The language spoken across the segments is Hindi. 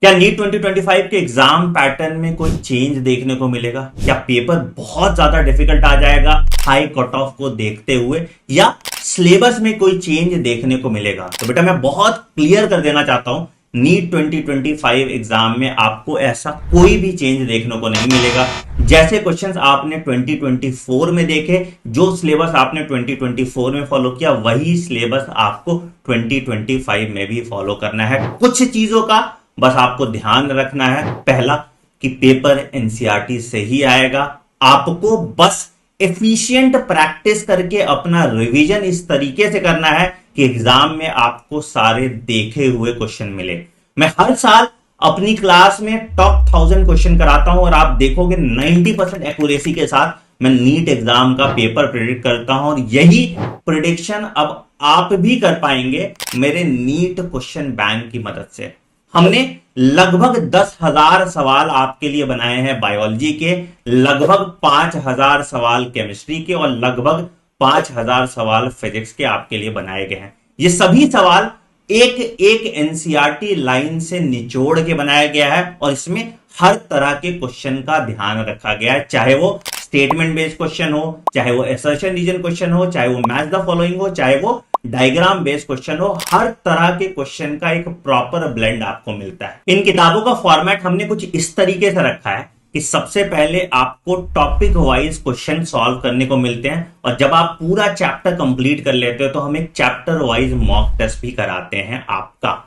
क्या नीट 2025 के एग्जाम पैटर्न में कोई चेंज देखने को मिलेगा? क्या पेपर बहुत ज्यादा डिफिकल्ट आ जाएगा हाई कट ऑफ को देखते हुए, या सिलेबस में कोई चेंज देखने को मिलेगा? तो बेटा मैं बहुत क्लियर कर देना चाहता हूं, नीट 2025 एग्जाम में आपको ऐसा कोई भी चेंज देखने को नहीं मिलेगा। जैसे क्वेश्चंस आपने 2024 में देखे, जो सिलेबस आपने 2024 में फॉलो किया, वही सिलेबस आपको 2025 में भी फॉलो करना है। कुछ चीजों का बस आपको ध्यान रखना है। पहला, कि पेपर एनसीईआरटी से ही आएगा। आपको बस एफिशिएंट प्रैक्टिस करके अपना रिवीजन इस तरीके से करना है कि एग्जाम में आपको सारे देखे हुए क्वेश्चन मिले। मैं हर साल अपनी क्लास में टॉप 1000 क्वेश्चन कराता हूं और आप देखोगे 90% एक्यूरेसी के साथ मैं नीट एग्जाम का पेपर प्रिडिक्ट करता हूं, और यही प्रिडिक्शन अब आप भी कर पाएंगे मेरे नीट क्वेश्चन बैंक की मदद से। हमने लगभग 10,000 सवाल आपके लिए बनाए हैं बायोलॉजी के, लगभग 5,000 सवाल केमिस्ट्री के, और लगभग 5,000 सवाल फिजिक्स के आपके लिए बनाए गए हैं। ये सभी सवाल एक एक एनसीईआरटी लाइन से निचोड़ के बनाया गया है, और इसमें हर तरह के क्वेश्चन का ध्यान रखा गया है, चाहे वो स्टेटमेंट बेस्ड क्वेश्चन हो, चाहे वो असर्शन रीजन क्वेश्चन हो, चाहे वो मैच द फॉलोइंग हो, चाहे वो डायग्राम बेस्ड क्वेश्चन हो। हर तरह के क्वेश्चन का एक प्रॉपर ब्लेंड आपको मिलता है। इन किताबों का फॉर्मेट हमने कुछ इस तरीके से रखा है कि सबसे पहले आपको टॉपिक वाइज क्वेश्चन सॉल्व करने को मिलते हैं, और जब आप पूरा चैप्टर कंप्लीट कर लेते हो तो हम एक चैप्टर वाइज मॉक टेस्ट भी कराते हैं आपका।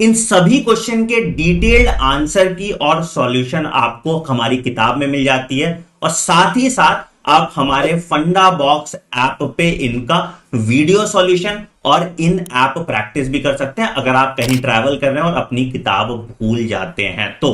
इन सभी क्वेश्चन के डिटेल्ड आंसर की और सॉल्यूशन आपको हमारी किताब में मिल जाती है, और साथ ही साथ आप हमारे फंडा बॉक्स ऐप पे इनका वीडियो सॉल्यूशन और इन ऐप प्रैक्टिस भी कर सकते हैं अगर आप कहीं ट्रैवल कर रहे हैं और अपनी किताब भूल जाते हैं तो।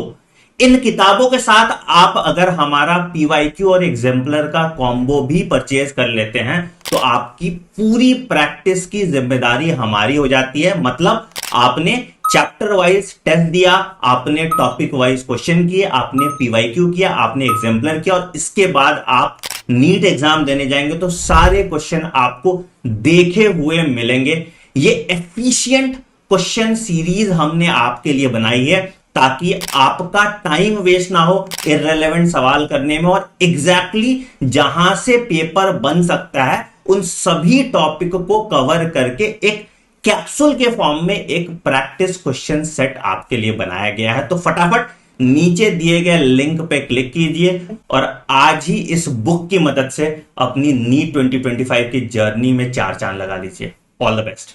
इन किताबों के साथ आप अगर हमारा पीवाईक्यू और एग्जाम्पलर का कॉम्बो भी परचेज कर लेते हैं तो आपकी पूरी प्रैक्टिस की जिम्मेदारी हमारी हो जाती है। मतलब आपने चैप्टर वाइज टेस्ट दिया, आपने टॉपिक वाइज क्वेश्चन किए, आपने पीवाईक्यू किया, आपने एग्जाम्पलर किया, और इसके बाद आप नीट एग्जाम देने जाएंगे तो सारे क्वेश्चन आपको देखे हुए मिलेंगे। ये एफिशिएंट क्वेश्चन सीरीज हमने आपके लिए बनाई है ताकि आपका टाइम वेस्ट ना हो इररिलेवेंट सवाल करने में, और एग्जैक्टली जहां से पेपर बन सकता है उन सभी टॉपिक को कवर करके एक कैप्सूल के फॉर्म में एक प्रैक्टिस क्वेश्चन सेट आपके लिए बनाया गया है। तो फटाफट नीचे दिए गए लिंक पे क्लिक कीजिए और आज ही इस बुक की मदद से अपनी नीट 2025 की जर्नी में चार चांद लगा लीजिए। All the best.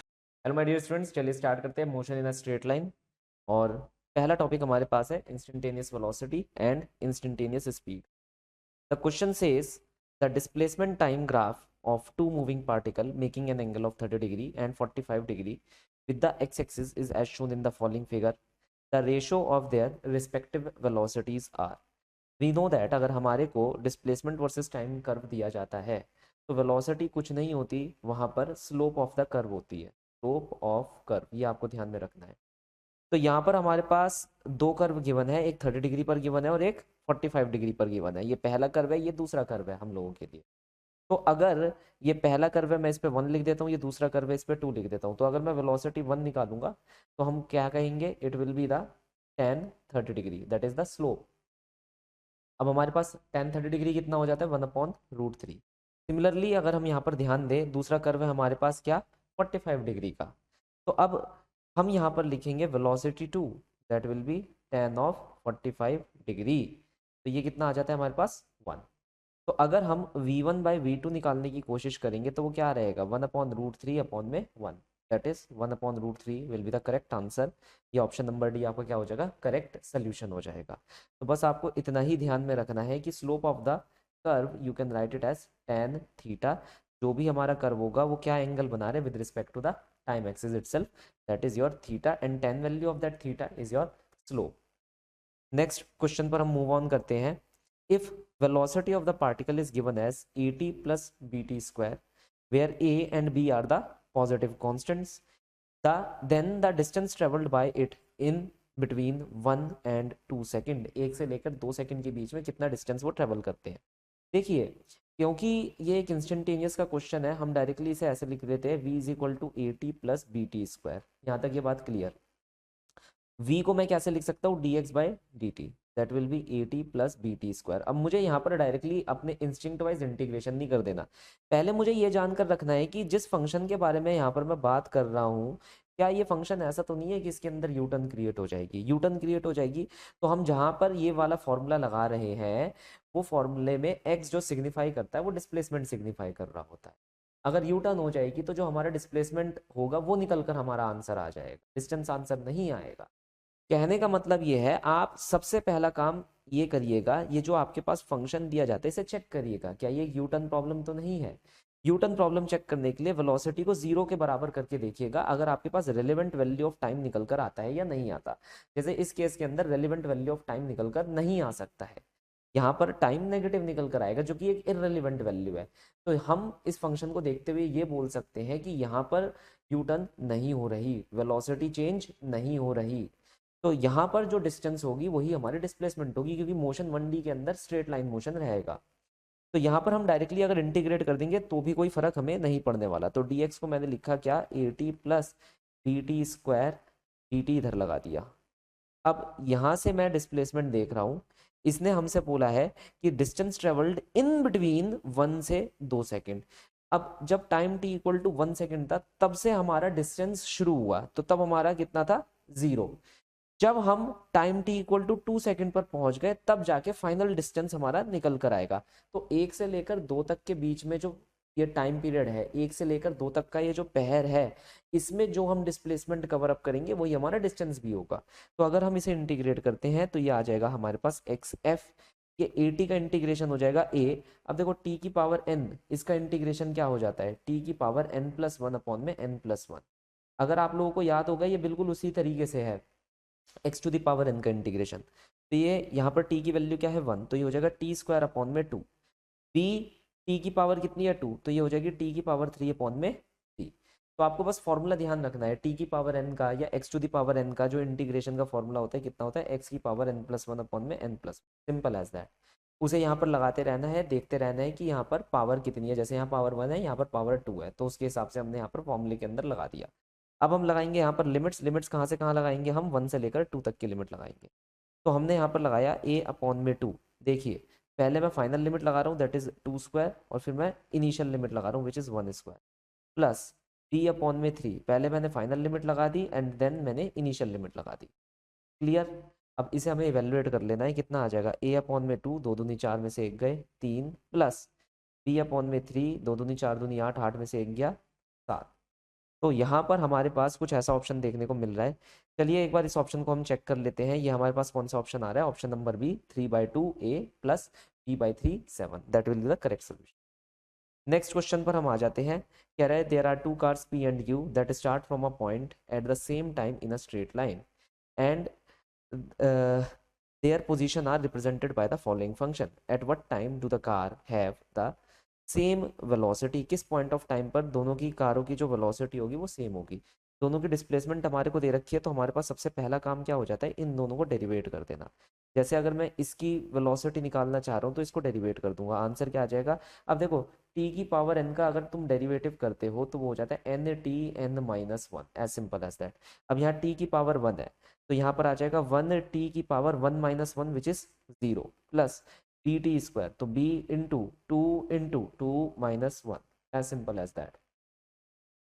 Hello my dear students, चलिए स्टार्ट करते हैं motion in a straight line. और पहला टॉपिक हमारे पास है instantaneous velocity and instantaneous speed. The question says the displacement time graph of two moving particle making an angle of 30 degree and 45 degree with the x-axis is as shown in the following figure. The ratio of their respective velocities are. We know that अगर हमारे को डिस्प्लेसमेंट वर्सेस टाइम कर्व दिया जाता है तो वेलोसिटी कुछ नहीं होती, वहाँ पर स्लोप ऑफ द कर्व होती है। स्लोप ऑफ कर्व ये आपको ध्यान में रखना है। तो यहाँ पर हमारे पास दो कर्व गिवन है, एक 30 डिग्री पर गिवन है और एक 45 डिग्री पर गिवन है। ये पहला कर्व है, ये दूसरा कर्व है हम लोगों के लिए। तो अगर ये पहला कर्व है मैं इस पे 1 लिख देता हूँ, ये दूसरा कर्व है इस पे 2 लिख देता हूँ। तो अगर मैं वेलोसिटी 1 निकालूंगा तो हम क्या कहेंगे, it will be the tan 30 degree, that is the slope. अब हमारे पास tan 30 डिग्री कितना हो जाता है, 1/√3। सिमिलरली अगर हम यहाँ पर ध्यान दें, दूसरा कर्व है हमारे पास क्या, 45 डिग्री का। तो अब हम यहाँ पर लिखेंगे velocity 2, that will B tan of 45 degree. तो ये कितना आ जाता है हमारे पास 1। तो अगर हम v1/v2 निकालने की कोशिश करेंगे तो वो क्या रहेगा, 1/√3 अपॉन में 1, that is 1/√3 will be the correct answer. ये ऑप्शन नंबर डी आपका क्या हो जाएगा, करेक्ट सोल्यूशन हो जाएगा। तो बस आपको इतना ही ध्यान में रखना है कि slope of the curve you can write it as tan theta. जो भी हमारा कर्व होगा वो क्या एंगल बना रहे with respect to the time axis itself, that is your theta, and tan value of that theta is your slope. Next question पर हम मूव ऑन करते हैं। If velocity of the particle is given as at plus bt square, where a and b are the positive constants, then the distance traveled by it in between 1 and 2 second, 1 से लेकर 2 सेकेंड के बीच में कितना डिस्टेंस वो ट्रेवल करते हैं। देखिए, क्योंकि ये एक इंस्टेंटेनियस का क्वेश्चन है, हम डायरेक्टली इसे ऐसे लिख देते हैं v is equal to a t plus b t square. यहाँ तक ये बात क्लियर। v को मैं कैसे लिख सकता हूँ, dx by dt, that will B at plus bt square. अब मुझे यहाँ पर डायरेक्टली अपने इंस्टिंक्ट वाइज इंटीग्रेशन नहीं कर देना, पहले मुझे ये जानकर रखना है कि जिस फंक्शन के बारे में यहाँ पर मैं बात कर रहा हूँ, क्या ये फंक्शन ऐसा तो नहीं है कि इसके अंदर यू टर्न क्रिएट हो जाएगी। यू टर्न क्रिएट हो जाएगी तो हम जहाँ पर ये वाला फॉर्मूला लगा रहे हैं, वो फॉर्मूले में x जो सिग्निफाई करता है वो डिस्प्लेसमेंट सिग्निफाई कर रहा होता है। अगर यू टर्न हो जाएगी तो जो हमारा डिस्प्लेसमेंट होगा वो निकल कर हमारा आंसर आ जाएगा, डिस्टेंस आंसर नहीं आएगा। कहने का मतलब ये है, आप सबसे पहला काम ये करिएगा, ये जो आपके पास फंक्शन दिया जाता है इसे चेक करिएगा, क्या ये यू टर्न प्रॉब्लम तो नहीं है। यू टर्न प्रॉब्लम चेक करने के लिए वेलोसिटी को 0 के बराबर करके देखिएगा, अगर आपके पास रेलेवेंट वैल्यू ऑफ टाइम निकल कर आता है या नहीं आता। जैसे इस केस के अंदर रेलेवेंट वैल्यू ऑफ टाइम निकल कर नहीं आ सकता है, यहाँ पर टाइम नेगेटिव निकल कर आएगा जो कि एक इररेलेवेंट वैल्यू है। तो हम इस फंक्शन को देखते हुए ये बोल सकते हैं कि यहाँ पर यू टर्न नहीं हो रही, वेलोसिटी चेंज नहीं हो रही, तो यहाँ पर जो डिस्टेंस होगी वही हमारी डिस्प्लेसमेंट होगी, क्योंकि मोशन 1D के अंदर स्ट्रेट लाइन मोशन रहेगा। तो यहाँ पर हम डायरेक्टली अगर इंटीग्रेट कर देंगे तो भी कोई फर्क हमें नहीं पड़ने वाला। तो dx को मैंने लिखा क्या, at plus dt square, dt इधर लगा दिया। अब यहाँ से मैं डिस्प्लेसमेंट देख रहा हूँ, इसने हमसे बोला है कि डिस्टेंस ट्रेवल्ड इन बिटवीन 1 से 2 सेकेंड। अब जब time t equal to 1 second था तब से हमारा डिस्टेंस शुरू हुआ, तो तब हमारा कितना था, 0। जब हम time t equal to 2 second पर पहुंच गए तब जाके फाइनल डिस्टेंस हमारा निकल कर आएगा। तो 1 से लेकर 2 तक के बीच में जो ये टाइम पीरियड है, 1 से लेकर 2 तक का ये जो पहर है, इसमें जो हम डिस्प्लेसमेंट कवर अप करेंगे वही हमारा डिस्टेंस भी होगा। तो अगर हम इसे इंटीग्रेट करते हैं तो ये आ जाएगा हमारे पास एक्स एफ, ये at का इंटीग्रेशन हो जाएगा a। अब देखो t की पावर n, इसका इंटीग्रेशन क्या हो जाता है, t की पावर n प्लस 1 अपॉन में n प्लस 1। अगर आप लोगों को याद होगा ये बिल्कुल उसी तरीके से है, x to the power n का इंटीग्रेशन। तो ये यहाँ पर t की वैल्यू क्या है 1, तो ये हो जाएगा t स्क्वायर अपॉन में 2। b t की पावर कितनी है 2, तो ये हो जाएगी t की पावर 3 अपॉन में 3। तो आपको बस फॉर्मूला ध्यान रखना है, t की पावर n का या x to the power n का जो इंटीग्रेशन का फॉर्मूला होता है कितना होता है, x की पावर n प्लस 1 अपॉन में n plus, simple as that. उसे यहाँ पर लगाते रहना है, देखते रहना है कि यहाँ पर पावर कितनी है, जैसे यहाँ पावर 1 है, यहाँ पर पावर 2 है, तो उसके हिसाब से हमने यहाँ पर फॉर्मूले के अंदर लगा दिया। अब हम लगाएंगे यहाँ पर लिमिट्स, लिमिट्स कहाँ से कहाँ लगाएंगे, हम 1 से लेकर 2 तक की लिमिट लगाएंगे। तो हमने यहाँ पर लगाया a अपॉन में 2। देखिए पहले मैं फाइनल लिमिट लगा रहा हूँ दैट इज 2 स्क्वायर, और फिर मैं इनिशियल लिमिट लगा रहा हूँ which is 1 square, plus b upon में 3, पहले मैंने फाइनल लिमिट लगा दी एंड देन मैंने इनिशियल लिमिट लगा दी। क्लियर। अब इसे हमें इवेलुएट कर लेना है, कितना आ जाएगा, a अपॉन में 2, 2 दूनी 4 में से 1 गए 3, प्लस b अपॉन में 3, 2 दूनी 4 दूनी 8, 8 में से 1 गया 7। तो यहाँ पर हमारे पास कुछ ऐसा ऑप्शन देखने को मिल रहा है। चलिए एक बार इस ऑप्शन को हम चेक कर लेते हैं, ये हमारे पास कौन सा ऑप्शन आ रहा है, ऑप्शन नंबर बी 3/2 a प्लस b/3 7, that will be the correct solution. Next question पर हम आ जाते हैं, कह रहा है there are 2 cars p and q that start from a point at the same time in a straight line and their position are represented by the following function. At what time do the car have the same velocity? किस point of time पर दोनों की कारों की जो velocity होगी वो सेम होगी। दोनों की डिस्प्लेसमेंट हमारे को दे रखी है, तो हमारे पास सबसे पहला काम क्या हो जाता है, इन दोनों को डेरिवेट कर देना। जैसे अगर मैं इसकी वेलोसिटी निकालना चाह रहा हूँ तो इसको डेरिवेट कर दूंगा, आंसर क्या आ जाएगा। अब देखो t की पावर n का अगर तुम डेरिवेटिव करते हो तो वो हो जाता है n t n minus 1, as simple as that. अब यहाँ t की पावर 1 है तो यहाँ पर आ जाएगा 1t की power 1 minus 1 which is 0, plus dt square, तो b into 2 minus 1, as simple as that.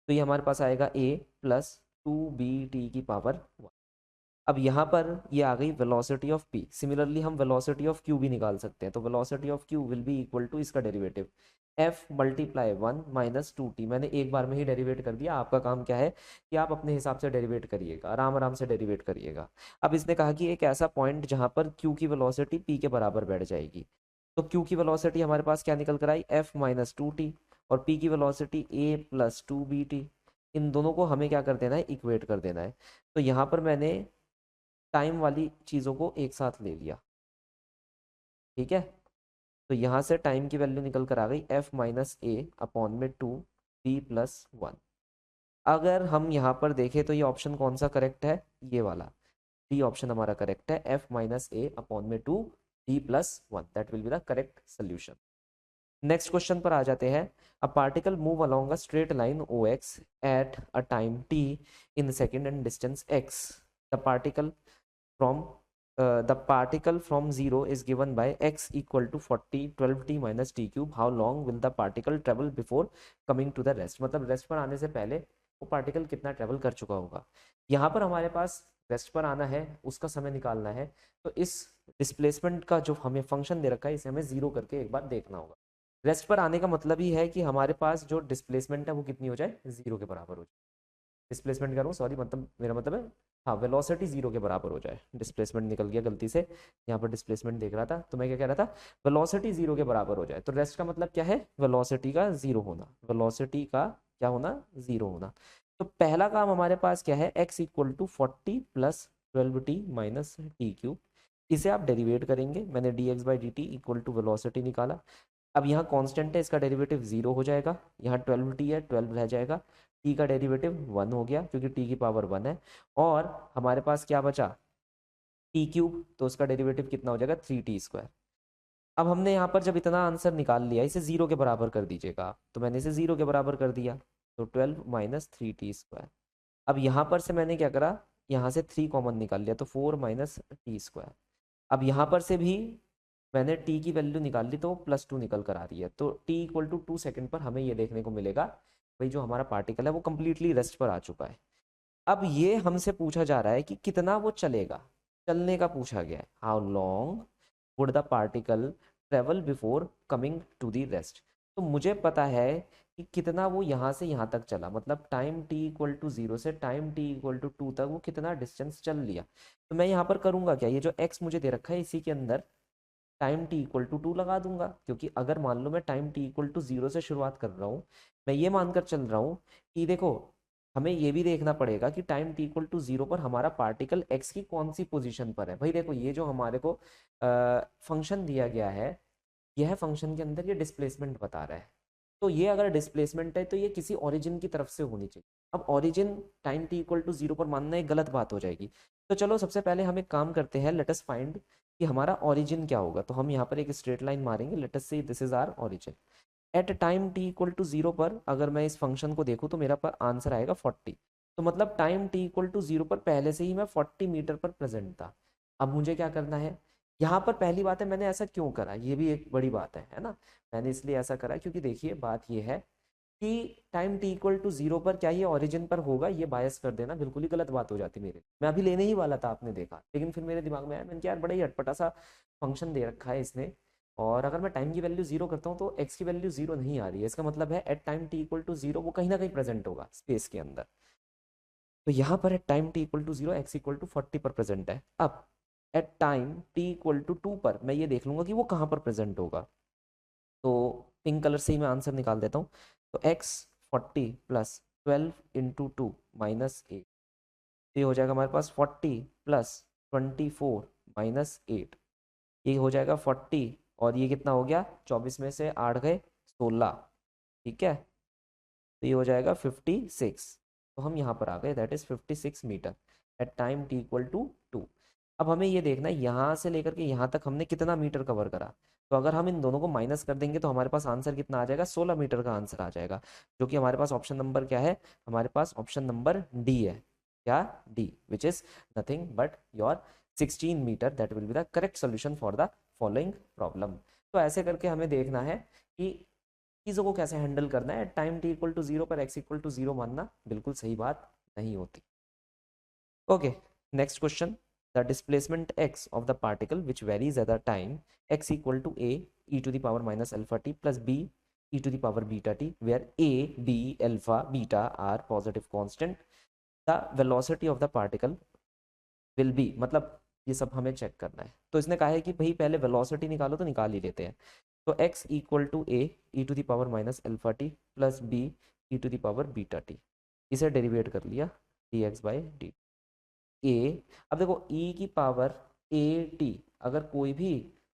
तो ये हमारे पास आएगा a प्लस 2bt की पावर 1। अब यहाँ पर ये आ गई वेलोसिटी ऑफ p। सिमिलरली हम वेलोसिटी ऑफ q भी निकाल सकते हैं, तो velocity of q will be equal to इसका derivative f multiply 1 minus 2t। मैंने एक बार में ही डेरिवेट कर दिया, आपका काम क्या है कि आप अपने हिसाब से डेरिवेट करिएगा, आराम आराम से डेरिवेट करिएगा। अब इसने कहा कि एक ऐसा पॉइंट जहाँ पर q की वेलोसिटी p के बराबर बैठ जाएगी, तो q की वेलोसिटी हमारे पास क्या निकल कर आई, f माइनस 2t, और p की वेलोसिटी a प्लस 2bt। इन दोनों को हमें क्या कर देना है, इक्वेट कर देना है। तो यहाँ पर मैंने टाइम वाली चीज़ों को एक साथ ले लिया, ठीक है। तो यहाँ से टाइम की वैल्यू निकल कर आ गई f माइनस ए अपॉन में 2b प्लस 1। अगर हम यहाँ पर देखें तो ये ऑप्शन कौन सा करेक्ट है, ये वाला डी ऑप्शन हमारा करेक्ट है, f माइनस ए अपॉन में 2b plus 1, that will be the correct solution. Next question पर आ जाते हैं, अ particle move along a straight line OX at a time t in second and distance x। The the particle from the particle from 0 is given by x equal to 40 12t minus t cube. How long will the particle travel before coming to the rest? मतलब रेस्ट पर आने से पहले वो पार्टिकल कितना ट्रेवल कर चुका होगा। यहाँ पर हमारे पास रेस्ट पर आना है, उसका समय निकालना है, तो इस डिस्प्लेसमेंट का जो हमें फंक्शन दे रखा है इसे हमें जीरो करके एक बार देखना होगा। रेस्ट पर आने का मतलब ही है कि हमारे पास जो डिस्प्लेसमेंट है वो कितनी हो जाए, जीरो के बराबर हो जाए। डिस्प्लेसमेंट कर रहा हूँ, सॉरी, मतलब मेरा मतलब है हाँ वेलोसिटी जीरो के बराबर हो जाए। डिस्प्लेसमेंट निकल गया गलती से, यहाँ पर डिस्प्लेसमेंट देख रहा था, तो मैं क्या कह रहा था, वेलोसिटी जीरो के बराबर हो जाए। तो रेस्ट का मतलब क्या है, वेलोसिटी का जीरो होना, वेलोसिटी का क्या होना, जीरो होना। तो पहला काम हमारे पास क्या है, x इक्वल टू 40 प्लस 12t माइनस टी क्यूब। इसे आप डेरिवेट करेंगे, मैंने dx by d t equal to velocity निकाला। अब यहाँ कांस्टेंट है, इसका डेरिवेटिव जीरो हो जाएगा, यहाँ 12t है 12 रह जाएगा, t का डेरिवेटिव 1 हो गया क्योंकि t की पावर 1 है, और हमारे पास क्या बचा, टी क्यूब, तो उसका डेरिवेटिव कितना हो जाएगा, 3t²। अब हमने यहाँ पर जब इतना आंसर निकाल लिया, इसे जीरो के बराबर कर दीजिएगा, तो मैंने इसे जीरो के बराबर कर दिया, तो 12 माइनस 3t²। अब यहाँ पर से मैंने क्या करा, यहाँ से 3 कॉमन निकाल लिया, तो 4 माइनस t²। अब यहाँ पर से भी मैंने t की वैल्यू निकाल ली, तो +2 निकल कर आ रही है। तो t इक्वल टू 2 सेकेंड पर हमें ये देखने को मिलेगा भाई जो हमारा पार्टिकल है वो कंप्लीटली रेस्ट पर आ चुका है। अब ये हमसे पूछा जा रहा है कि कितना वो चलेगा, चलने का पूछा गया है, how long would the particle travel before coming to the rest. तो मुझे पता है कि कितना वो यहाँ से यहाँ तक चला, मतलब टाइम t इक्वल टू 0 से टाइम t इक्वल टू 2 तक वो कितना डिस्टेंस चल लिया। तो मैं यहाँ पर करूँगा क्या, ये जो x मुझे दे रखा है इसी के अंदर टाइम t इक्वल टू 2 लगा दूंगा, क्योंकि अगर मान लो मैं टाइम t इक्वल टू 0 से शुरुआत कर रहा हूँ, मैं ये मानकर चल रहा हूँ कि देखो हमें ये भी देखना पड़ेगा कि टाइम t इक्वल टू 0 पर हमारा पार्टिकल x की कौन सी पोजीशन पर है। भाई देखो ये जो हमारे को फंक्शन दिया गया है, यह फंक्शन के अंदर ये डिस्प्लेसमेंट बता रहा है, तो ये अगर डिस्प्लेसमेंट है तो ये किसी ओरिजिन की तरफ से होनी चाहिए। अब origin time t equal to 0 पर मानना एक गलत बात हो जाएगी। तो चलो सबसे पहले हम एक काम करते हैं, लेट अस फाइंड कि हमारा ओरिजिन क्या होगा। तो हम यहाँ पर एक स्ट्रेट लाइन मारेंगे, let us say this is our origin. At time t equal to 0 पर अगर मैं इस फंक्शन को देखूँ तो मेरा पर आंसर आएगा 40। तो मतलब टाइम t इक्वल टू 0 पर पहले से ही मैं 40 मीटर पर प्रेजेंट था। अब मुझे क्या करना है, यहाँ पर पहली बात है मैंने ऐसा क्यों करा, ये भी एक बड़ी बात है ना। मैंने इसलिए ऐसा करा क्योंकि देखिए बात ये है कि टाइम t इक्वल टू 0 पर क्या ये ओरिजिन पर होगा, ये बायस कर देना बिल्कुल ही गलत बात हो जाती मेरे। मैं अभी लेने ही वाला था, आपने देखा, लेकिन फिर मेरे दिमाग में आया, मैंने कहा यार बड़ा ही अटपटा सा फंक्शन दे रखा है इसने, और अगर मैं टाइम की वैल्यू जीरो करता हूँ तो एक्स की वैल्यू जीरो नहीं आ रही है, इसका मतलब है at time T equal to zero वो कहीं ना कहीं प्रेजेंट होगा स्पेस के अंदर। तो यहाँ पर at time T equal to zero X equal to 40 पर प्रेजेंट है। अब at time T equal to 2 पर मैं ये देख लूंगा कि वो कहाँ पर प्रेजेंट होगा, तो पिंक कलर से ही मैं आंसर निकाल देता हूँ। तो एक्स 40 प्लस 12 इंटू 2 माइनस 8, ये हो जाएगा हमारे पास 40 प्लस 24 माइनस 8, ये हो जाएगा 40, और ये कितना हो गया, 24 में से 8 गए 16, ठीक है, तो ये हो जाएगा 56। तो हम यहाँ पर आ गए, that is 56 metre at time t equal to 2। अब हमें ये देखना है यहाँ से लेकर के यहाँ तक हमने कितना मीटर कवर करा। तो अगर हम इन दोनों को माइनस कर देंगे तो हमारे पास आंसर कितना आ जाएगा, 16 मीटर का आंसर आ जाएगा, जो कि हमारे पास ऑप्शन नंबर क्या है, हमारे पास ऑप्शन नंबर डी है। क्या, d, which is nothing but your 16 metre, that will be the correct solution for the following problem. तो ऐसे करके हमें देखना है कि चीज़ों को कैसे हैंडल करना है। टाइम t इक्वल टू 0 पर x इक्वल टू 0 मानना बिल्कुल सही बात नहीं होती। Okay, next question, the displacement x of the particle which varies at the time x equal to a e to the power minus alpha t plus b e to the power beta t, where a, b, alpha, beta are positive constant, the velocity of the particle will be, मतलब ये सब हमें चेक करना है। तो इसने कहा है कि भाई पहले वेलोसिटी निकालो, तो निकाल ही लेते हैं। तो x equal to a e to the power minus alpha t plus b e to the power beta t, इसे डेरिवेट कर लिया dx बाई डी ए। अब देखो e की पावर ए टी, अगर कोई भी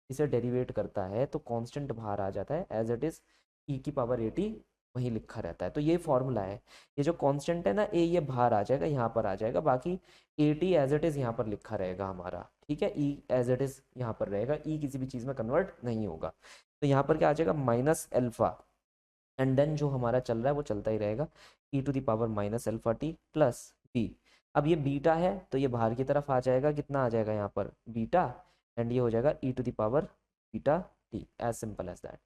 इसे डेरिवेट करता है तो कांस्टेंट बाहर आ जाता है, एज इट इज e की पावर ए टी वहीं लिखा रहता है। तो ये फॉर्मूला है, ये जो कांस्टेंट है ना ए, ये बाहर आ जाएगा, यहाँ पर आ जाएगा, बाकी a t as it is यहाँ पर लिखा रहेगा हमारा, ठीक है, ई एज इट इज यहाँ पर रहेगा, ई किसी भी चीज़ में कन्वर्ट नहीं होगा। तो यहाँ पर क्या आ जाएगा, माइनस एल्फा, एंड देन जो हमारा चल रहा है वो चलता ही रहेगा, e to the power minus alpha t plus b. अब ये बीटा है तो ये बाहर की तरफ आ जाएगा, कितना आ जाएगा यहाँ पर बीटा, एंड ये हो जाएगा e to the power beta t, as simple as that.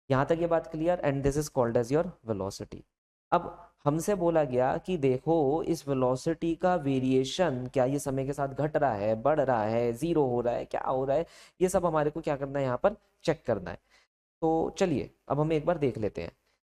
यहाँ तक ये बात clear, and this is called as your velocity. अब हमसे बोला गया कि देखो इस वेलोसिटी का वेरिएशन, क्या ये समय के साथ घट रहा है, बढ़ रहा है, जीरो हो रहा है, क्या हो रहा है, ये सब हमारे को क्या करना है यहाँ पर चेक करना है। तो चलिए अब हम एक बार देख लेते हैं,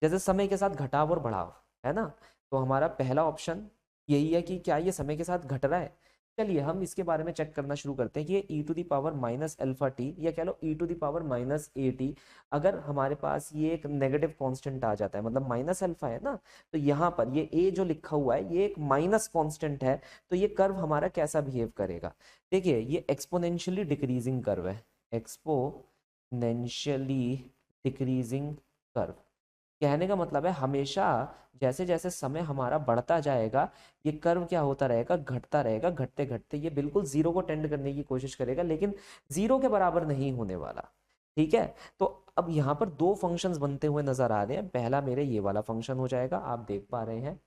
जैसे समय के साथ घटाव और बढ़ाव है ना, तो हमारा पहला ऑप्शन यही है कि क्या ये समय के साथ घट रहा है। चलिए हम इसके बारे में चेक करना शुरू करते हैं कि ये e to the power minus alpha t या कह लो e to the power minus a t, अगर हमारे पास ये एक नेगेटिव कांस्टेंट आ जाता है, मतलब माइनस अल्फा है ना, तो यहाँ पर ये ए जो लिखा हुआ है ये एक माइनस कांस्टेंट है, तो ये कर्व हमारा कैसा बिहेव करेगा। देखिए ये एक्सपोनेंशियली डिक्रीजिंग कर्व है, एक्सपोनेंशियली डिक्रीजिंग कर्व, कहने का मतलब है हमेशा जैसे जैसे समय हमारा बढ़ता जाएगा ये कर्व क्या होता रहेगा, घटता रहेगा, घटते घटते ये बिल्कुल जीरो को टेंड करने की कोशिश करेगा, लेकिन जीरो के बराबर नहीं होने वाला। ठीक है, तो अब यहाँ पर दो फंक्शंस बनते हुए नजर आ रहे हैं, पहला मेरे ये वाला फंक्शन हो जाएगा आप देख पा रहे हैं,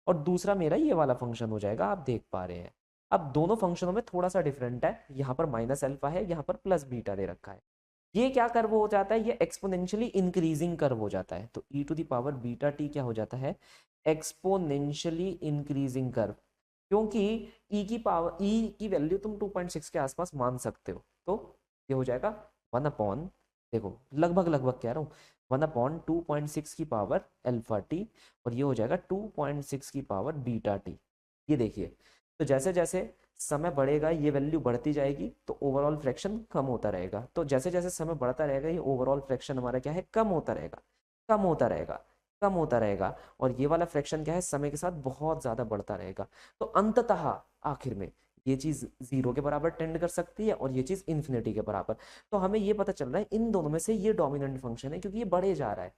और दूसरा मेरा ये वाला फंक्शन हो जाएगा आप देख पा रहे हैं। अब दोनों फंक्शनों में थोड़ा सा डिफरेंट है, यहाँ पर माइनस अल्फा है, यहाँ पर प्लस बीटा दे रखा है। ये क्या कर्व हो जाता है, ये एक्सपोनेंशियली इंक्रीजिंग कर्व हो जाता है, तो e to the power beta t क्या हो जाता है, एक्सपोनेंशियली इंक्रीजिंग कर्व, क्योंकि ई की पावर ई की वैल्यू तुम 2.6 के आसपास मान सकते हो, तो ये हो जाएगा 1 अपॉन, देखो लगभग लगभग कह रहा हूँ, 1 अपॉन 2.6 की पावर अल्फा टी, और ये हो जाएगा 2.6 की पावर बीटा टी। ये देखिए, तो जैसे जैसे समय बढ़ेगा ये वैल्यू बढ़ती जाएगी, तो ओवरऑल फ्रैक्शन कम होता रहेगा, तो जैसे जैसे समय बढ़ता रहेगा ये ओवरऑल फ्रैक्शन हमारा क्या है, कम होता रहेगा, कम होता रहेगा, कम होता रहेगा, और ये वाला फ्रैक्शन क्या है, समय के साथ बहुत ज्यादा बढ़ता रहेगा, तो अंततः आखिर में ये चीज जीरो के बराबर टेंड कर सकती है और ये चीज इन्फिनिटी के बराबर। तो हमें ये पता चल रहा है इन दोनों में से ये डोमिनेंट फंक्शन है, क्योंकि ये बढ़े जा रहा है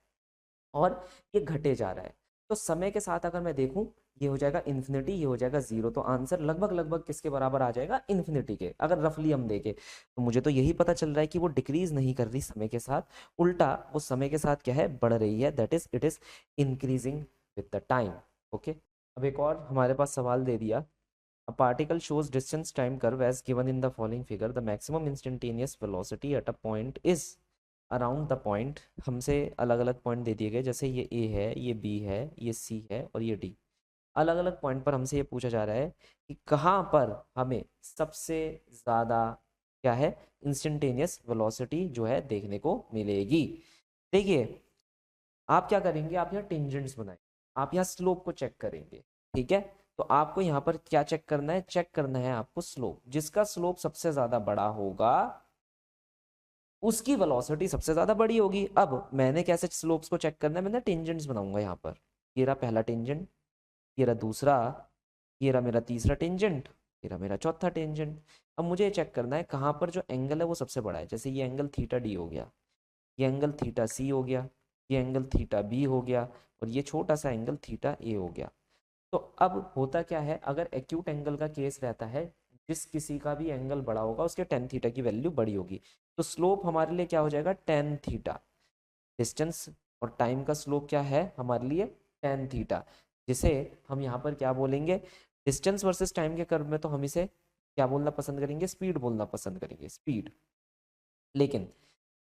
और ये घटे जा रहा है, तो समय के साथ अगर मैं देखूं ये हो जाएगा इन्फिनिटी, ये हो जाएगा जीरो, तो आंसर लगभग लगभग किसके बराबर आ जाएगा, इन्फिनिटी के, अगर रफली हम देखें। तो मुझे तो यही पता चल रहा है कि वो डिक्रीज नहीं कर रही समय के साथ, उल्टा वो समय के साथ क्या है, बढ़ रही है, that is it is increasing with the time. Okay, अब एक और हमारे पास सवाल दे दिया, A particle shows distance time curve as given in the following figure. The maximum instantaneous velocity at a point is around the point, हमसे अलग अलग पॉइंट दे दिए गए, जैसे ये ए है, ये बी है, ये सी है और ये डी, अलग अलग पॉइंट पर हमसे ये पूछा जा रहा है कि कहाँ पर हमें सबसे ज़्यादा क्या है, इंस्टेंटेनियस वेलोसिटी जो है देखने को मिलेगी। देखिए आप क्या करेंगे, आप यहाँ टेंजेंट्स बनाएंगे, आप यहाँ स्लोप को चेक करेंगे, ठीक है, तो आपको यहाँ पर क्या चेक करना है, चेक करना है आपको स्लोप, जिसका स्लोप सबसे ज़्यादा बड़ा होगा उसकी वेलोसिटी सबसे ज्यादा बड़ी होगी। अब मैंने कैसे स्लोप्स को चेक करना है, मैंने टेंजेंट्स बनाऊंगा यहाँ पर, ये रहा पहला टेंजेंट, ये रहा दूसरा, ये रहा मेरा तीसरा टेंजेंट, ये रहा मेरा चौथा टेंजेंट। अब मुझे ये चेक करना है कहाँ पर जो एंगल है वो सबसे बड़ा है, जैसे ये एंगल थीटा डी हो गया, ये एंगल थीटा सी हो गया, ये एंगल थीटा बी हो गया, और ये छोटा सा एंगल थीटा ए हो गया। तो अब होता क्या है, अगर एक्यूट एंगल का केस रहता है, जिस किसी का भी एंगल बड़ा होगा उसके टेन थीटा की वैल्यू बड़ी होगी, तो स्लोप हमारे लिए क्या हो जाएगा, टेन थीटा, डिस्टेंस और टाइम का स्लोप क्या है हमारे लिए, टेन थीटा, जिसे हम यहाँ पर क्या बोलेंगे, डिस्टेंस वर्सेस टाइम के कर्व में तो हम इसे क्या बोलना पसंद करेंगे, स्पीड बोलना पसंद करेंगे, स्पीड। लेकिन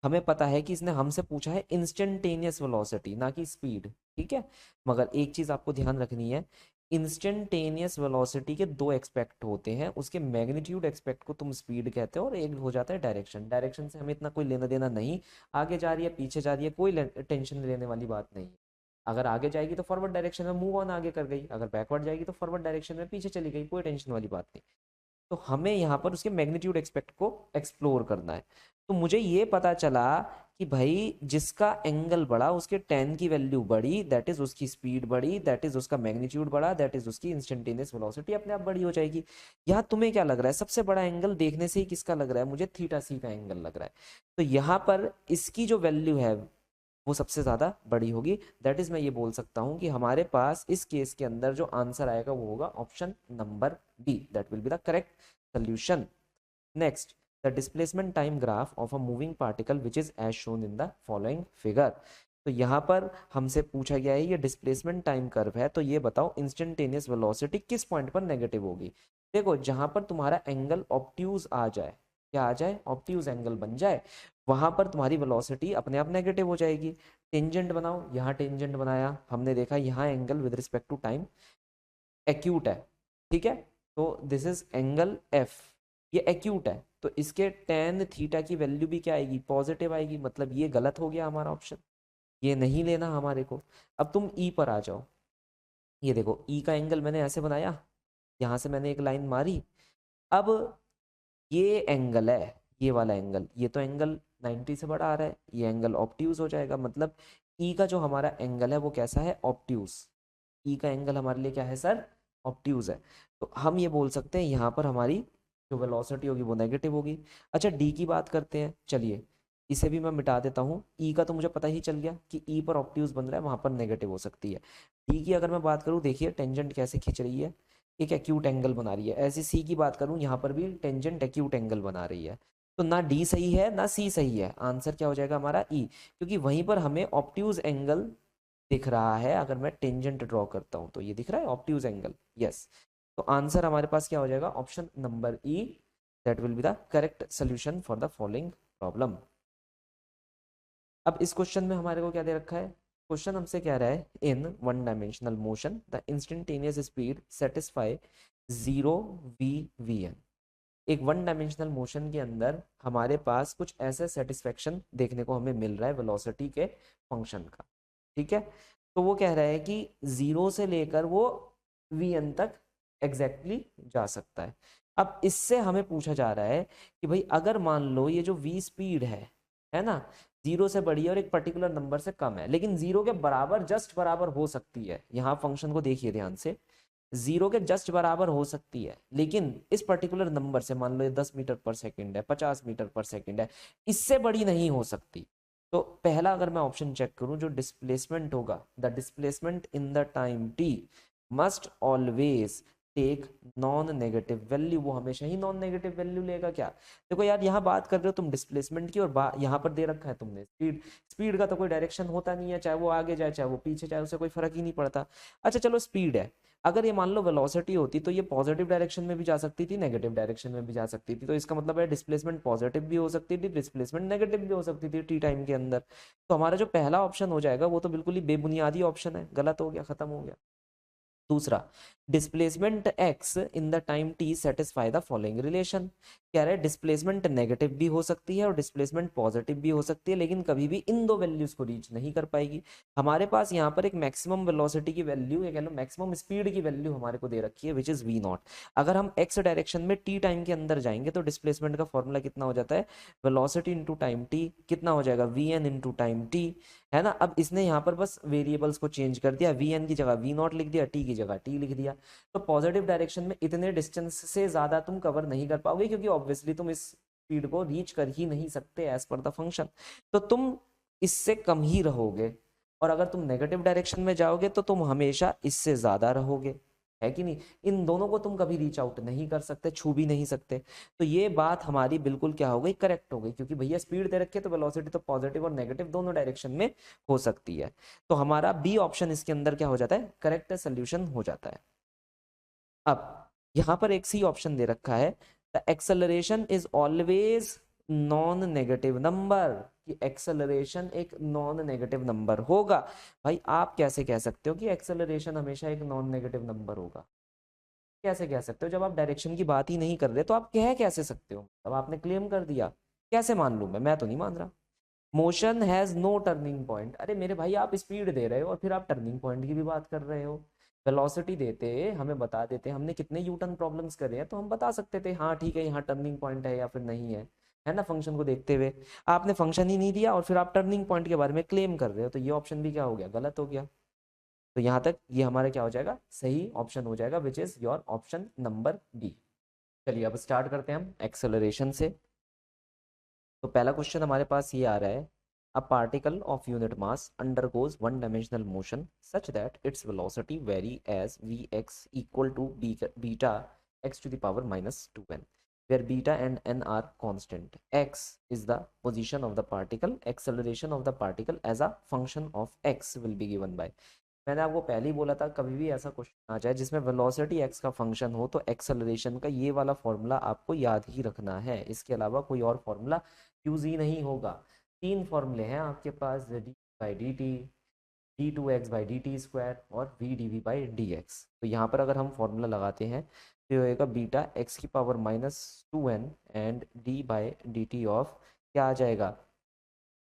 हमें पता है कि इसने हमसे पूछा है इंस्टेंटेनियस वेलोसिटी, ना कि स्पीड, ठीक है, मगर एक चीज आपको ध्यान रखनी है, इंस्टेंटेनियस वेलोसिटी के दो एक्सपेक्ट होते हैं, उसके मैग्नीट्यूड एक्सपेक्ट को तुम स्पीड कहते हो और एक हो जाता है डायरेक्शन, डायरेक्शन से हमें इतना कोई लेना देना नहीं, आगे जा रही है पीछे जा रही है कोई टेंशन लेने वाली बात नहीं है, अगर आगे जाएगी तो फॉरवर्ड डायरेक्शन में मूव ऑन आगे कर गई, अगर बैकवर्ड जाएगी तो फॉरवर्ड डायरेक्शन में पीछे चली गई, कोई टेंशन वाली बात नहीं। तो हमें यहाँ पर उसके मैग्नीट्यूड एक्सपेक्ट को एक्सप्लोर करना है, तो मुझे ये पता चला कि भाई जिसका एंगल बढ़ा उसके टेन की वैल्यू बढ़ी, दैट इज उसकी स्पीड बढ़ी, दैट इज उसका मैग्नीट्यूड बढ़ा, दैट इज उसकी इंस्टेंटेनियस वेलोसिटी अपने आप बड़ी हो जाएगी। यहाँ तुम्हें क्या लग रहा है, सबसे बड़ा एंगल देखने से ही किसका लग रहा है, मुझे थीटा सी का एंगल लग रहा है, तो यहाँ पर इसकी जो वैल्यू है वो सबसे ज्यादा बड़ी होगी, दैट इज मैं ये बोल सकता हूँ कि हमारे पास इस केस के अंदर जो आंसर आएगा वो होगा option number B, that will be the correct solution. Next, the displacement time graph of a moving particle which is as shown in the following figure. तो यहाँ पर हमसे पूछा गया है ये डिस्प्लेसमेंट टाइम कर्व है, तो ये बताओ इंस्टेंटेनियस वेलोसिटी किस पॉइंट पर नेगेटिव होगी। देखो जहाँ पर तुम्हारा एंगल ऑब्ट्यूज आ जाए, क्या आ जाए, ऑब्ट्यूज एंगल बन जाए, वहां पर तुम्हारी वेलोसिटी अपने आप नेगेटिव हो जाएगी। टेंजेंट बनाओ, यहाँ टेंजेंट बनाया, हमने देखा यहाँ angle with respect to time acute है, ठीक है, तो दिस इज एंगल एफ, ये एक्यूट है, तो इसके टेन थीटा की वैल्यू भी क्या आएगी, पॉजिटिव आएगी, मतलब ये गलत हो गया हमारा ऑप्शन, ये नहीं लेना हमारे को। अब तुम ई पर आ जाओ, ये देखो ई का एंगल मैंने ऐसे बनाया, यहाँ से मैंने एक लाइन मारी, अब ये एंगल है, ये वाला एंगल, ये तो एंगल 90 से बड़ा आ रहा है, ये एंगल ऑब्ट्यूज हो जाएगा, मतलब ई का जो हमारा एंगल है वो कैसा है, ऑब्ट्यूज, ई का एंगल हमारे लिए क्या है सर, ऑब्ट्यूज है, तो हम ये बोल सकते हैं यहाँ पर हमारी जो वेलोसिटी होगी वो नेगेटिव होगी। अच्छा डी की बात करते हैं, चलिए इसे भी मैं मिटा देता हूँ, ई का तो मुझे पता ही चल गया कि ई पर ऑब्ट्यूज बन रहा है, वहां पर नेगेटिव हो सकती है। डी की अगर मैं बात करूँ, देखिए टेंजेंट कैसे खींच रही है, एक एक्यूट एंगल बना रही है, ऐसे सी की बात करूँ यहाँ पर भी टेंजेंट एक्यूट एंगल बना रही है, तो ना डी सही है ना सी सही है, आंसर क्या हो जाएगा हमारा ई, क्योंकि वहीं पर हमें ऑब्ट्यूज एंगल दिख रहा है, अगर मैं टेंजेंट ड्रॉ करता हूं तो ये दिख रहा है ऑब्ट्यूज एंगल, यस, तो आंसर हमारे पास क्या हो जाएगा, option number E, that will be the correct solution for the following problem. अब इस क्वेश्चन में हमारे को क्या दे रखा है, क्वेश्चन हमसे कह रहा है in one dimensional motion the instantaneous speed satisfy 0 v/v n। एक वन डायमेंशनल मोशन के अंदर हमारे पास कुछ ऐसे सेटिस्फेक्शन देखने को हमें मिल रहा है वेलोसिटी के फंक्शन का, ठीक है, तो वो कह रहा है कि 0 से लेकर वो vn तक एग्जैक्टली जा सकता है। अब इससे हमें पूछा जा रहा है कि भाई अगर मान लो ये जो v स्पीड है ना, 0 से बड़ी है और एक पर्टिकुलर नंबर से कम है, लेकिन 0 के बराबर जस्ट बराबर हो सकती है, यहाँ फंक्शन को देखिए ध्यान से, 0 के जस्ट बराबर हो सकती है, लेकिन इस पर्टिकुलर नंबर से मान लो ये 10 मीटर पर सेकंड है, 50 मीटर पर सेकंड है, इससे बड़ी नहीं हो सकती। तो पहला अगर मैं ऑप्शन चेक करूं, जो डिस्प्लेसमेंट होगा, the displacement in the time t must always take non negative value, वो हमेशा ही नॉन नेगेटिव वैल्यू लेगा क्या। देखो यार यहाँ बात कर रहे हो तुम डिस्प्लेसमेंट की, और यहाँ पर दे रखा है तुमने स्पीड, स्पीड का तो कोई डायरेक्शन होता नहीं है, चाहे वो आगे जाए चाहे वो पीछे जाए, उससे कोई फर्क ही नहीं पड़ता। अच्छा चलो स्पीड है, अगर ये मान लो वेलोसिटी होती तो ये पॉजिटिव डायरेक्शन में भी जा सकती थी, नेगेटिव डायरेक्शन में भी जा सकती थी, तो इसका मतलब है डिस्प्लेसमेंट पॉजिटिव भी हो सकती थी, डिस्प्लेसमेंट नेगेटिव भी हो सकती थी टी टाइम के अंदर। तो हमारा जो पहला ऑप्शन हो जाएगा वो तो बिल्कुल ही बेबुनियादी ऑप्शन है, गलत हो गया, खत्म हो गया। दूसरा, displacement x in the time T satisfy the following relation, कह रहे हैं डिस्प्लेसमेंट नेगेटिव भी हो सकती है और डिस्प्लेसमेंट पॉजिटिव भी हो सकती है, लेकिन कभी भी इन दो वैल्यूज को रीच नहीं कर पाएगी। हमारे पास यहाँ पर एक मैक्सिमम वेलोसिटी की वैल्यू, या कह लो मैक्सिमम स्पीड की वैल्यू हमारे को दे रखी है, विच इज वी नॉट। अगर हम एक्स डायरेक्शन में टी टाइम के अंदर जाएंगे तो डिस्प्लेसमेंट का फॉर्मूला कितना हो जाता है, वेलोसिटी इंटू टाइम टी, कितना हो जाएगा, v n into time t, है ना। अब इसने यहाँ पर बस वेरिएबल्स को चेंज कर दिया, वी एन की जगह वी नॉट लिख दिया, टी की जगह टी लिख दिया। तो पॉजिटिव डायरेक्शन में इतने डिस्टेंस से ज्यादा तुम कवर नहीं कर पाओगे, क्योंकि ऑब्वियसली तुम इस स्पीड को रीच कर ही नहीं सकते एज पर द फंक्शन, तो तुम इससे कम ही रहोगे। और अगर तुम नेगेटिव डायरेक्शन में जाओगे तो तुम हमेशा इससे ज्यादा रहोगे, है कि नहीं। इन दोनों को तुम कभी रीच आउट नहीं कर सकते, छू भी नहीं सकते। तो ये बात हमारी बिल्कुल क्या हो गई, करेक्ट हो गई, क्योंकि भैया स्पीड दे रखी है तो वेलोसिटी तो पॉजिटिव और नेगेटिव दोनों डायरेक्शन में हो सकती है। तो हमारा बी ऑप्शन इसके अंदर क्या हो जाता है, करेक्ट सोल्यूशन हो जाता है। अब यहां पर एक सी ऑप्शन दे रखा है, the acceleration is always non negative number, कि एक्सेलरेशन एक नॉन नेगेटिव नंबर होगा। भाई आप कैसे कह सकते हो कि एक्सेलरेशन हमेशा एक नॉन नेगेटिव नंबर होगा, कैसे कह सकते हो, जब आप डायरेक्शन की बात ही नहीं कर रहे तो आप कह कैसे सकते हो, अब आपने क्लेम कर दिया, कैसे मान लूं मैं तो नहीं मान रहा। Motion has no turning point, अरे मेरे भाई आप स्पीड दे रहे हो और फिर आप टर्निंग पॉइंट की भी बात कर रहे हो। वेलोसिटी देते हमें बता देते, हमने कितने यूटर्न प्रॉब्लम्स करे हैं तो हम बता सकते थे हाँ ठीक है यहाँ टर्निंग पॉइंट है या फिर नहीं है ना, फंक्शन को देखते हुए। आपने फंक्शन ही नहीं दिया और फिर आप टर्निंग पॉइंट के बारे में क्लेम कर रहे हो, तो ये ऑप्शन भी क्या हो गया, गलत हो गया। तो यहाँ तक ये हमारा क्या हो जाएगा, सही ऑप्शन हो जाएगा, which is your option number B. चलिए अब स्टार्ट करते हैं हम एक्सेलरेशन से। तो पहला क्वेश्चन हमारे पास ये आ रहा है, a particle of unit mass undergoes one dimensional motion such that its velocity vary as v x equal to beta x to the power -2n where beta and n are constant. X is the position of the particle, acceleration of the particle as a function of x will be given by. मैंने आपको पहले ही बोला था कभी भी ऐसा क्वेश्चन आ जाए जिसमें वेलोसिटी एक्स का फंक्शन हो तो एक्सेलरेशन का ये वाला फॉर्मूला आपको याद ही रखना है, इसके अलावा कोई और फॉर्मूला यूज ही नहीं होगा। तीन फॉर्मूले हैं आपके पास, d by d t, d two x by d t square और v d v by d x. तो यहाँ पर अगर हम फॉर्मूला लगाते हैं तो ये होएगा बीटा एक्स की power -2n and D by d T of क्या आ जाएगा,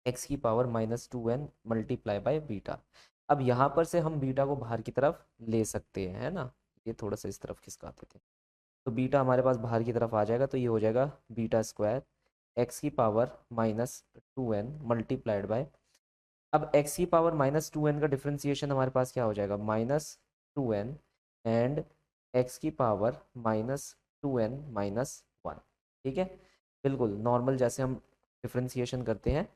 एक्स की power -2n multiply by beta. अब यहाँ पर से हम बीटा को बाहर की तरफ ले सकते हैं, है ना, ये थोड़ा सा इस तरफ खिसकाते थे तो बीटा हमारे पास बाहर की तरफ आ जाएगा, तो ये हो जाएगा बीटा स्क्वायर एक्स की पावर -2n मल्टीप्लाइड बाय, अब x की पावर -2n का डिफ्रेंसिएशन हमारे पास क्या हो जाएगा, -2n एंड x की पावर -2n -1। ठीक है, बिल्कुल नॉर्मल जैसे हम डिफ्रेंसिएशन करते हैं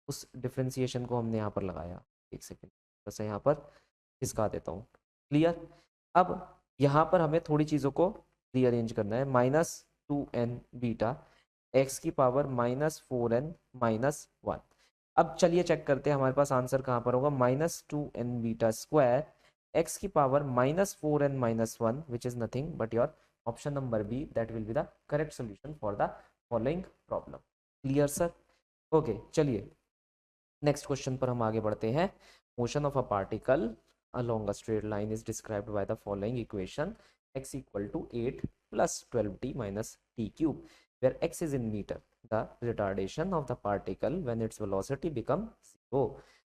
उस डिफ्रेंसिएशन को हमने यहाँ पर लगाया। एक सेकेंड बस यहाँ पर इसका देता हूँ, क्लियर। अब यहाँ पर हमें थोड़ी चीज़ों को रीअरेंज करना है, -2n बीटा x की पावर -4n -1। अब चलिए चेक करते हैं हमारे पास आंसर कहाँ पर होगा, -2n बीटा स्क्वायर x की power -4n -1 which is nothing but your option number B, that will be the correct solution for the following problem. Clear sir? Okay, चलिए नेक्स्ट क्वेश्चन पर हम आगे बढ़ते हैं। Motion of a particle along a straight line is described by the following equation, x equal to 8 plus 12t minus t cube, where x is in meter, the retardation of the particle when its velocity become 0।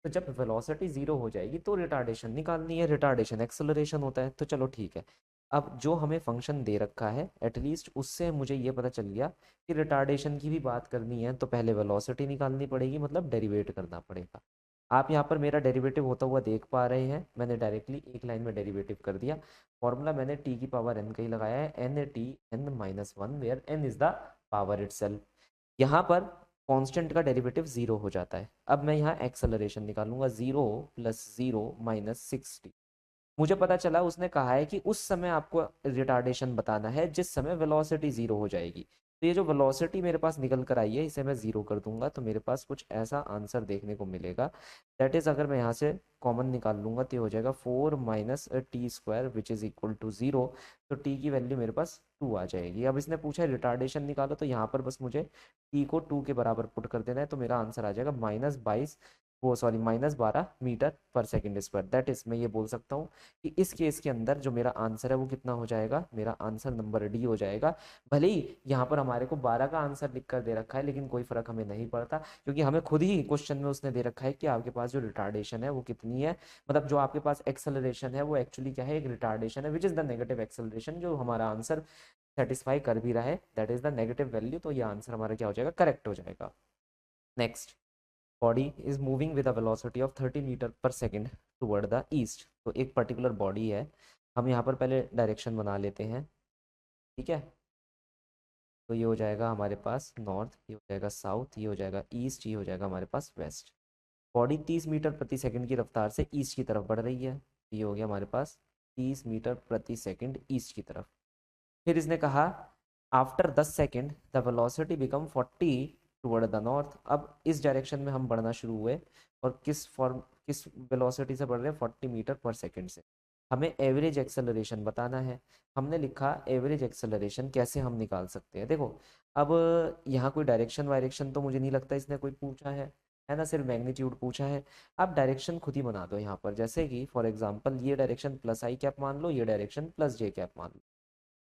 तो जब वेलोसिटी 0 हो जाएगी तो रिटार्डेशन निकालनी है, रिटार्डेशन एक्सेलरेशन होता है। तो चलो ठीक है, अब जो हमें फंक्शन दे रखा है एटलीस्ट उससे मुझे ये पता चल गया कि रिटार्डेशन की भी बात करनी है तो पहले वेलोसिटी निकालनी पड़ेगी, मतलब डेरिवेट करना पड़ेगा। आप यहाँ पर मेरा डेरिवेटिव होता हुआ देख पा रहे हैं, मैंने डायरेक्टली एक लाइन में डेरिवेटिव कर दिया। फॉर्मूला मैंने टी की पावर एन का ही लगाया है, n t n -1 where n is the power itself. यहाँ पर कांस्टेंट का डेरिवेटिव 0 हो जाता है। अब मैं यहाँ एक्सेलरेशन निकालूंगा, 0 + 0 -60। मुझे पता चला उसने कहा है कि उस समय आपको रिटार्डेशन बताना है जिस समय वेलोसिटी 0 हो जाएगी। तो ये जो वेलोसिटी मेरे पास निकल कर आई है इसे मैं 0 कर दूंगा तो मेरे पास कुछ ऐसा आंसर देखने को मिलेगा। दैट इज अगर मैं यहाँ से कॉमन निकाल लूंगा तो ये हो जाएगा 4 - t square which is equal to 0। तो t की वैल्यू मेरे पास 2 आ जाएगी। अब इसने पूछा रिटार्डेशन निकालो तो यहाँ पर बस मुझे t को 2 के बराबर पुट कर देना है, तो मेरा आंसर आ जाएगा -12 metre per second square. That is मैं ये बोल सकता हूँ कि इस केस के अंदर जो मेरा आंसर है वो कितना हो जाएगा, मेरा आंसर नंबर डी हो जाएगा। भले ही यहाँ पर हमारे को 12 का आंसर लिख कर दे रखा है लेकिन कोई फर्क हमें नहीं पड़ता, क्योंकि हमें खुद ही क्वेश्चन में उसने दे रखा है कि आपके पास जो रिटार्डेशन है वो कितनी है, मतलब जो आपके पास एक्सेलरेशन है वो एक्चुअली क्या है, एक रिटार्डेशन है which is the negative acceleration, जो हमारा आंसर सेटिस्फाई कर भी रहा है, that is the negative value. तो ये आंसर हमारा क्या हो जाएगा, करेक्ट हो जाएगा। Next, body is moving with a velocity of 30 metre per second toward the east. तो एक पर्टिकुलर बॉडी है, हम यहाँ पर पहले डायरेक्शन बना लेते हैं, ठीक है। तो ये हो जाएगा हमारे पास नॉर्थ, ये हो जाएगा साउथ, ये हो जाएगा ईस्ट, ये हो जाएगा हमारे पास वेस्ट। बॉडी 30 मीटर प्रति सेकंड की रफ्तार से ईस्ट की तरफ बढ़ रही है, ये हो गया हमारे पास 30 मीटर प्रति सेकंड ईस्ट की तरफ। फिर इसने कहा after 10 second the velocity become 40 toward the north. अब इस डायरेक्शन में हम बढ़ना शुरू हुए और किस वेलोसिटी से बढ़ रहे हैं, 40 मीटर पर सेकेंड से। हमें एवरेज एक्सेलरेशन बताना है। हमने लिखा एवरेज एक्सेलरेशन कैसे हम निकाल सकते हैं। देखो अब यहाँ कोई डायरेक्शन वायरेक्शन तो मुझे नहीं लगता इसने कोई पूछा है ना, सिर्फ मैग्नीट्यूड पूछा है। आप डायरेक्शन खुद ही बना दो यहाँ पर, जैसे कि फॉर एग्जांपल ये डायरेक्शन +i मान लो, ये डायरेक्शन +j मान लो।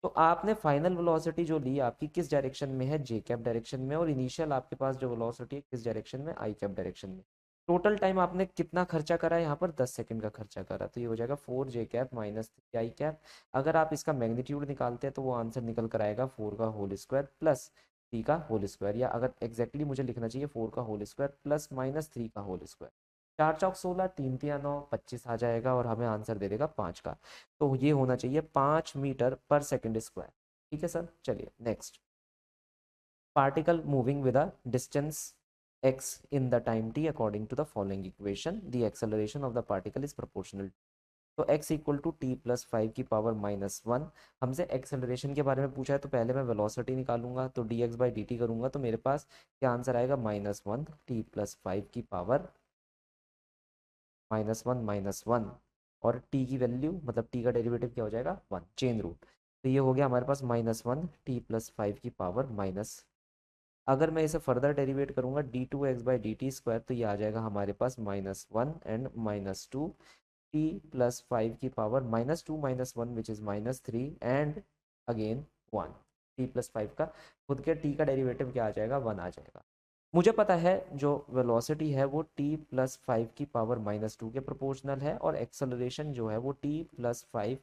तो आपने फाइनल वेलोसिटी जो ली आपकी किस डायरेक्शन में है, जे कैप डायरेक्शन में, और इनिशियल आपके पास जो वेलोसिटी है किस डायरेक्शन में, आई कैप डायरेक्शन में। टोटल टाइम आपने कितना खर्चा करा है यहाँ पर, 10 सेकंड का खर्चा करा, तो ये हो जाएगा 4 जे कैप -3 आई कैप। अगर आप इसका मैग्नीट्यूड निकालते हैं तो वो आंसर निकल कर आएगा 4 का होल स्क्वायर प्लस 3 का होल स्क्वायर, या अगर एग्जैक्टली मुझे लिखना चाहिए 4 का होल स्क्वायर प्लस -3 का होल स्क्वायर। 4 चौक 16, 3 तिया 9, 25 आ जाएगा और हमें आंसर दे देगा 5 का। तो ये होना चाहिए 5 मीटर पर सेकेंड स्क्वायर। ठीक है सर, चलिए next. Particle moving with a distance x in the time t according to the following equation, the acceleration of the particle is proportional। तो x equal to t plus 5 की पावर -1। हमसे एक्सेलरेशन के बारे में पूछा है, तो पहले मैं वेलोसिटी निकालूंगा, तो dx बाई dt करूंगा, तो मेरे पास क्या आंसर आएगा, -1 टी प्लस 5 की पावर -1 और t की वैल्यू मतलब t का डेरिवेटिव क्या हो जाएगा, 1, चेन रूट। तो ये हो गया हमारे पास -1 टी प्लस 5 की पावर माइनस, अगर मैं इसे फर्दर डेरिवेट करूंगा d2x by d t square, तो ये आ जाएगा हमारे पास -1 एंड -2 टी प्लस 5 की power -2 -1 which is -3 and again 1। T plus 5 का खुद के t का डेरिवेटिव क्या आ जाएगा, 1 आ जाएगा। मुझे पता है जो वेलोसिटी है वो t प्लस 5 की पावर -2 के प्रोपोर्शनल है, और एक्सेलरेशन जो है वो t प्लस 5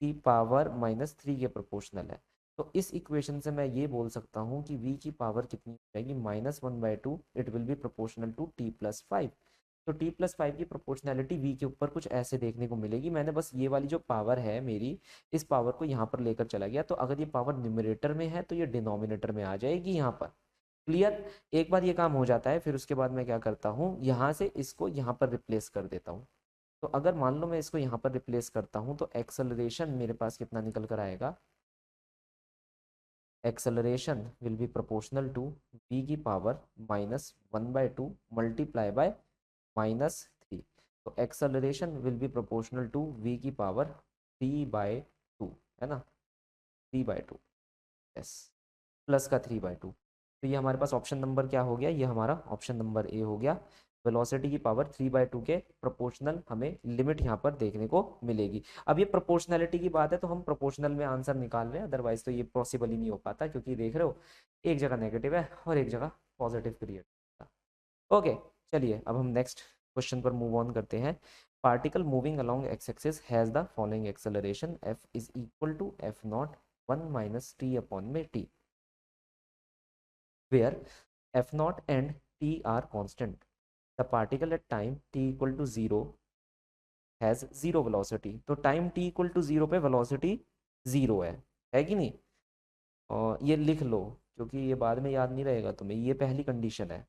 की पावर -3 के प्रोपोर्शनल है। तो इस इक्वेशन से मैं ये बोल सकता हूँ कि v की पावर कितनी हो जाएगी, -1/2, it will be proportional to t plus 5। तो t प्लस 5 की प्रोपोर्शनैलिटी v के ऊपर कुछ ऐसे देखने को मिलेगी। मैंने बस ये वाली जो पावर है मेरी, इस पावर को यहाँ पर लेकर चला गया, तो अगर ये पावर न्यूमरेटर में है तो ये डिनोमिनेटर में आ जाएगी यहाँ पर। क्लियर। एक बार ये काम हो जाता है, फिर उसके बाद मैं क्या करता हूँ, यहाँ से इसको यहाँ पर रिप्लेस कर देता हूँ। तो अगर मान लो मैं इसको यहाँ पर रिप्लेस करता हूँ, तो एक्सेलरेशन मेरे पास कितना निकल कर आएगा, acceleration will be proportional to v की पावर -1/2 मल्टीप्लाई बाय -3। तो acceleration will be proportional to v की पावर 3/2, है ना, 3/2, यस, प्लस का 3/2। तो ये हमारे पास ऑप्शन नंबर क्या हो गया, ये हमारा ऑप्शन नंबर ए हो गया। वेलोसिटी की पावर 3/2 के प्रोपोर्शनल हमें लिमिट यहाँ पर देखने को मिलेगी। अब ये प्रोपोर्शनैलिटी की बात है, तो हम प्रोपोर्शनल में आंसर निकाल रहे हैं, अदरवाइज तो ये पॉसिबल ही नहीं हो पाता, क्योंकि देख रहे हो एक जगह नेगेटिव है और एक जगह पॉजिटिव क्रिएट। ओके, चलिए अब हम नेक्स्ट क्वेश्चन पर मूव ऑन करते हैं। Particle moving along x axis has the following acceleration, f is equal to f0 1 minus t upon में t, where f0 and t are constant. The particle at time t equal to 0 has zero velocity. तो टाइम t equal to 0 पे वेलोसिटी 0 है कि नहीं? और ये लिख लो, क्योंकि ये बाद में याद नहीं रहेगा तुम्हें। ये पहली कंडीशन है,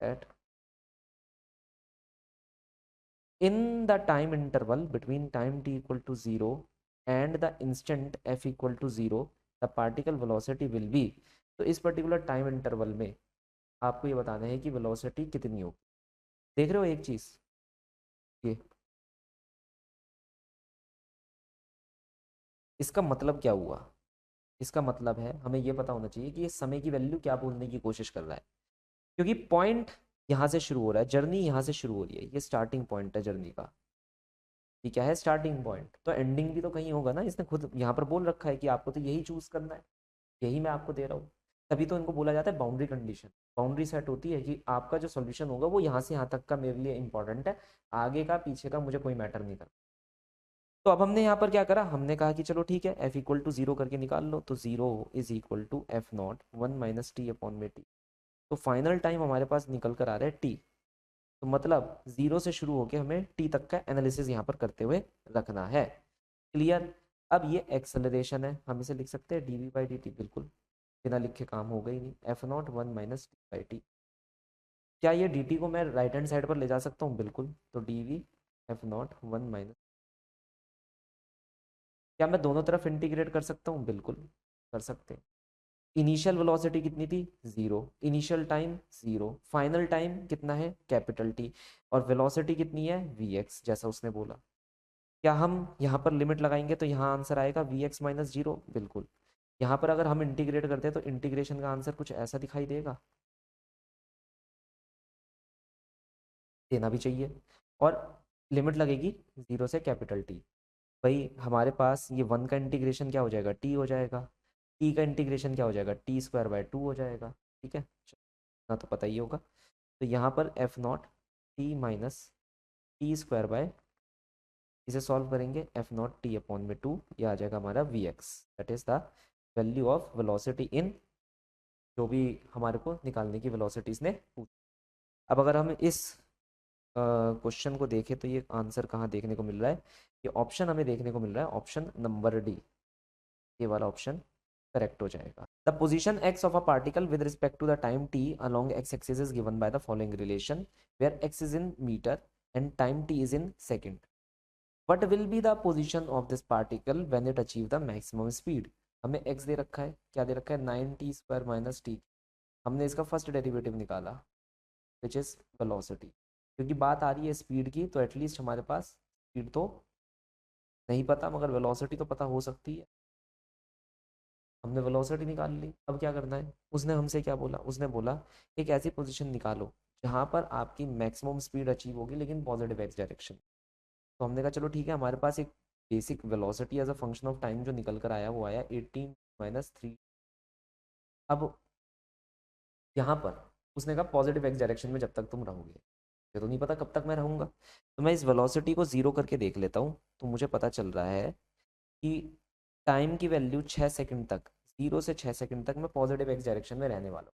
eight in the time interval between time t equal to 0 and the instant f equal to 0 the particle velocity will be। तो इस पर्टिकुलर टाइम इंटरवल में आपको ये बताना है कि वेलोसिटी कितनी होगी। देख रहे हो एक चीज, ये इसका मतलब क्या हुआ, इसका मतलब है हमें ये पता होना चाहिए कि ये समय की वैल्यू क्या बोलने की कोशिश कर रहा है, क्योंकि पॉइंट यहाँ से शुरू हो रहा है, जर्नी यहाँ से शुरू हो रही है, ये स्टार्टिंग पॉइंट है जर्नी का। ये क्या है, स्टार्टिंग पॉइंट, तो एंडिंग भी तो कहीं होगा ना। इसने खुद यहाँ पर बोल रखा है कि आपको तो यही चूज करना है, यही मैं आपको दे रहा हूँ। तभी तो इनको बोला जाता है बाउंड्री कंडीशन। बाउंड्री सेट होती है कि आपका जो सोल्यूशन होगा वो यहाँ से यहाँ तक का मेरे लिए इंपॉर्टेंट है, आगे का पीछे का मुझे कोई मैटर नहीं करता। तो अब हमने यहाँ पर क्या करा, हमने कहा कि चलो ठीक है, f इक्वल टू 0 करके निकाल लो, तो 0 is equal to f0 1 minus t upon में टी। तो फाइनल टाइम हमारे पास निकल कर आ रहा है t। तो मतलब 0 से शुरू होकर हमें t तक का एनालिसिस यहाँ पर करते हुए रखना है। क्लियर। अब ये एक्सेलरेशन है, हम इसे लिख सकते हैं dv बाई dt, बिल्कुल बिना लिखे काम होगा ही नहीं, f0 1 minus T by T. क्या ये dt को मैं राइट हैंड साइड पर ले जा सकता हूँ, बिल्कुल। तो dv f0 1 माइनस, क्या मैं दोनों तरफ इंटीग्रेट कर सकता हूँ, बिल्कुल कर सकते हैं। इनिशियल वेलोसिटी कितनी थी, 0, इनिशियल टाइम 0, फाइनल टाइम कितना है, कैपिटल टी, और वेलोसिटी कितनी है, vx, जैसा उसने बोला। क्या हम यहाँ पर लिमिट लगाएंगे तो यहाँ आंसर आएगा vx माइनस 0, बिल्कुल। यहाँ पर अगर हम इंटीग्रेट करते हैं तो इंटीग्रेशन का आंसर कुछ ऐसा दिखाई देगा, देना भी चाहिए। और लिमिट लगेगी 0 से कैपिटल टी। भाई हमारे पास ये 1 का इंटीग्रेशन क्या हो जाएगा, टी हो जाएगा, टी का इंटीग्रेशन क्या हो जाएगा, टी स्क्वायर बाय 2 हो जाएगा। ठीक है, ना तो पता ही होगा। तो यहाँ पर f0 T minus T square by, इसे सॉल्व करेंगे, f0 टी अपॉन में 2, ये आ जाएगा हमारा vx, that is the value of velocity इन, जो भी हमारे को निकालने की वेलोसिटीज ने पूछी। अब अगर हम इस क्वेश्चन को देखें तो ये आंसर कहाँ देखने को मिल रहा है, ये ऑप्शन हमें देखने को मिल रहा है, ऑप्शन नंबर डी, ये वाला ऑप्शन करेक्ट हो जाएगा। The position x of a particle with respect to the time t along x axis is given by the following relation, where x is in metre and time t is in second. What will be the position of this particle when it achieve the maximum speed. हमें x दे रखा है, क्या दे रखा है, 9t² माइनस टी। हमने इसका फर्स्ट डेरिवेटिव निकाला विच इज़ वेलोसिटी। क्योंकि बात आ रही है स्पीड की, तो एटलीस्ट हमारे पास स्पीड तो नहीं पता, मगर वेलोसिटी तो पता हो सकती है। हमने वेलोसिटी निकाल ली। अब क्या करना है, उसने हमसे क्या बोला, उसने बोला एक ऐसी पोजीशन निकालो जहाँ पर आपकी मैक्सिमम स्पीड अचीव होगी लेकिन पॉजिटिव एक्स डायरेक्शन। तो हमने कहा चलो ठीक है, हमारे पास एक basic velocity as a function of time जो निकल कर आया वो आया 18 - 3। अब यहाँ पर उसने कहा पॉजिटिव एक्स डायरेक्शन में जब तक तुम रहोगे, मुझे तो नहीं पता कब तक मैं रहूँगा। तो मैं इस वेलोसिटी को ज़ीरो करके देख लेता हूँ। तो मुझे पता चल रहा है कि टाइम की वैल्यू 6 सेकंड तक, 0 से 6 सेकंड तक मैं पॉजिटिव एक्स डायरेक्शन में रहने वाला हूँ।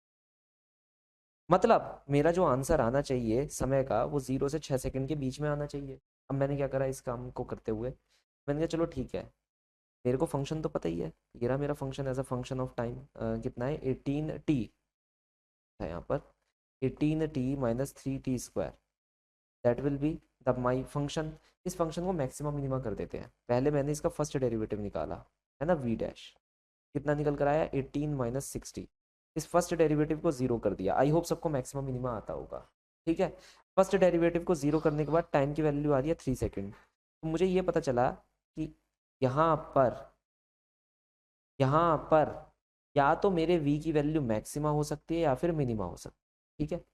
मतलब मेरा जो आंसर आना चाहिए समय का वो 0 से 6 सेकंड के बीच में आना चाहिए। अब मैंने क्या करा इस काम को करते हुए, मैंने कहा चलो ठीक है, मेरे को फंक्शन तो पता ही है, ये रहा मेरा function as a function of time. कितना है, 18t है यहाँ पर, 18t - 3t²। That will be the my function. इस फंक्शन को मैक्सिमम मिनिमा कर देते हैं। पहले मैंने इसका फर्स्ट डेरिवेटिव निकाला है ना, v डैश, कितना निकल कर आया, 18 - 60। इस फर्स्ट डेरिवेटिव को जीरो कर दिया। आई होप सबको मैक्सिमम मिनिमा आता होगा। ठीक है, फर्स्ट डेरिवेटिव को जीरो करने के बाद टाइम की वैल्यू आ रही है 3 सेकेंड। तो मुझे ये पता चला कि यहाँ पर यहाँ पर या तो मेरे v की वैल्यू मैक्सिमा हो सकती है या फिर मिनिमा हो सकती है। ठीक है,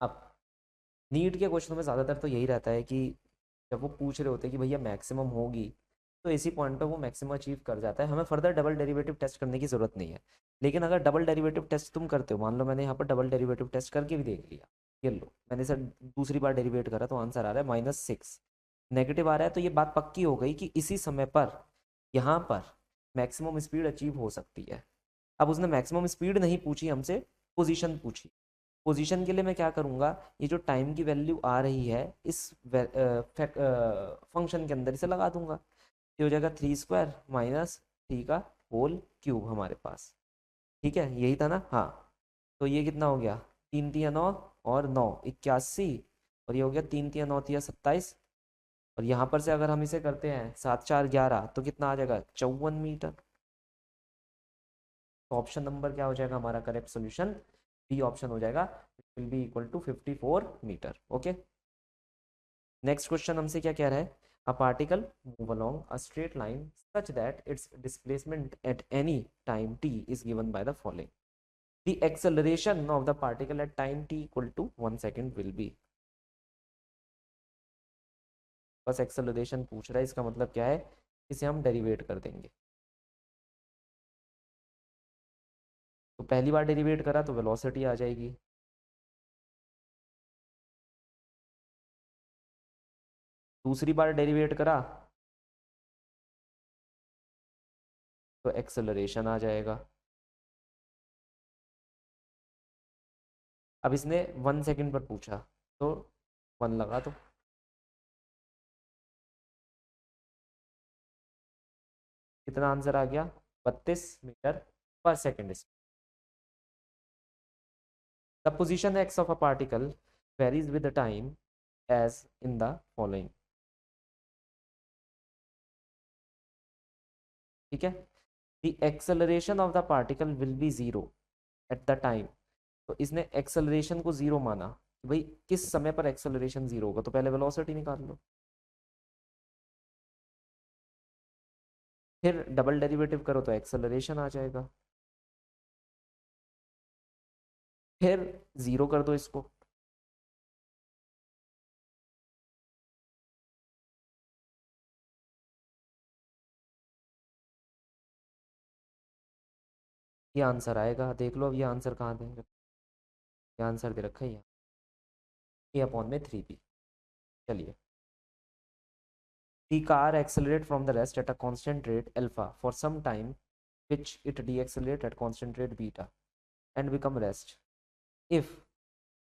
अब नीट के क्वेश्चनों में ज़्यादातर तो यही रहता है कि जब वो पूछ रहे होते हैं कि भैया मैक्सिमम होगी, तो इसी पॉइंट पे वो मैक्सिमम अचीव कर जाता है, हमें फर्दर डबल डेरिवेटिव टेस्ट करने की ज़रूरत नहीं है। लेकिन अगर डबल डेरिवेटिव टेस्ट तुम करते हो, मान लो मैंने यहाँ पर डबल डेरिवेटिव टेस्ट करके भी देख लिया, ये लो मैंने सर दूसरी बार डेरिवेट करा तो आंसर आ रहा है -6, नेगेटिव आ रहा है, तो ये बात पक्की हो गई कि इसी समय पर यहाँ पर मैक्सिमम स्पीड अचीव हो सकती है। अब उसने मैक्सिमम स्पीड नहीं पूछी हमसे, पोजीशन पूछी। पोजीशन के लिए मैं क्या करूँगा, ये जो टाइम की वैल्यू आ रही है इस फंक्शन के अंदर इसे लगा दूंगा। ये हो जाएगा 3² माइनस 3 का होल क्यूब हमारे पास। ठीक है, यही था ना, हाँ। तो ये कितना हो गया, 3 × 3 = 9 और 9 = 81, और ये हो गया 3 × 3 = 9 = 27। और यहाँ पर से अगर हम इसे करते हैं 7×4 = 11, तो कितना आ जाएगा, 54 मीटर। तो ऑप्शन नंबर क्या हो जाएगा हमारा करेक्ट सोल्यूशन, बी ऑप्शन हो जाएगा, will be equal to 54 metre. Okay, next question हमसे क्या कह रहा है, a particle move along a straight line such that its displacement at any time t is given by the following. The acceleration of the particle at time t = 1 second will be. बस एक्सेलरेशन पूछ रहा है, इसका मतलब क्या है, इसे हम डेरिवेट कर देंगे। तो पहली बार डेरिवेट करा तो वेलोसिटी आ जाएगी, दूसरी बार डेरिवेट करा तो एक्सेलरेशन आ जाएगा। अब इसने 1 सेकेंड पर पूछा तो 1 लगा दो। कितना आंसर आ गया, 32 metre per second. The position x of a particle varies with the time as in the following। ठीक है, the acceleration of the particle will be 0 at the time। तो इसने एक्सेलरेशन को 0 माना कि भाई किस समय पर एक्सेलरेशन 0 होगा, तो पहले वेलोसिटी निकाल लो, फिर डबल डेरिवेटिव करो तो एक्सेलरेशन आ जाएगा, फिर 0 कर दो इसको। ये आंसर आएगा, देख लो अब ये आंसर कहाँ देंगे। ये आंसर दे रखा है यहाँ, a/3b। चलिए, the car accelerate from the rest at a constant rate alpha for some time, which it deaccelerate at constant rate beta and become rest. If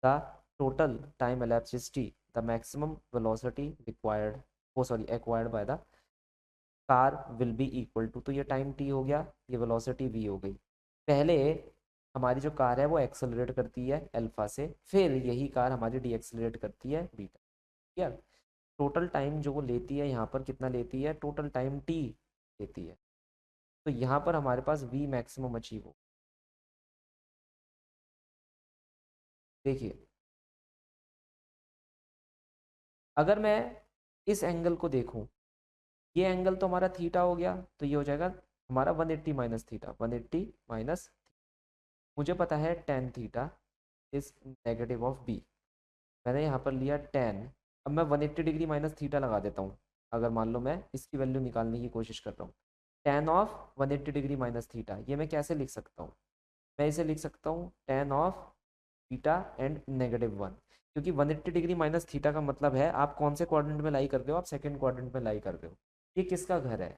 the total time elapsed is t, the maximum velocity required, acquired by the car will be equal to। तो ये टाइम t हो गया, ये वेलोसिटी v हो गई। पहले हमारी जो कार है वो एक्सेलरेट करती है अल्फा से, फिर यही कार हमारी डी एक्सेलरेट करती है बीटा। ठीक है, टोटल टाइम जो वो लेती है यहाँ पर कितना लेती है, टोटल टाइम टी लेती है। तो यहाँ पर हमारे पास वी मैक्सिमम अचीव हो। देखिए अगर मैं इस एंगल को देखूं, ये एंगल तो हमारा थीटा हो गया, तो ये हो जाएगा हमारा 180 माइनस थीटा, 180 माइनस, मुझे पता है tan theta is negative of B, मैंने यहाँ पर लिया टेन। अब मैं 180 डिग्री माइनस थीटा लगा देता हूँ, अगर मान लो मैं इसकी वैल्यू निकालने की कोशिश कर रहा हूँ, ten of 180 degree minus theta, ये मैं कैसे लिख सकता हूँ, मैं इसे लिख सकता हूँ टेन ऑफ थीटा एंड -1, क्योंकि 180 डिग्री माइनस थीटा का मतलब है आप कौन से क्वाड्रेंट में लाई कर रहे हो, आप सेकंड क्वाड्रेंट में लाई कर रहे हो। ये किसका घर है,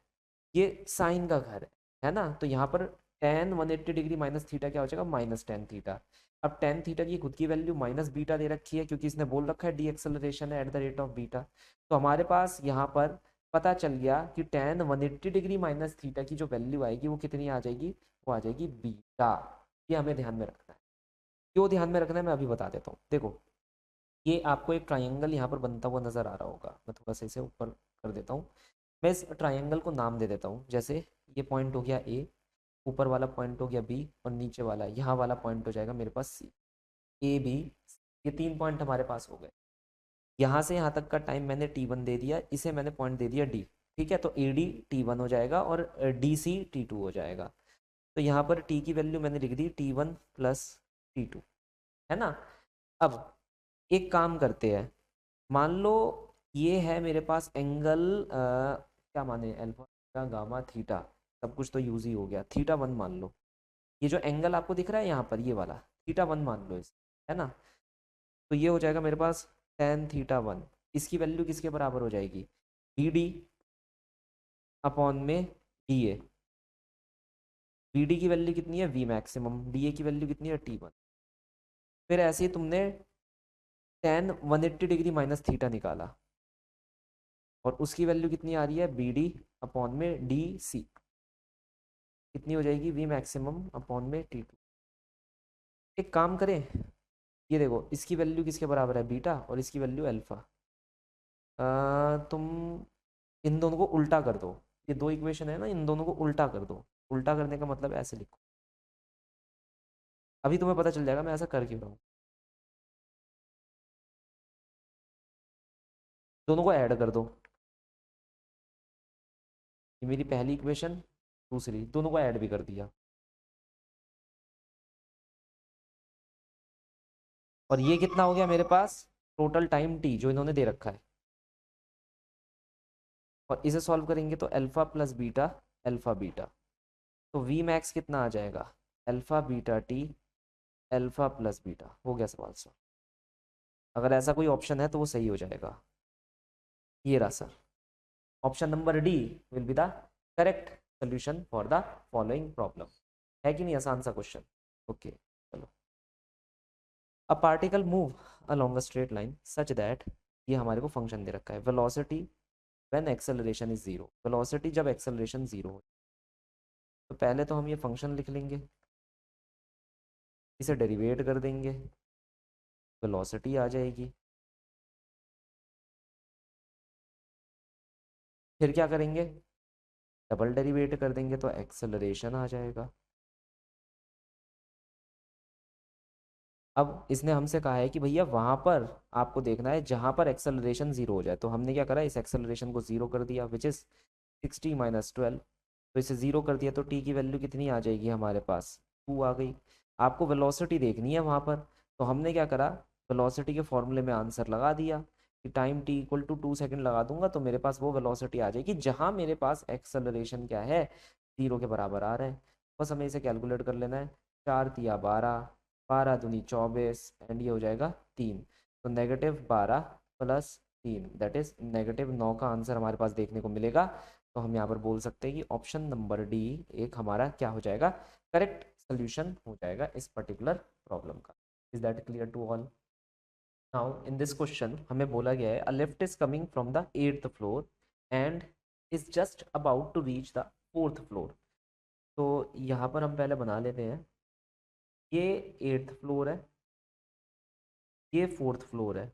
ये साइन का घर है ना। तो यहाँ पर टेन 180 डिग्री माइनस थीटा क्या हो जाएगा, माइनस टेन थीटा। अब टेन थीटा की खुद की वैल्यू माइनस बीटा दे रखी है, क्योंकि इसने बोल रखा है डी एक्सेलरेशन है at the rate of beta. तो हमारे पास यहाँ पर पता चल गया कि टेन 180 डिग्री माइनस थीटा की जो वैल्यू आएगी वो कितनी आ जाएगी, वो आ जाएगी बीटा। ये हमें ध्यान में रखना है। क्यों ध्यान में रखना है मैं अभी बता देता हूँ। देखो ये आपको एक ट्राइंगल यहाँ पर बनता हुआ नजर आ रहा होगा, मैं थोड़ा सा इसे ऊपर कर देता हूँ। मैं इस ट्राइंगल को नाम दे देता हूँ, जैसे ये पॉइंट हो गया ए, ऊपर वाला पॉइंट हो गया बी, और नीचे वाला यहाँ वाला पॉइंट हो जाएगा मेरे पास सी। ए बी, ये तीन पॉइंट हमारे पास हो गए। यहाँ से यहाँ तक का टाइम मैंने T1 दे दिया, इसे मैंने पॉइंट दे दिया डी। ठीक है, तो ए डी T1 हो जाएगा और डी सी T2 हो जाएगा। तो यहाँ पर टी की वैल्यू मैंने लिख दी T1 प्लस T2, है ना। अब एक काम करते हैं, मान लो ये है मेरे पास एंगल क्या माने, अल्फा गामा थीटा, सब कुछ तो यूज ही हो गया, थीटा वन मान लो। ये जो एंगल आपको दिख रहा है यहाँ पर ये वाला, थीटा वन मान लो इसे, है ना। तो ये हो जाएगा मेरे पास टेन थीटा वन, इसकी वैल्यू किसके बराबर हो जाएगी, बी डी अपॉन में डी ए। बी डी की वैल्यू कितनी है, वी मैक्सिमम, डी ए की वैल्यू कितनी है, T1। फिर ऐसे ही तुमने टेन 180 डिग्री माइनस थीटा निकाला, और उसकी वैल्यू कितनी आ रही है, बी डी अपॉन में डी सी, कितनी हो जाएगी, वी मैक्सिमम अपॉन में T2। एक काम करें, ये देखो इसकी वैल्यू किसके बराबर है, बीटा, और इसकी वैल्यू अल्फा। तुम इन दोनों को उल्टा कर दो, ये दो इक्वेशन है ना, इन दोनों को उल्टा कर दो। उल्टा करने का मतलब ऐसे लिखो, अभी तुम्हें पता चल जाएगा मैं ऐसा कर क्यों रहा हूँ। दोनों को ऐड कर दो, ये मेरी पहली इक्वेशन, दूसरी, दोनों को ऐड भी कर दिया। और ये कितना हो गया मेरे पास, टोटल टाइम टी जो इन्होंने दे रखा है। और इसे सॉल्व करेंगे तो alpha plus beta, alpha beta, तो वी मैक्स कितना आ जाएगा, alpha beta T, alpha plus beta. हो गया सवाल सॉल्व। अगर ऐसा कोई ऑप्शन है तो वो सही हो जाएगा। ये रहा sir, option number D will be the correct solution for the following problem. है कि नहीं आसान सा क्वेश्चन। ओके चलो, अ particle move along a straight line such that, ये हमारे को फंक्शन दे रखा है, velocity when acceleration is zero, velocity जब एक्सेलरेशन जीरो हो। तो पहले तो हम ये फंक्शन लिख लेंगे, इसे डेरिवेट कर देंगे, वेलोसिटी आ जाएगी। फिर क्या करेंगे, डबल डेरिवेट कर देंगे तो एक्सेलरेशन आ जाएगा। अब इसने हमसे कहा है कि भैया वहां पर आपको देखना है जहां पर एक्सेलरेशन जीरो हो जाए, तो हमने क्या करा, इस एक्सेलरेशन को जीरो कर दिया, विच इज 60 माइनस 12। तो इसे जीरो कर दिया तो टी की वैल्यू कितनी आ जाएगी हमारे पास, 2 आ गई। आपको वेलोसिटी देखनी है वहां पर, तो हमने क्या करा, वेलोसिटी के फॉर्मूले में आंसर लगा दिया कि time T equal to 2 second लगा दूंगा तो मेरे पास वो वेलोसिटी आ जाएगी जहां मेरे पास एक्सेलरेशन क्या है, जीरो के बराबर आ रहा है। बस हमें इसे कैलकुलेट कर लेना है, 4 तिया 12, 12 दूनी 24, एंड ये हो जाएगा 3। तो -12 प्लस 3 दैट इज -9 का आंसर हमारे पास देखने को मिलेगा। तो हम यहाँ पर बोल सकते हैं कि ऑप्शन नंबर डी एक हमारा क्या हो जाएगा, करेक्ट सोल्यूशन हो जाएगा इस पर्टिकुलर प्रॉब्लम का। Is that clear to all. Now in this question हमें बोला गया है a lift is coming from the 8th floor and is just about to reach the 4th floor. तो यहाँ पर हम पहले बना लेते हैं, ये 8th फ्लोर है, ये 4th फ्लोर है।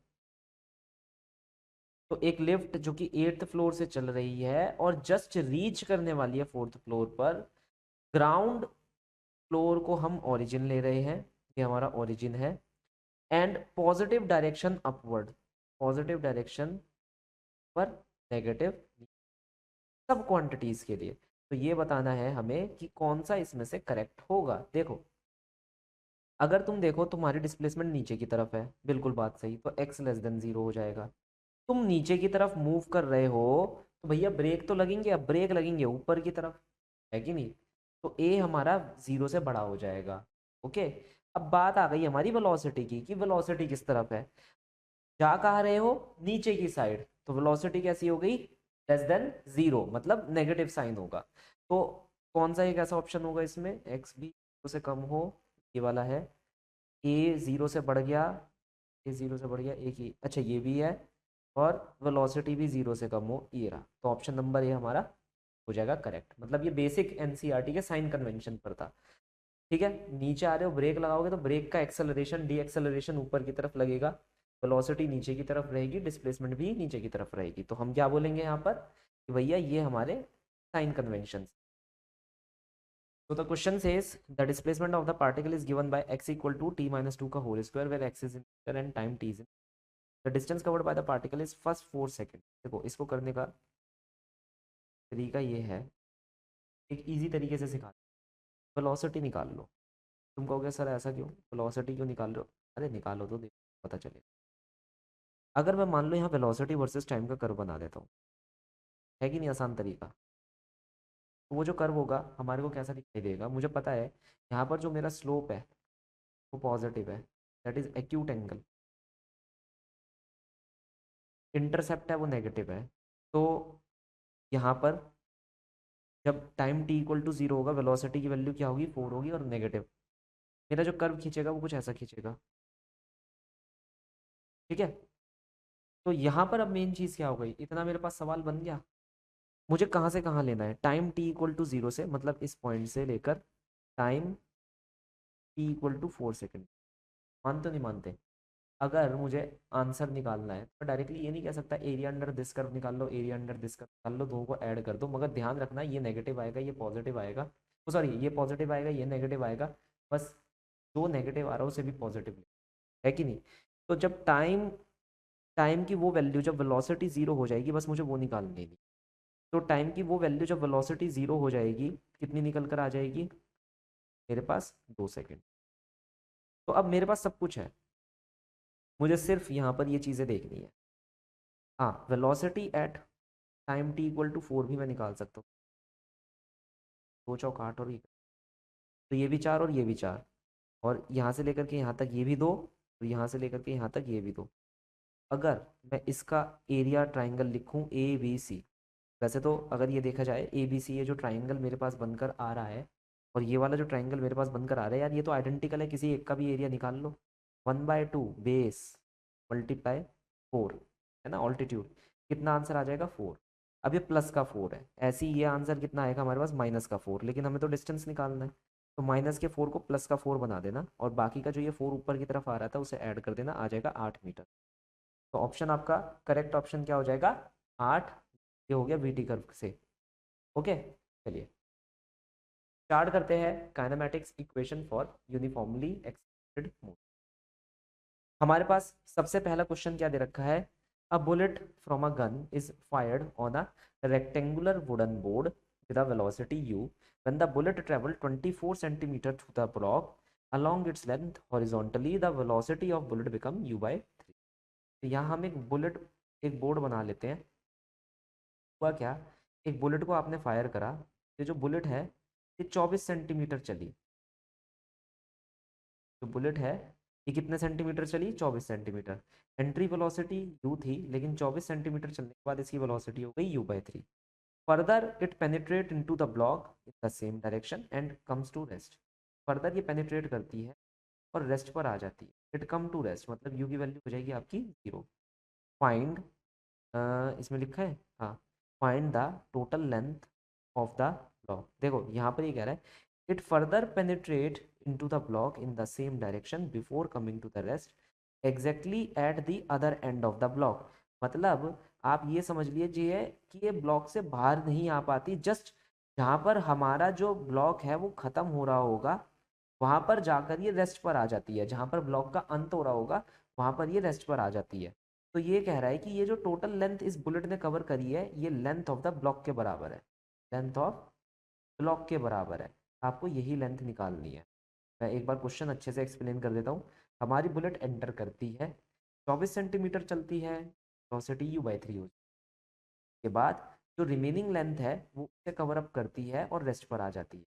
तो एक लिफ्ट जो कि 8th फ्लोर से चल रही है और जस्ट रीच करने वाली है 4th फ्लोर पर, ग्राउंड फ्लोर को हम ओरिजिन ले रहे हैं, ये हमारा ओरिजिन है, and positive direction upward, positive direction पर नेगेटिव, सब क्वांटिटीज के लिए। तो ये बताना है हमें कि कौन सा इसमें से करेक्ट होगा। देखो अगर तुम देखो तुम्हारी डिस्प्लेसमेंट नीचे की तरफ है, बिल्कुल बात सही, तो x लेस देन 0 हो जाएगा। तुम नीचे की तरफ मूव कर रहे हो तो भैया ब्रेक तो लगेंगे, अब ब्रेक लगेंगे ऊपर की तरफ, है कि नहीं? तो a हमारा 0 से बड़ा हो जाएगा। ओके, अब बात आ गई हमारी वेलोसिटी की, कि वेलोसिटी किस तरफ है। जा कहाँ रहे हो, नीचे की साइड, तो वेलोसिटी कैसी हो गई, लेस देन 0, मतलब नेगेटिव साइन होगा। तो कौन सा एक ऐसा ऑप्शन होगा इसमें, एक्स भी 0 से कम हो, ये वाला है। ए 0 से बढ़ गया, ए 0 से बढ़ गया, एक ही, अच्छा ये भी है, और वेलोसिटी भी 0 से कम हो, ये रहा। तो ऑप्शन नंबर ए हमारा हो जाएगा करेक्ट। मतलब ये बेसिक एनसीईआरटी के साइन कन्वेंशन पर था। ठीक है, नीचे आ रहे हो, ब्रेक लगाओगे तो ब्रेक का एक्सेलरेशन डी एक्सेलरेशन ऊपर की तरफ लगेगा, वेलोसिटी नीचे की तरफ रहेगी, डिस्प्लेसमेंट भी नीचे की तरफ रहेगी। तो हम क्या बोलेंगे यहाँ पर कि भैया ये हमारे sign convention. So the question says the displacement of the particle is given by x equal to t minus 2 का whole square where x is in meter and time t is in, the distance covered by the particle is first 4 second। देखो इसको करने का तरीका ये है, एक इजी तरीके से सिखा, वेलोसिटी निकाल लो। तुम कहोगे सर ऐसा क्यों, वेलोसिटी क्यों निकाल रहे हो? अरे निकालो तो देखो पता चलेगा। अगर मैं मान लो यहाँ वेलोसिटी वर्सेस टाइम का कर्व बना देता हूँ, है कि नहीं आसान तरीका, तो वो जो कर्व होगा हमारे को कैसा दिखाई देगा, मुझे पता है यहाँ पर जो मेरा स्लोप है वो पॉजिटिव है, that is acute angle, intercept है वो नेगेटिव है। तो यहाँ पर जब टाइम t इक्वल टू 0 होगा, वेलोसिटी की वैल्यू क्या होगी, 4 होगी, और नेगेटिव, मेरा जो कर्व खींचेगा वो कुछ ऐसा खींचेगा। ठीक है, तो यहाँ पर अब मेन चीज़ क्या हो गई, इतना मेरे पास सवाल बन गया, मुझे कहाँ से कहाँ लेना है, टाइम t इक्वल टू 0 से, मतलब इस पॉइंट से लेकर time t equal to 4 second. मानते हो नहीं मानते? अगर मुझे आंसर निकालना है तो डायरेक्टली ये नहीं कह सकता एरिया अंडर दिस कर्व निकाल लो, एरिया अंडर दिस कर्व निकाल लो, दोनों को ऐड कर दो, मगर ध्यान रखना ये नेगेटिव आएगा, ये पॉजिटिव आएगा, सॉरी ये पॉजिटिव आएगा, ये नेगेटिव आएगा, बस जो नेगेटिव आ रहा है उसे भी पॉजिटिव, है कि नहीं? तो जब टाइम टाइम की वो वैल्यू जब वेलोसिटी 0 हो जाएगी, बस मुझे वो निकालनी है। तो टाइम की वो वैल्यू जब वेलोसिटी 0 हो जाएगी, कितनी निकल कर आ जाएगी मेरे पास, 2 सेकेंड। तो अब मेरे पास सब कुछ है, मुझे सिर्फ यहाँ पर ये चीज़ें देखनी है। हाँ, velocity at time t equal to 4 भी मैं निकाल सकता हूँ, 2 चौक 8 और ये, तो ये भी 4 और ये भी 4, और यहाँ से लेकर के यहाँ तक ये भी 2, और यहाँ से लेकर के यहाँ तक ये भी 2। अगर मैं इसका एरिया ट्राइंगल लिखूँ ए बी सी, वैसे तो अगर ये देखा जाए ए बी सी, ये जो ट्राइंगल मेरे पास बनकर आ रहा है और ये वाला जो ट्राइंगल मेरे पास बनकर आ रहा है, यार ये तो आइडेंटिकल है, किसी एक का भी एरिया निकाल लो, 1/2 बेस मल्टीप्लाई 4, है ना, ऑल्टीट्यूड, कितना आंसर आ जाएगा 4। अब ये प्लस का 4 है, ऐसे ही ये आंसर कितना आएगा हमारे पास, माइनस का 4, लेकिन हमें तो डिस्टेंस निकालना है, तो माइनस के 4 को प्लस का 4 बना देना, और बाकी का जो ये 4 ऊपर की तरफ आ रहा था उसे ऐड कर देना, आ जाएगा 8 मीटर। तो ऑप्शन आपका करेक्ट ऑप्शन क्या हो जाएगा, 8। ये हो गया वीटी कर्व से। ओके, चलिए स्टार्ट करते हैं kinematics equation for uniformly extended motion. हमारे पास सबसे पहला क्वेश्चन क्या दे रखा है, a bullet from a gun is fired on a rectangular wooden board with a velocity u when the bullet traveled 24 centimeter through the block along its length horizontally, the velocity of bullet become u/3। तो यहाँ हम एक बोर्ड बना लेते हैं। हुआ क्या, एक बुलेट को आपने फायर करा, ये जो बुलेट है ये 24 सेंटीमीटर चली, जो बुलेट है ये कितने सेंटीमीटर चली, 24 सेंटीमीटर। एंट्री वेलोसिटी u थी, लेकिन 24 सेंटीमीटर चलने के बाद इसकी वेलोसिटी हो गई u/3। Further it penetrate into the block in the same direction and comes to rest. Further ये पेनिट्रेट करती है और रेस्ट पर आ जाती है, इट कम टू रेस्ट, मतलब u की वैल्यू हो जाएगी आपकी 0। फाइंड, इसमें लिखा है हाँ, find the total length of the block. देखो यहाँ पर ये कह रहा है it further penetrate into the block in the same direction before coming to the rest exactly at the other end of the block. मतलब आप ये समझ लीजिए कि ये ब्लॉक से बाहर नहीं आ पाती, जस्ट जहाँ पर हमारा जो ब्लॉक है वो ख़त्म हो रहा होगा वहाँ पर जाकर ये रेस्ट पर आ जाती है, जहाँ पर ब्लॉक का अंत हो रहा होगा वहाँ पर ये रेस्ट पर आ जाती है। तो ये कह रहा है कि ये जो टोटल लेंथ इस बुलेट ने कवर करी है ये लेंथ ऑफ द ब्लॉक के बराबर है, लेंथ ऑफ ब्लॉक के बराबर है। आपको यही लेंथ निकालनी है। मैं एक बार क्वेश्चन अच्छे से एक्सप्लेन कर देता हूँ। हमारी बुलेट एंटर करती है, 24 सेंटीमीटर चलती है, वेलोसिटी u/3 हो के बाद जो रिमेनिंग लेंथ है वो उसे कवर अप करती है और रेस्ट पर आ जाती है।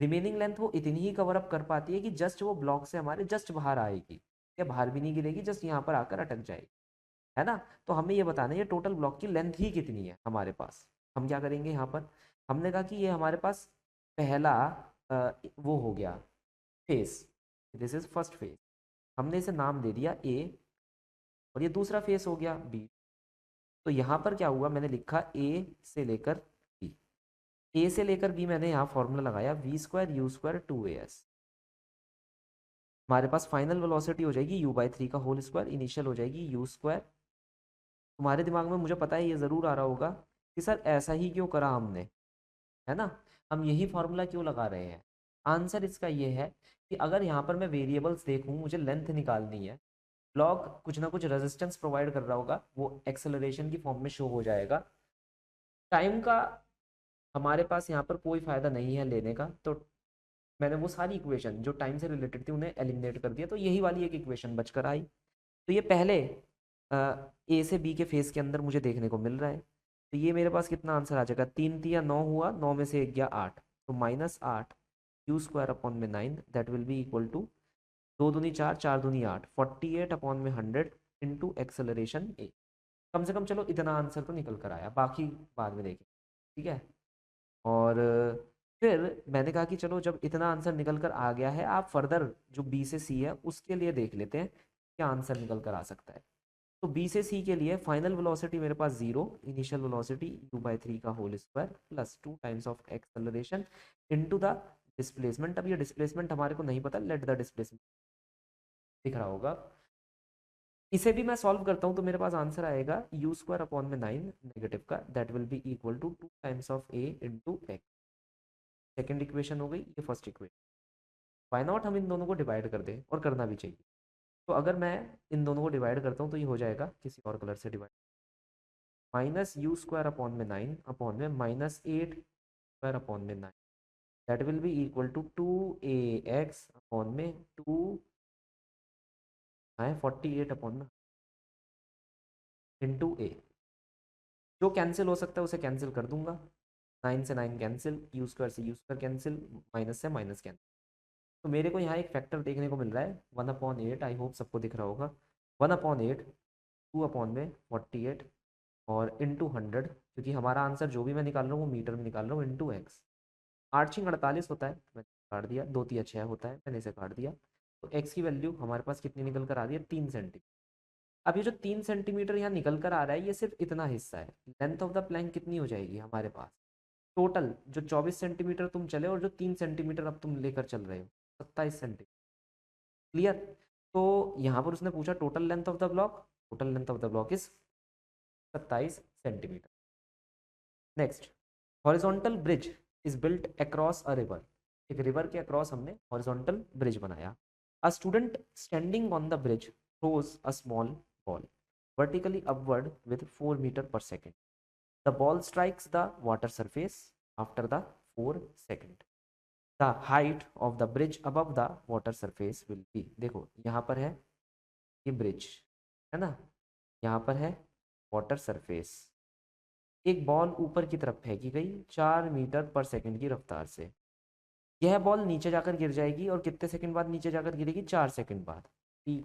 रिमेनिंग लेंथ वो इतनी ही कवर अप कर पाती है कि जस्ट वो ब्लॉक से हमारे जस्ट बाहर आएगी, या बाहर भी नहीं गिरेगी, जस्ट यहाँ पर आकर अटक जाएगी, है ना। तो हमें ये बताना है ये टोटल ब्लॉक की लेंथ ही कितनी है हमारे पास। हम क्या करेंगे यहाँ पर, हमने कहा कि ये हमारे पास पहला वो हो गया face, this is first face, हमने इसे नाम दे दिया ए, और ये दूसरा फेस हो गया बी। तो यहाँ पर क्या हुआ, मैंने लिखा ए से लेकर बी, ए से लेकर बी मैंने यहाँ फॉर्मूला लगाया v²u²2as। हमारे पास फाइनल वेलोसिटी हो जाएगी u/3 का होल स्क्वायर, इनिशियल हो जाएगी u²। तुम्हारे दिमाग में मुझे पता है ये ज़रूर आ रहा होगा कि सर ऐसा ही क्यों करा हमने, है ना, हम यही फार्मूला क्यों लगा रहे हैं। आंसर इसका ये है कि अगर यहाँ पर मैं वेरिएबल्स देखूँ, मुझे लेंथ निकालनी है, ब्लॉक कुछ ना कुछ रेजिस्टेंस प्रोवाइड कर रहा होगा, वो एक्सेलरेशन की फॉर्म में शो हो जाएगा। टाइम का हमारे पास यहाँ पर कोई फ़ायदा नहीं है लेने का, तो मैंने वो सारी इक्वेशन जो टाइम से रिलेटेड थी उन्हें एलिमिनेट कर दिया, तो यही वाली एक इक्वेशन बचकर आई। तो ये पहले ए से बी के फेस के अंदर मुझे देखने को मिल रहा है। तो ये मेरे पास कितना आंसर आ जाएगा, 3×3 = 9 हुआ, 9 में से 1 गया 8, तो -8 u²/9 that will be equal to 2×2 = 4, 4×2 = 8, 48/100 into acceleration a. कम से कम चलो इतना आंसर तो निकल कर आया, बाकी बाद में देखें, ठीक है। और फिर मैंने कहा कि चलो जब इतना आंसर निकल कर आ गया है, आप फर्दर जो बी से सी है उसके लिए देख लेते हैं क्या आंसर निकल कर आ सकता है। तो बी से सी के लिए फाइनल वेलोसिटी मेरे पास 0, इनिशियल वेलोसिटी u/3 का whole square plus 2 times of acceleration into the displacement. अब ये डिस्प्लेसमेंट हमारे को नहीं पता, लेट द डिस्प्लेसमेंट दिख रहा होगा। इसे भी मैं सॉल्व करता हूँ तो मेरे पास आंसर आएगा u²/9 नेगेटिव का, that will be equal to 2 times of a into x. Second equation हो गई, ये फर्स्ट इक्वेशन। वाई नॉट हम इन दोनों को डिवाइड कर दें, और करना भी चाहिए। तो अगर मैं इन दोनों को डिवाइड करता हूँ तो ये हो जाएगा, किसी और कलर से डिवाइड, -u²/9 अपॉन में -8² that will be equal to 2ax upon में 2 है 48 इंटू ए। जो कैंसिल हो सकता है उसे कैंसिल कर दूंगा, 9 से 9 कैंसिल, u² से u² कैंसिल, माइनस से माइनस कैंसिल। तो मेरे को यहाँ एक फैक्टर देखने को मिल रहा है 1/8, आई होप सबको दिख रहा होगा, 1/8 2/48 और इंटू 100, क्योंकि हमारा आंसर जो भी मैं निकाल रहा हूँ वो मीटर में निकाल रहा हूँ, इंटू एक्स। 8×6 = 48 होता है, मैंने काट दिया, 2×3 = 6 होता है, मैंने इसे काट दिया। तो एक्स की वैल्यू हमारे पास कितनी निकल कर आ रही है, 3 सेंटीमीटर। अब ये जो 3 सेंटीमीटर यहाँ निकल कर आ रहा है ये सिर्फ इतना हिस्सा है। लेंथ ऑफ द प्लैंक कितनी हो जाएगी हमारे पास, टोटल जो 24 सेंटीमीटर तुम चले और जो 3 सेंटीमीटर अब तुम लेकर चल रहे हो, 27 सेंटीमीटर। क्लियर। तो यहाँ पर उसने पूछा total length of the block, total length of the block is 27 centimetre. Next, horizontal bridge is built across a river. एक रिवर के अक्रॉस हमने हॉरिजॉन्टल ब्रिज बनाया। A student standing on the bridge throws a small ball vertically upward with 4 meter per second. The ball strikes the water surface after the 4 second. The height of the bridge above the water surface will be, देखो यहाँ पर है ये ब्रिज, है ना, यहाँ पर है वाटर सरफेस। एक बॉल ऊपर की तरफ फेंकी गई 4 मीटर पर सेकंड की रफ्तार से। यह बॉल नीचे जाकर गिर जाएगी, और कितने सेकंड बाद नीचे जाकर गिरेगी, 4 सेकंड बाद, t =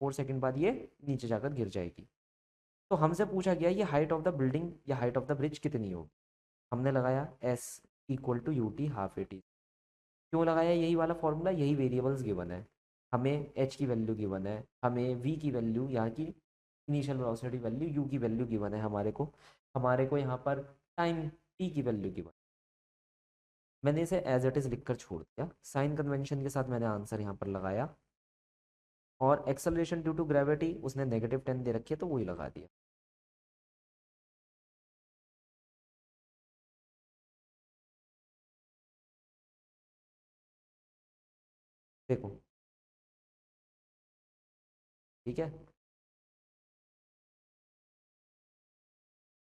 4 सेकंड बाद ये नीचे जाकर गिर जाएगी। तो हमसे पूछा गया ये हाइट ऑफ द बिल्डिंग या हाइट ऑफ द ब्रिज कितनी होगी। हमने लगाया s = ut हाफ at। क्यों लगाया यही वाला फॉर्मूला, यही वेरिएबल्स गिवन है, हमें h की वैल्यू गिवन है, हमें v की वैल्यू यहाँ की इनिशियल वेलोसिटी वैल्यू, u की वैल्यू गिवन है हमारे को यहाँ पर टाइम t की वैल्यू गिवन। मैंने इसे एज इट इज़ लिख कर छोड़ दिया, साइन कन्वेंशन के साथ मैंने आंसर यहाँ पर लगाया, और एक्सेलरेशन ड्यू टू ग्रेविटी उसने -10 दे रखी है तो वही लगा दिया। देखो, ठीक है,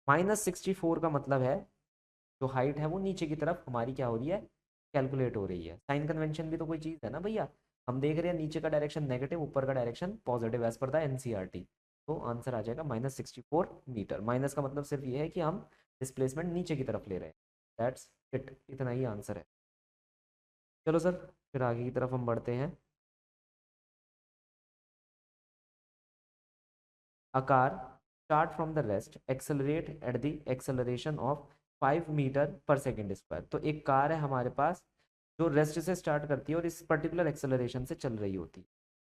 -64 का मतलब है जो हाइट है वो नीचे की तरफ हमारी क्या हो रही है, कैलकुलेट हो रही है। साइन कन्वेंशन भी तो कोई चीज़ है ना भैया। हम देख रहे हैं नीचे का डायरेक्शन नेगेटिव, ऊपर का direction positive as per the NCERT. तो आंसर आ जाएगा -64 मीटर। माइनस का मतलब सिर्फ ये है कि हम डिस्प्लेसमेंट नीचे की तरफ ले रहे हैं। दैट्स इट, इतना ही आंसर है। चलो सर, फिर आगे की तरफ हम बढ़ते हैं। A car start from the rest accelerate at the acceleration of 5 metre per second square. तो एक कार है हमारे पास जो रेस्ट से स्टार्ट करती है और इस पर्टिकुलर एक्सेलरेशन से चल रही होती है।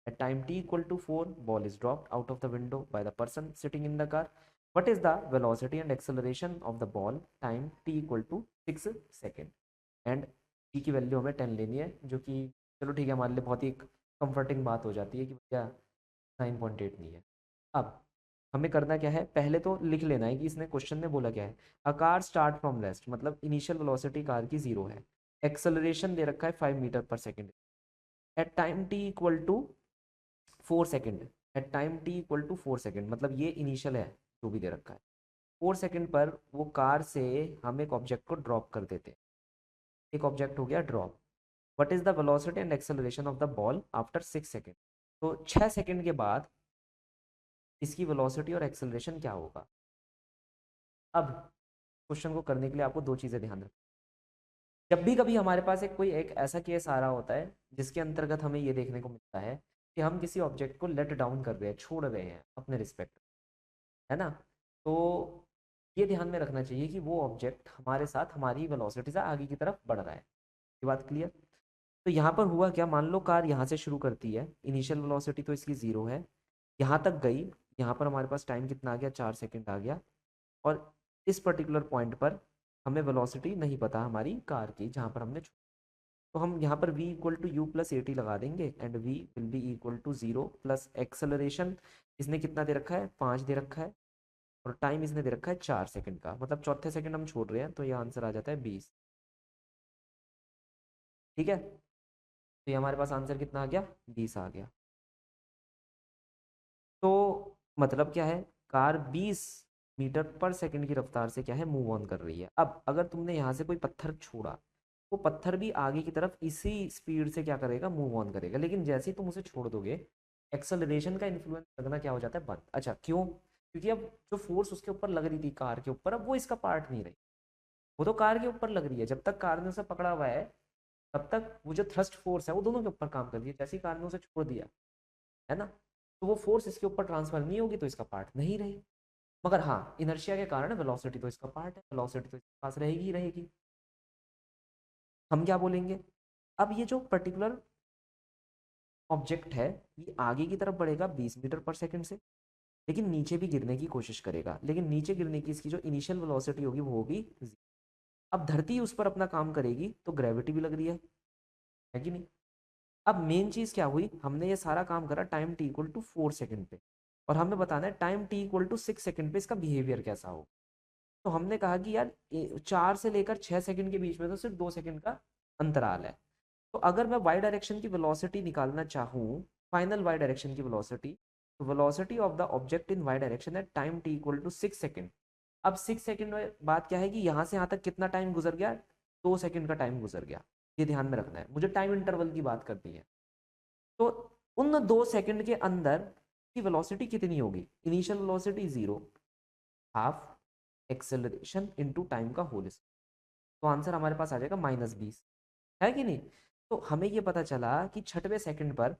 At time t equal to 4, ball is dropped out of the window by the person sitting in the car. What is the velocity and acceleration of the ball time t equal to 6 second? And t की वैल्यू हमें 10 लेनी है, जो कि चलो ठीक है, हमारे लिए बहुत ही कंफर्टिंग बात हो जाती है कि भैया 9.8 नहीं है। अब हमें करना क्या है, पहले तो लिख लेना है कि इसने क्वेश्चन में बोला क्या है। A car start from rest, मतलब इनिशियल वेलोसिटी कार की 0 है, एक्सेलरेशन दे रखा है 5 metre per second, at time T equal to 4 second. At time T equal to 4 second मतलब ये इनिशियल है जो भी दे रखा है। 4 सेकेंड पर वो कार से हम एक ऑब्जेक्ट को ड्रॉप कर देते हैं। एक ऑब्जेक्ट हो गया drop. What is the velocity and acceleration of the ball after 6 second? तो 6 सेकेंड के बाद इसकी वेलोसिटी और एक्सेलरेशन क्या होगा। अब क्वेश्चन को करने के लिए आपको दो चीज़ें ध्यान रखनी। जब भी कभी हमारे पास एक कोई एक ऐसा केस आ रहा होता है जिसके अंतर्गत हमें ये देखने को मिलता है कि हम किसी ऑब्जेक्ट को लेट डाउन कर रहे हैं, छोड़ रहे हैं अपने रिस्पेक्ट, है ना, तो ये ध्यान में रखना चाहिए कि वो ऑब्जेक्ट हमारे साथ हमारी वेलोसिटी से आगे की तरफ बढ़ रहा है। ये बात क्लियर। तो यहाँ पर हुआ क्या, मान लो कार यहाँ से शुरू करती है, इनिशियल वेलोसिटी तो इसकी 0 है, यहाँ तक गई, यहाँ पर हमारे पास टाइम कितना आ गया, 4 सेकेंड आ गया, और इस पर्टिकुलर पॉइंट पर हमें वेलोसिटी नहीं पता हमारी कार की जहाँ पर हमने तो हम यहाँ पर v equal to u plus a t लगा देंगे and v will be equal to 0 plus acceleration इसने कितना दे रखा है, 5 दे रखा है, और टाइम इसने दे रखा है 4 सेकंड का, मतलब चौथे सेकंड हम छोड़ रहे हैं, तो ये आंसर आ जाता है 20। ठीक है, तो ये हमारे पास आंसर कितना आ गया, 20 आ गया। तो मतलब क्या है, कार 20 मीटर पर सेकंड की रफ्तार से क्या है, मूव ऑन कर रही है। अब अगर तुमने यहाँ से कोई पत्थर छोड़ा, वो पत्थर भी आगे की तरफ इसी स्पीड से क्या करेगा, मूव ऑन करेगा, लेकिन जैसे ही तुम उसे छोड़ दोगे एक्सेलरेशन का इन्फ्लुएंस लगना क्या हो जाता है, बंद। अच्छा क्यों, क्योंकि अब जो फोर्स उसके ऊपर लग रही थी कार के ऊपर, अब वो इसका पार्ट नहीं रही, वो तो कार के ऊपर लग रही है। जब तक कार ने उसे पकड़ा हुआ है तब तक वो जो थ्रस्ट फोर्स है वो दोनों के ऊपर काम कर रही है, जैसे ही कार ने उसे छोड़ दिया, है ना, तो वो फोर्स इसके ऊपर ट्रांसफर नहीं होगी, तो इसका पार्ट नहीं रही। मगर हाँ, इनर्शिया के कारण वेलोसिटी तो इसका पार्ट है, वेलोसिटी तो इसके पास रहेगी ही रहेगी। हम क्या बोलेंगे, अब ये जो पर्टिकुलर ऑब्जेक्ट है ये आगे की तरफ बढ़ेगा 20 मीटर पर सेकंड से, लेकिन नीचे भी गिरने की कोशिश करेगा, लेकिन नीचे गिरने की इसकी जो इनिशियल वेलोसिटी होगी वो होगी 0। अब धरती उस पर अपना काम करेगी तो ग्रेविटी भी लग रही है कि नहीं। अब मेन चीज़ क्या हुई, हमने ये सारा काम करा time T equal to 4 second पे, और हमें बताना है time T equal to 6 second पे इसका बिहेवियर कैसा हो। तो हमने कहा कि यार 4 से लेकर 6 सेकंड के बीच में तो सिर्फ 2 सेकंड का अंतराल है। तो अगर मैं वाई डायरेक्शन की वेलोसिटी निकालना चाहूँ, फाइनल वाई डायरेक्शन की वेलोसिटी, तो velocity of the object in y direction at time T equal to 6 second. अब 6 सेकंड में बात क्या है कि यहाँ से यहाँ तक कितना टाइम गुजर गया, 2 सेकंड का टाइम गुजर गया। ये ध्यान में रखना है, मुझे टाइम इंटरवल की बात करनी है। तो उन 2 सेकंड के अंदर की वेलोसिटी कितनी होगी, initial velocity 0, half acceleration into time का होल स्क्वायर, तो आंसर हमारे पास आ जाएगा -20, है कि नहीं। तो हमें ये पता चला कि 6वें सेकंड पर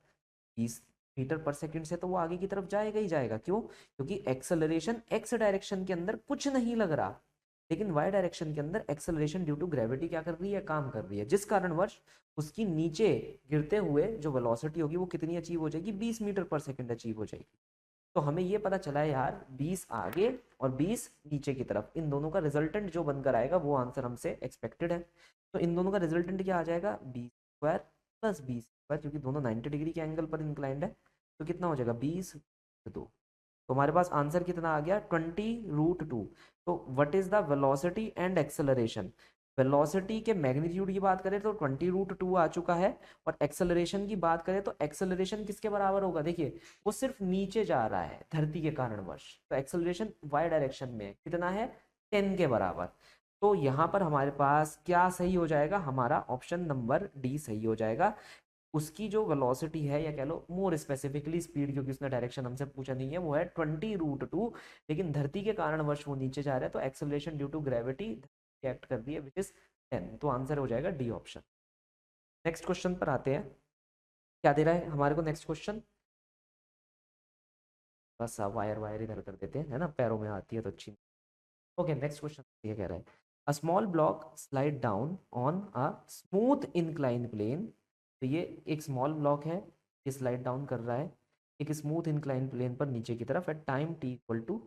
20 मीटर पर सेकंड से तो वो आगे की तरफ जाएगा ही जाएगा। क्यों, क्योंकि एक्सेलरेशन एक्स डायरेक्शन के अंदर कुछ नहीं लग रहा, लेकिन वाई डायरेक्शन के अंदर एक्सेलरेशन ड्यू टू ग्रेविटी क्या कर रही है, काम कर रही है, जिस कारणवश उसकी नीचे गिरते हुए जो वेलोसिटी होगी वो कितनी अचीव हो जाएगी, 20 मीटर पर सेकंड अचीव हो जाएगी। तो हमें ये पता चला है यार 20 आगे और 20 नीचे की तरफ, इन दोनों का रिजल्टेंट जो बनकर आएगा वो आंसर हमसे एक्सपेक्टेड है। तो इन दोनों का रिजल्टेंट क्या आ जाएगा, 20² प्लस 20², क्योंकि दोनों 90 डिग्री के एंगल पर इंक्लाइंड है, तो कितना हो जाएगा 20/2। तो हमारे पास आंसर कितना आ गया, 20√2। तो what is the velocity and acceleration, velocity के मैग्नीट्यूड की बात करें तो 20√2 आ चुका है, और एक्सेलरेशन की बात करें तो एक्सेलरेशन किसके बराबर होगा, देखिए वो सिर्फ नीचे जा रहा है धरती के कारणवश, तो एक्सेलरेशन वाई डायरेक्शन में है, कितना है 10 के बराबर। तो यहाँ पर हमारे पास क्या सही हो जाएगा, हमारा ऑप्शन नंबर डी सही हो जाएगा। उसकी जो वेलोसिटी है, या कह लो मोर स्पेसिफिकली स्पीड, क्योंकि उसने डायरेक्शन हमसे पूछा नहीं है, वो है 20√2, लेकिन धरती के कारणवश वो नीचे जा रहा है, तो acceleration due to gravity act कर रही है, विच इज 10। तो आंसर हो जाएगा डी ऑप्शन। नेक्स्ट क्वेश्चन पर आते हैं, क्या दे रहा है हमारे को नेक्स्ट क्वेश्चन, बस वायर वायर इधर कर देते हैं, है ना, पैरों में आती है तो अच्छी। ओके, नेक्स्ट क्वेश्चन ये कह रहा है, a small block slide down on a smooth incline plane. तो ये एक स्मॉल ब्लॉक है, ये स्लाइड डाउन कर रहा है एक स्मूथ इंक्लाइन प्लेन पर नीचे की तरफ, at time t equal to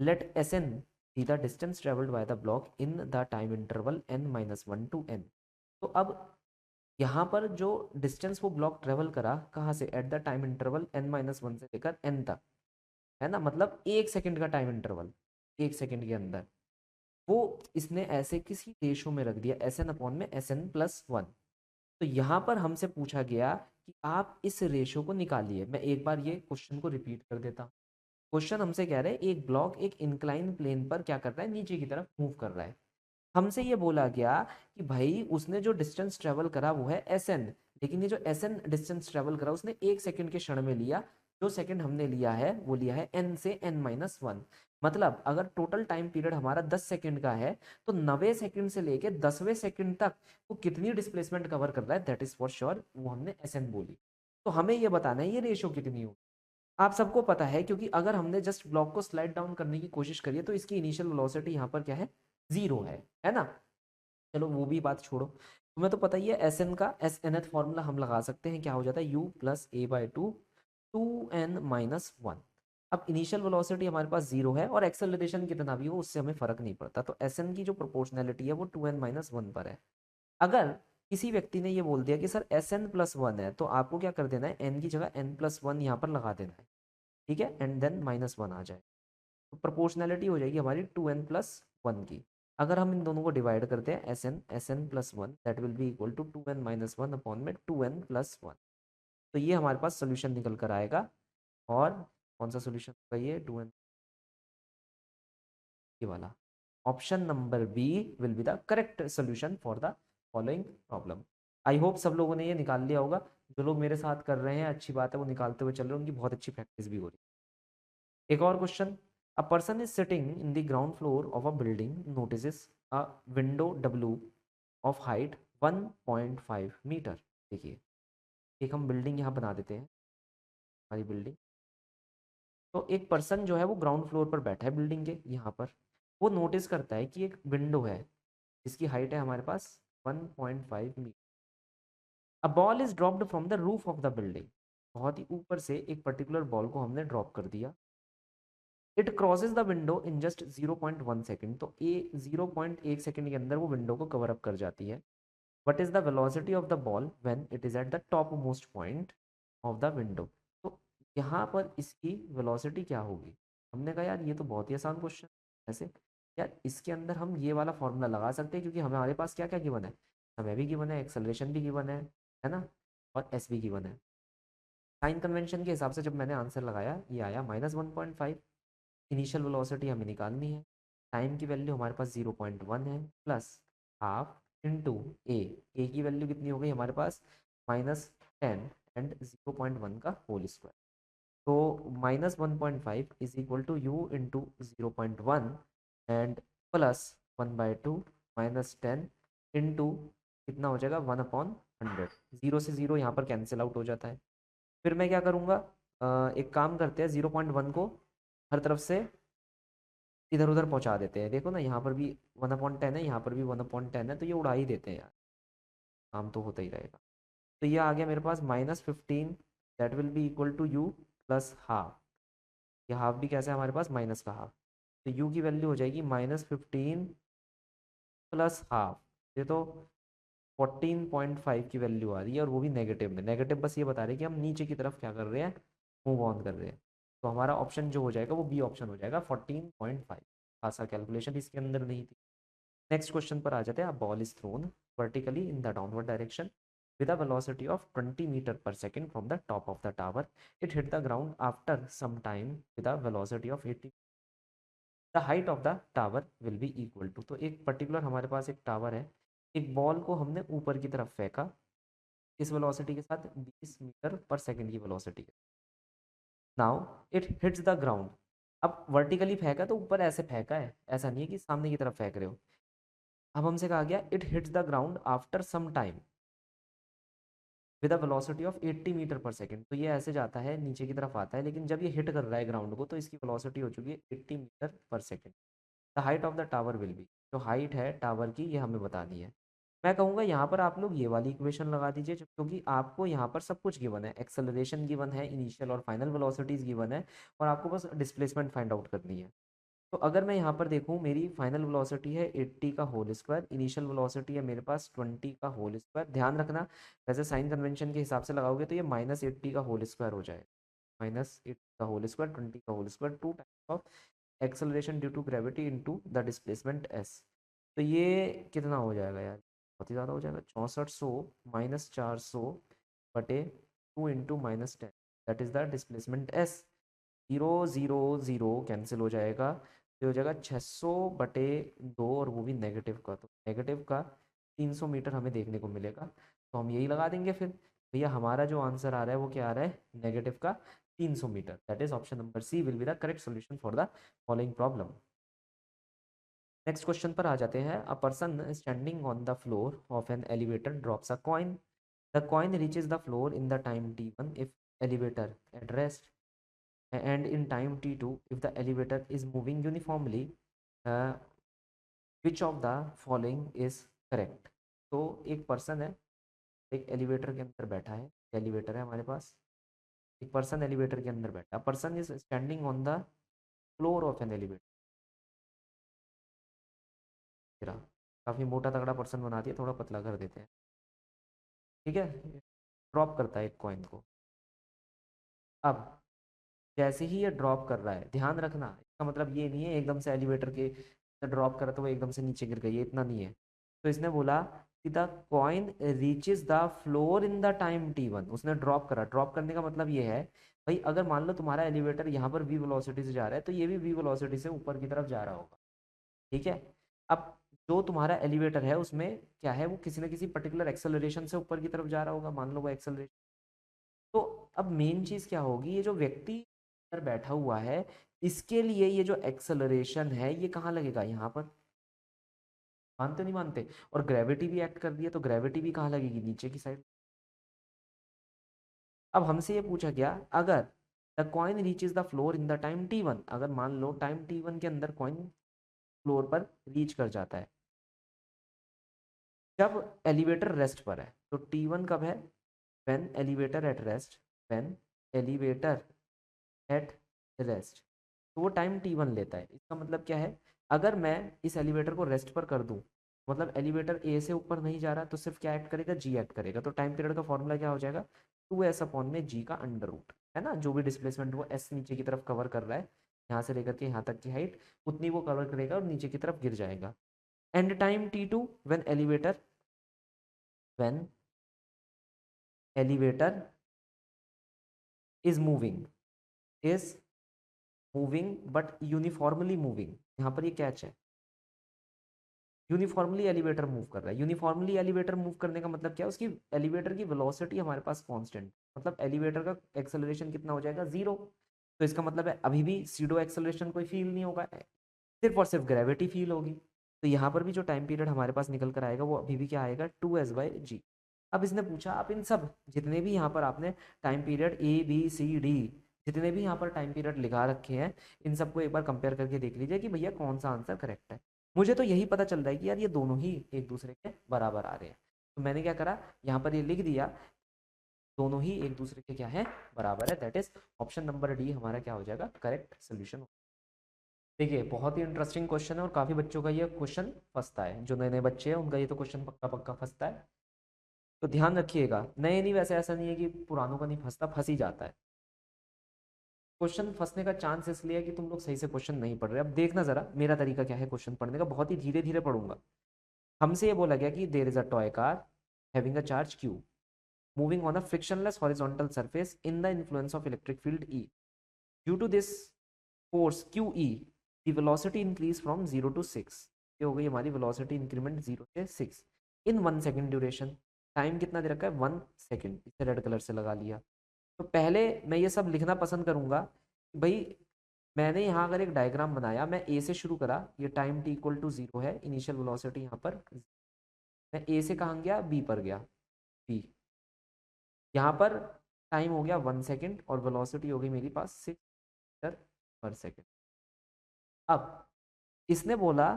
let Sn be the distance traveled by the block in the time interval n-1 to n। तो अब यहाँ पर जो डिस्टेंस वो ब्लॉक ट्रेवल करा कहाँ से, at the time interval n-1 से लेकर n तक, है ना, मतलब 1 सेकंड का टाइम इंटरवल, 1 सेकंड के अंदर वो इसने ऐसे किसी रेशो में रख दिया, Sn अपॉन में Sn+1। तो यहाँ पर हमसे पूछा गया कि आप इस रेशो को निकालिए। मैं एक बार ये क्वेश्चन को रिपीट कर देता हूँ। क्वेश्चन हमसे कह रहे हैं एक ब्लॉक एक इंक्लाइन प्लेन पर क्या कर रहा है, नीचे की तरफ मूव कर रहा है। हमसे ये बोला गया कि भाई उसने जो डिस्टेंस ट्रेवल करा वो है Sn, लेकिन ये जो Sn डिस्टेंस ट्रेवल करा उसने 1 सेकंड के क्षण में लिया, जो सेकंड हमने लिया है वो लिया है n से n-1। मतलब अगर टोटल टाइम पीरियड हमारा 10 सेकंड का है, तो 90 सेकंड से लेके 10वें सेकंड तक वो कितनी डिस्प्लेसमेंट कवर कर रहा है, दैट इज फॉर श्योर, वो हमने Sn बोली। तो हमें ये बताना है ये रेशो कितनी हो। आप सबको पता है, क्योंकि अगर हमने जस्ट ब्लॉक को स्लाइड डाउन करने की कोशिश करी है तो इसकी इनिशियल वेलोसिटी यहाँ पर क्या है, 0 है ना। चलो वो भी बात छोड़ो, तुम्हें तो पता ही है एस एन का एस एन एथ फॉर्मूला हम लगा सकते हैं, क्या हो जाता है u+a/2 2n-1। अब इनिशियल वेलोसिटी हमारे पास 0 है, और एक्सेलरेशन कितना भी हो उससे हमें फर्क नहीं पड़ता, तो एस एन की जो प्रोपोर्शनैलिटी है वो 2n-1 पर है। अगर किसी व्यक्ति ने ये बोल दिया कि सर Sn+1 है, तो आपको क्या कर देना है, n की जगह n+1 यहाँ पर लगा देना है, ठीक है, एंड देन -1 आ जाए, तो प्रोपोर्शनैलिटी हो जाएगी हमारी 2n+1 की। अगर हम इन दोनों को डिवाइड करते हैं Sn+1, that will be equal to 2n-1 upon में 2n+1। तो ये हमारे पास सोल्यूशन निकल कर आएगा, और कौन सा सोल्यूशन होगा ये, 2n, ये वाला option number B will be the correct solution for the following problem. I hope सब लोगों ने ये निकाल लिया होगा, जो लोग मेरे साथ कर रहे हैं अच्छी बात है, वो निकालते हुए चल रहे हैं, उनकी बहुत अच्छी प्रैक्टिस भी हो रही है। एक और question, a person is sitting in the ground floor of a building, notices a window W of height 1.5 metre. देखिए एक हम बिल्डिंग यहाँ बना देते हैं, हमारी बिल्डिंग, तो एक पर्सन जो है वो ग्राउंड फ्लोर पर बैठा है बिल्डिंग के यहाँ पर, वो नोटिस करता है कि एक विंडो है जिसकी हाइट है हमारे पास 1.5 metre. A ball is dropped from the roof of the building, बहुत ही ऊपर से एक पर्टिकुलर बॉल को हमने ड्रॉप कर दिया। It crosses the window in just 0.1 second, तो ये 0.1 सेकेंड के अंदर वो विंडो को कवर अप कर जाती है। What is the velocity of the ball when it is eight the top most point of the window. तो यहाँ पर इसकी वेलोसिटी क्या होगी। हमने कहा यार ये तो बहुत ही आसान क्वेश्चन, ऐसे यार इसके अंदर हम ये वाला फॉर्मूला लगा सकते हैं, क्योंकि हमारे पास क्या क्या गिवन है, समय भी गिवन है, एक्सेलरेशन भी गिवन है ना, और एस भी गिवन है। साइन कन्वेंशन के हिसाब से जब मैंने आंसर लगाया ये आया -1.5। इनिशियल वेलोसिटी हमें निकालनी है, टाइम की वैल्यू हमारे पास 0.1 है, प्लस हाफ इंटू ए की वैल्यू कितनी हो गई हमारे पास -10 एंड 0.1 का होल स्क्वायर। तो -1.5 is equal to u into 0.1 and plus 1/2 -10 into कितना हो जाएगा 1/100। 0 से 0 यहाँ पर कैंसिल आउट हो जाता है। फिर मैं क्या करूँगा, एक काम करते हैं, 0.1 को हर तरफ से इधर उधर पहुंचा देते हैं। देखो ना यहाँ पर भी 1/10 है, यहाँ पर भी 1/10 है, तो ये उड़ा ही देते हैं यार, काम तो होता ही रहेगा। तो ये आ गया मेरे पास -15, that will be equal to u plus half. ये हाफ भी कैसा है हमारे पास, माइनस का हाफ, तो u की वैल्यू हो जाएगी -15 प्लस हाफ। ये तो 14.5 की वैल्यू आ रही है, और वो भी नेगेटिव में। नेगेटिव बस ये बता रहे हैं कि हम नीचे की तरफ क्या कर रहे हैं, मूव ऑन कर रहे हैं। तो हमारा ऑप्शन जो हो जाएगा वो बी ऑप्शन हो जाएगा 14.5। खासा कैलकुलेशन इसके अंदर नहीं थी। नेक्स्ट क्वेश्चन पर आ जाते हैं. अ ball is throne vertically in the downward direction with a velocity of 20 meter per second from the top of the tower. It hit the ground after some time with a velocity of 80. The height of the tower will be equal to. तो एक पर्टिकुलर हमारे पास एक टावर है, एक बॉल को हमने ऊपर की तरफ फेंका इस वेलोसिटी के साथ 20 मीटर पर सेकंड की velocity. Now it hits the ground. अब वर्टिकली फेंका तो ऊपर ऐसे फेंका है, ऐसा नहीं है कि सामने की तरफ फेंक रहे हो. अब हमसे कहा गया it hits the ground after some time with a velocity of 80 metre per second. तो ये ऐसे जाता है, नीचे की तरफ आता है, लेकिन जब ये हिट कर रहा है ग्राउंड को तो इसकी वेलोसिटी हो चुकी है 80 metre per second. The height of the tower will B. जो हाइट है टावर की ये हमें बतानी है. मैं कहूँगा यहाँ पर आप लोग ये वाली इक्वेशन लगा दीजिए, क्योंकि आपको यहाँ पर सब कुछ गिवन है. एक्सेलरेशन गिवन है, इनिशियल और फाइनल वेलोसिटीज गिवन है, और आपको बस डिस्प्लेसमेंट फाइंड आउट करनी है. तो अगर मैं यहाँ पर देखूँ, मेरी फाइनल वेलोसिटी है 80 का होल स्क्वायर, इनिशियल वेलोसिटी है मेरे पास 20 का होल स्क्वायर. ध्यान रखना वैसे साइन कन्वेंशन के हिसाब से लगाओगे तो ये -80 का होल स्क्वायर हो जाएगा. -80 का होल स्क्वायर 20 का whole square 2 times of acceleration due to gravity into the displacement S. तो ये कितना हो जाएगा यार, बहुत ही ज़्यादा हो जाएगा. 6400 - 400 बटे 2 into -10, that is the displacement S. 0 0 0 cancel हो जाएगा, तो हो जाएगा 600 बटे 2, और वो भी नेगेटिव का. तो नेगेटिव का 300 मीटर हमें देखने को मिलेगा. तो हम यही लगा देंगे फिर. भैया हमारा जो आंसर आ रहा है वो क्या आ रहा है, नेगेटिव का 300 metre. That is option number C will be the correct solution for the following problem. Next question पर आ जाते हैं. A person standing on the floor of an elevator drops a coin. The coin reaches the floor in the time t1 if elevator at rest and in time t2 if the elevator is moving uniformly, uh, which of the following is correct. तो एक पर्सन है, एक एलिवेटर के अंदर बैठा है. एलिवेटर है हमारे पास, एक पर्सन एलिवेटर के अंदर बैठा है. Person is standing on the floor of an elevator. काफ़ी मोटा तगड़ा पर्सन बना दिया, थोड़ा पतला कर देते हैं. ठीक है, ड्रॉप करता है एक कॉइन को. अब जैसे ही ये ड्रॉप कर रहा है, ध्यान रखना इसका मतलब ये नहीं है एकदम से एलिवेटर के ड्रॉप करा तो वो एकदम से नीचे गिर गई, ये इतना नहीं है. तो इसने बोला कि the coin reaches the floor in the time t1. उसने ड्रॉप करा. ड्रॉप करने का मतलब ये है भाई, अगर मान लो तुम्हारा एलिवेटर यहाँ पर v वेलोसिटी से जा रहा है तो ये भी v वेलोसिटी से ऊपर की तरफ जा रहा होगा. ठीक है. अब जो तुम्हारा एलिवेटर है उसमें क्या है, वो किसी न किसी पर्टिकुलर एक्सेलरेशन से ऊपर की तरफ जा रहा होगा, मान लो वो एक्सेलरेशन. तो अब मेन चीज क्या होगी, ये जो व्यक्ति अंदर बैठा हुआ है इसके लिए ये जो एक्सेलरेशन है ये कहाँ लगेगा, यहाँ पर. मानते नहीं मानते. और ग्रेविटी भी एक्ट कर रही है, तो ग्रेविटी भी कहाँ लगेगी, नीचे की साइड. अब हमसे ये पूछा गया, अगर the coin reaches the floor in the time t1, अगर मान लो टाइम t1 के अंदर कॉइन फ्लोर पर रीच कर जाता है जब एलिवेटर रेस्ट पर है. तो t1 कब है, when elevator at rest. When elevator at rest, तो वो टाइम t1 लेता है. इसका मतलब क्या है, अगर मैं इस एलिवेटर को रेस्ट पर कर दूं, मतलब एलिवेटर ए से ऊपर नहीं जा रहा, तो सिर्फ क्या एक्ट करेगा, जी एक्ट करेगा. तो टाइम पीरियड का फॉर्मूला क्या हो जाएगा, 2s अपॉन में जी का अंडर रूट है ना. जो भी डिस्प्लेसमेंट वो एस नीचे की तरफ कवर कर रहा है, यहाँ से लेकर के यहाँ तक की हाइट उतनी वो कवर करेगा और नीचे की तरफ गिर जाएगा. And time t2 when elevator is moving but uniformly moving. यहाँ पर ये कैच है, यूनिफॉर्मली एलिवेटर मूव कर रहा है. यूनिफॉर्मली एलिवेटर मूव करने का मतलब क्या है, उसकी एलिवेटर की वेलोसिटी हमारे पास कांस्टेंट, मतलब एलिवेटर का एक्सेलरेशन कितना हो जाएगा, 0. तो इसका मतलब है अभी भी सीडो एक्सेलरेशन कोई फील नहीं होगा, सिर्फ और सिर्फ ग्रेविटी फील होगी. तो यहाँ पर भी जो टाइम पीरियड हमारे पास निकल कर आएगा वो अभी भी क्या आएगा, 2s/g. अब इसने पूछा, आप इन सब जितने भी यहाँ पर आपने टाइम पीरियड ABCD जितने भी यहाँ पर टाइम पीरियड लिखा रखे हैं, इन सबको एक बार कंपेयर करके देख लीजिए कि भैया कौन सा आंसर करेक्ट है. मुझे तो यही पता चल रहा है कि यार ये दोनों ही एक दूसरे के बराबर आ रहे हैं. तो मैंने क्या करा, यहाँ पर ये लिख दिया, दोनों ही एक दूसरे के क्या है, बराबर है. That is option number D हमारा क्या हो जाएगा, करेक्ट सोल्यूशन. देखिए बहुत ही इंटरेस्टिंग क्वेश्चन है और काफ़ी बच्चों का ये क्वेश्चन फंसता है. जो नए नए बच्चे हैं उनका ये तो क्वेश्चन पक्का पक्का फंसता है. तो ध्यान रखिएगा, नए नहीं, वैसे ऐसा नहीं है कि पुरानों का नहीं फंसता, फंस ही जाता है. क्वेश्चन फंसने का चांस इसलिए है कि तुम लोग सही से क्वेश्चन नहीं पढ़ रहे. अब देखना जरा मेरा तरीका क्या है क्वेश्चन पढ़ने का, बहुत ही धीरे धीरे पढ़ूंगा. हमसे ये बोला गया कि there is a toy car having a charge q moving on a frictionless horizontal surface in the influence of electric field E. Due to this force QE, the velocity increase from 0 to 6. ये हो गई हमारी velocity increment 0 से 6 in 1 second duration. टाइम कितना दे रखा है 1 सेकेंड, इसे रेड कलर से लगा लिया। तो पहले मैं ये सब लिखना पसंद करूंगा भाई, मैंने यहाँ अगर एक डायग्राम बनाया, मैं ए से शुरू करा, ये टाइम टी इक्वल टू 0 है, इनिशियल वेलोसिटी यहाँ पर, मैं ए से कहाँ गया बी पर गया, बी यहाँ पर टाइम हो गया 1 सेकेंड और वेलोसिटी हो गई मेरी पास 6 मीटर पर सेकेंड। अब इसने बोला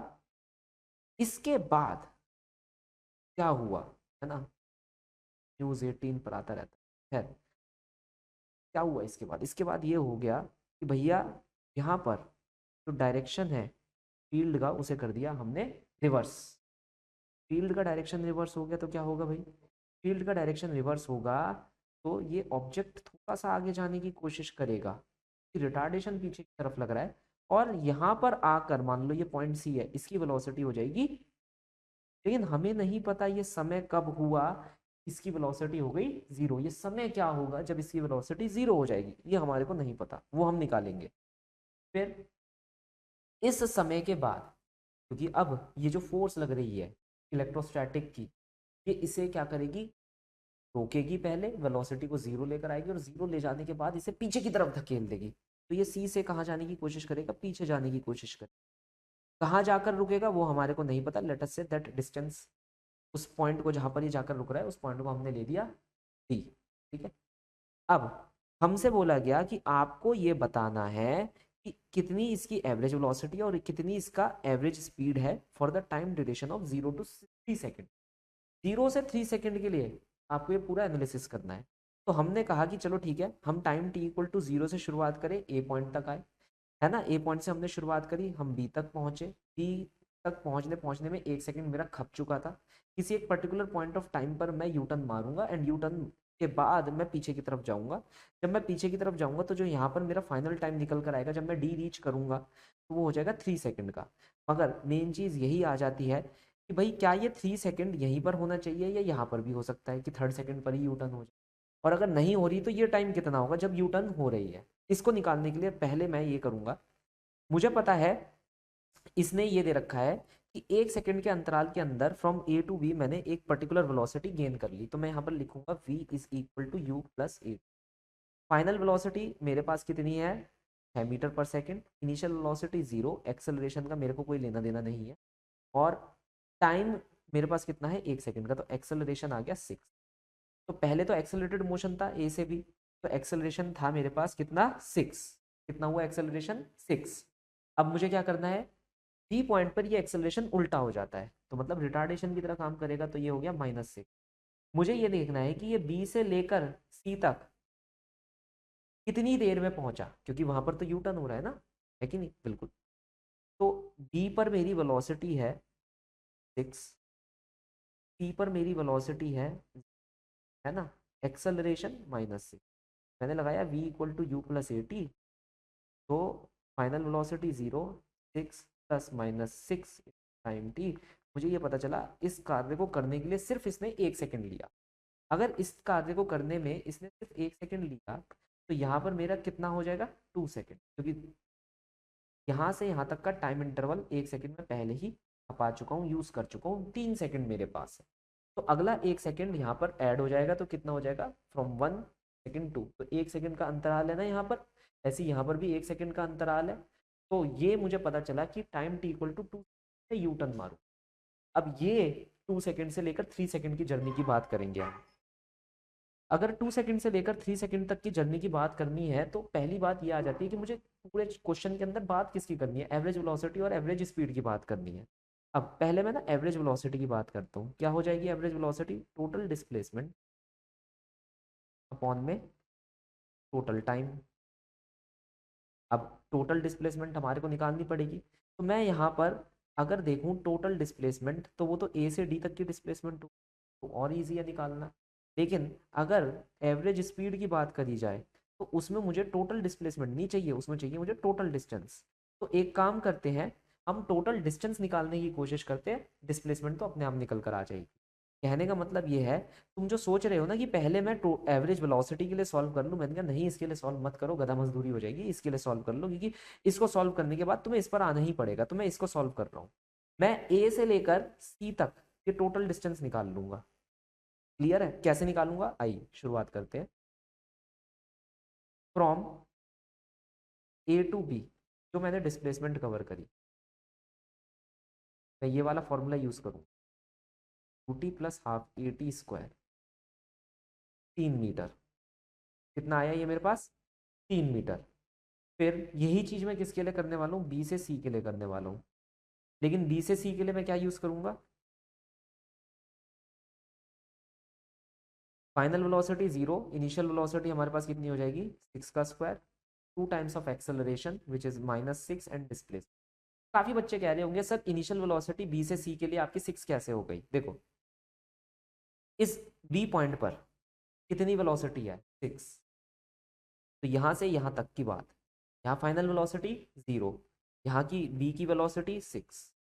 इसके बाद क्या हुआ, है ना, न्यूज़ 18 पर आता रहता है। खैर क्या हुआ इसके बाद, इसके बाद ये हो गया कि भैया यहाँ पर जो डायरेक्शन है फील्ड का उसे कर दिया हमने रिवर्स। फील्ड का डायरेक्शन रिवर्स हो गया तो क्या होगा भाई, फील्ड का डायरेक्शन रिवर्स होगा तो ये ऑब्जेक्ट थोड़ा सा आगे जाने की कोशिश करेगा, रिटार्डेशन पीछे की तरफ लग रहा है, और यहाँ पर आकर मान लो ये पॉइंट सी है, इसकी वेलोसिटी हो जाएगी, लेकिन हमें नहीं पता ये समय कब हुआ, इसकी वेलोसिटी हो गई 0। ये समय क्या होगा जब इसकी वेलोसिटी 0 हो जाएगी, ये हमारे को नहीं पता, वो हम निकालेंगे। फिर इस समय के बाद, क्योंकि अब ये जो फोर्स लग रही है इलेक्ट्रोस्टैटिक की, ये इसे क्या करेगी, रोकेगी, पहले वेलोसिटी को 0 लेकर आएगी और 0 ले जाने के बाद इसे पीछे की तरफ धकेल देगी। तो ये सी से कहाँ जाने की कोशिश करेगा, पीछे जाने की कोशिश करेगा। कहाँ जाकर रुकेगा वो हमारे को नहीं पता, late us say that distance, उस पॉइंट को जहाँ पर ये जाकर रुक रहा है उस पॉइंट को हमने ले लिया डी, ठीक है। अब हमसे बोला गया कि आपको ये बताना है कि कितनी इसकी एवरेज वेलोसिटी और कितनी इसका एवरेज स्पीड है for the time duration of 0 to 3 second. 0 से 3 सेकेंड के लिए आपको ये पूरा एनालिसिस करना है। तो हमने कहा कि चलो ठीक है, हम टाइम टी इक्वल टू 0 से शुरुआत करें, ए पॉइंट तक आए, है ना, ए पॉइंट से हमने शुरुआत करी, हम बी तक पहुंचे, बी तक पहुंचने में 1 सेकेंड मेरा खप चुका था। किसी एक पर्टिकुलर पॉइंट ऑफ टाइम पर मैं यू टर्न मारूंगा एंड यू टर्न के बाद मैं पीछे की तरफ जाऊंगा। जब मैं पीछे की तरफ जाऊंगा तो जो यहाँ पर मेरा फाइनल टाइम निकल कर आएगा, जब मैं डी रीच करूंगा तो वो हो जाएगा 3 सेकेंड का। मगर मेन चीज़ यही आ जाती है कि भाई क्या ये 3 सेकेंड यहीं पर होना चाहिए या यहाँ पर भी हो सकता है कि 3rd सेकेंड पर ही यू टर्न हो जाए, और अगर नहीं हो रही तो ये टाइम कितना होगा जब यू टर्न हो रही है। इसको निकालने के लिए पहले मैं ये करूंगा, मुझे पता है इसने ये दे रखा है कि 1 सेकेंड के अंतराल के अंदर फ्रॉम ए टू बी मैंने एक पर्टिकुलर वेलोसिटी गेन कर ली, तो मैं यहाँ पर लिखूंगा v is equal to u plus a. Final velocity मेरे पास कितनी है 6 metre per second, initial velocity 0, acceleration का मेरे को कोई लेना देना नहीं है, और टाइम मेरे पास कितना है 1 सेकेंड का, तो एक्सेलरेशन आ गया 6। तो पहले तो एक्सेलरेटेड मोशन था ए से बी, तो एक्सेलरेशन था मेरे पास कितना 6, कितना हुआ एक्सेलरेशन 6। अब मुझे क्या करना है, बी पॉइंट पर ये एक्सेलरेशन उल्टा हो जाता है, तो मतलब रिटार्डेशन की तरह काम करेगा, तो ये हो गया -6। मुझे ये देखना है कि ये बी से लेकर सी तक कितनी देर में पहुंचा, क्योंकि वहां पर तो यू टर्न हो रहा है ना, है कि नहीं, बिल्कुल। तो बी पर मेरी वेलोसिटी है 6, सी पर मेरी वेलोसिटी है ना, एक्सेलरेशन -6, मैंने लगाया v equal to u plus a t, तो फाइनल वेलोसिटी 0, 6 प्लस -6 टाइम टी। मुझे ये पता चला इस कार्य को करने के लिए सिर्फ इसने 1 सेकेंड लिया। अगर इस कार्य को करने में इसने सिर्फ 1 सेकेंड लिया तो यहाँ पर मेरा कितना हो जाएगा 2 सेकेंड, क्योंकि यहाँ से यहाँ तक का टाइम इंटरवल 1 सेकेंड में पहले ही खपा चुका हूँ, यूज़ कर चुका हूँ, 3 सेकेंड मेरे पास है। तो अगला 1 सेकेंड यहाँ पर ऐड हो जाएगा, तो कितना हो जाएगा फ्रॉम 1 सेकेंड टू, तो 1 सेकेंड का अंतराल है ना यहाँ पर, ऐसे यहाँ पर भी 1 सेकेंड का अंतराल है। तो ये मुझे पता चला कि टाइम टी इक्वल टू 2 से यू टर्न मारूँ। अब ये 2 सेकेंड से लेकर 3 सेकेंड की जर्नी की बात करेंगे हम। अगर 2 सेकेंड से लेकर 3 सेकेंड तक की जर्नी की बात करनी है तो पहली बात ये आ जाती है कि मुझे पूरे क्वेश्चन के अंदर बात किसकी करनी है, एवरेज वेलोसिटी और एवरेज स्पीड की बात करनी है। अब पहले मैं ना एवरेज वेलोसिटी की बात करता हूँ। क्या हो जाएगी average velocity, total displacement upon में टोटल टाइम। अब टोटल डिस्प्लेसमेंट हमारे को निकालनी पड़ेगी, तो मैं यहाँ पर अगर देखूँ टोटल डिस्प्लेसमेंट तो वो तो ए से डी तक की डिस्प्लेसमेंट तो और ईजी है निकालना। लेकिन अगर एवरेज स्पीड की बात करी जाए तो उसमें मुझे टोटल डिस्प्लेसमेंट नहीं चाहिए, उसमें चाहिए मुझे टोटल डिस्टेंस। तो एक काम करते हैं, हम टोटल डिस्टेंस निकालने की कोशिश करते हैं, डिस्प्लेसमेंट तो अपने आप निकल कर आ जाएगी। कहने का मतलब ये है, तुम जो सोच रहे हो ना कि पहले मैं एवरेज वेलोसिटी के लिए सॉल्व कर लूँ, मैंने कहा नहीं, इसके लिए सॉल्व मत करो, गधा मजदूरी हो जाएगी, इसके लिए सॉल्व कर लो, क्योंकि इसको सॉल्व करने के बाद तुम्हें इस पर आना ही पड़ेगा। तो मैं इसको सॉल्व कर रहा हूँ, मैं ए से लेकर सी तक ये टोटल डिस्टेंस निकाल लूंगा। क्लियर है? कैसे निकालूंगा, आइए शुरुआत करते हैं। फ्रॉम ए टू बी जो मैंने डिस्प्लेसमेंट कवर करी, मैं ये वाला फॉर्मूला यूज करूँ, 2t plus half a t square, 3 metre. कितना आया ये मेरे पास, 3 मीटर। फिर यही चीज मैं किसके लिए करने वाला हूँ, बी से सी के लिए करने वाला हूँ। लेकिन बी से सी के लिए मैं क्या यूज करूंगा, फाइनल वेलोसिटी 0, इनिशियल वेलोसिटी हमारे पास कितनी हो जाएगी, 6 का square, 2 times of acceleration which is -6 and displace. काफी बच्चे कह रहे होंगे सर इनिशियल वेलोसिटी बी से सी के लिए आपकी 6 कैसे हो गई। देखो इस बी पॉइंट पर कितनी वेलोसिटी है, 6, तो यहां से यहां तक की बात, यहाँ फाइनल वेलोसिटी 0, यहाँ की बी की वेलोसिटी 6,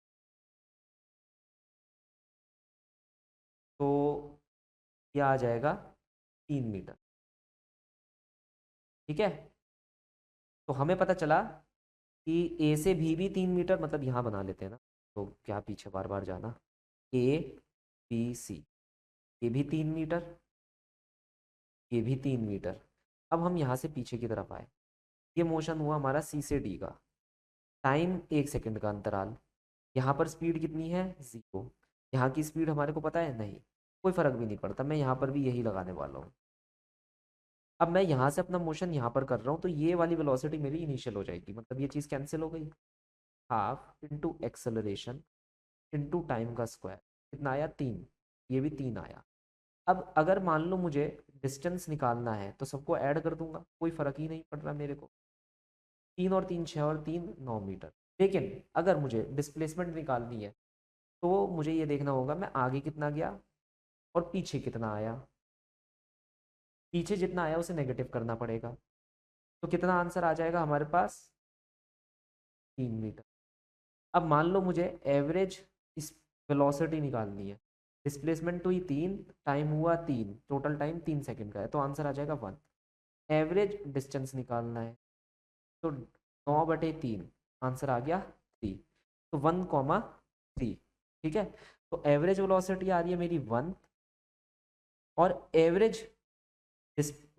तो यह आ जाएगा 3 मीटर। ठीक है, तो हमें पता चला कि ए से भी 3 मीटर, मतलब यहाँ बना लेते हैं ना, तो क्या पीछे बार बार जाना, ए बी सी, ये भी 3 मीटर, ये भी 3 मीटर। अब हम यहाँ से पीछे की तरफ आए, ये मोशन हुआ हमारा सी से डी का, टाइम 1 सेकंड का अंतराल, यहाँ पर स्पीड कितनी है 0, यहाँ की स्पीड हमारे को पता है नहीं, कोई फर्क भी नहीं पड़ता, मैं यहाँ पर भी यही लगाने वाला हूँ। अब मैं यहाँ से अपना मोशन यहाँ पर कर रहा हूँ, तो ये वाली वेलोसिटी मेरी इनिशियल हो जाएगी, मतलब ये चीज़ कैंसिल हो गई, half into acceleration into time का स्क्वायर, कितना आया 3, ये भी 3 आया। अब अगर मान लो मुझे डिस्टेंस निकालना है तो सबको ऐड कर दूंगा, कोई फर्क ही नहीं पड़ रहा मेरे को, 3 और 3 6 और 3 9 मीटर। लेकिन अगर मुझे डिस्प्लेसमेंट निकालनी है तो मुझे ये देखना होगा मैं आगे कितना गया और पीछे कितना आया, पीछे जितना आया उसे नेगेटिव करना पड़ेगा, तो कितना आंसर आ जाएगा हमारे पास, 3 मीटर। अब मान लो मुझे एवरेज इस वेलोसिटी निकालनी है, डिस्प्लेसमेंट हुई 3, टाइम हुआ 3, टोटल टाइम 3 सेकंड का है, तो आंसर आ जाएगा 1। एवरेज डिस्टेंस निकालना है तो 9/3, आंसर आ गया 3, तो 1,3। ठीक है, तो एवरेज वेलोसिटी आ रही है मेरी 1, और एवरेज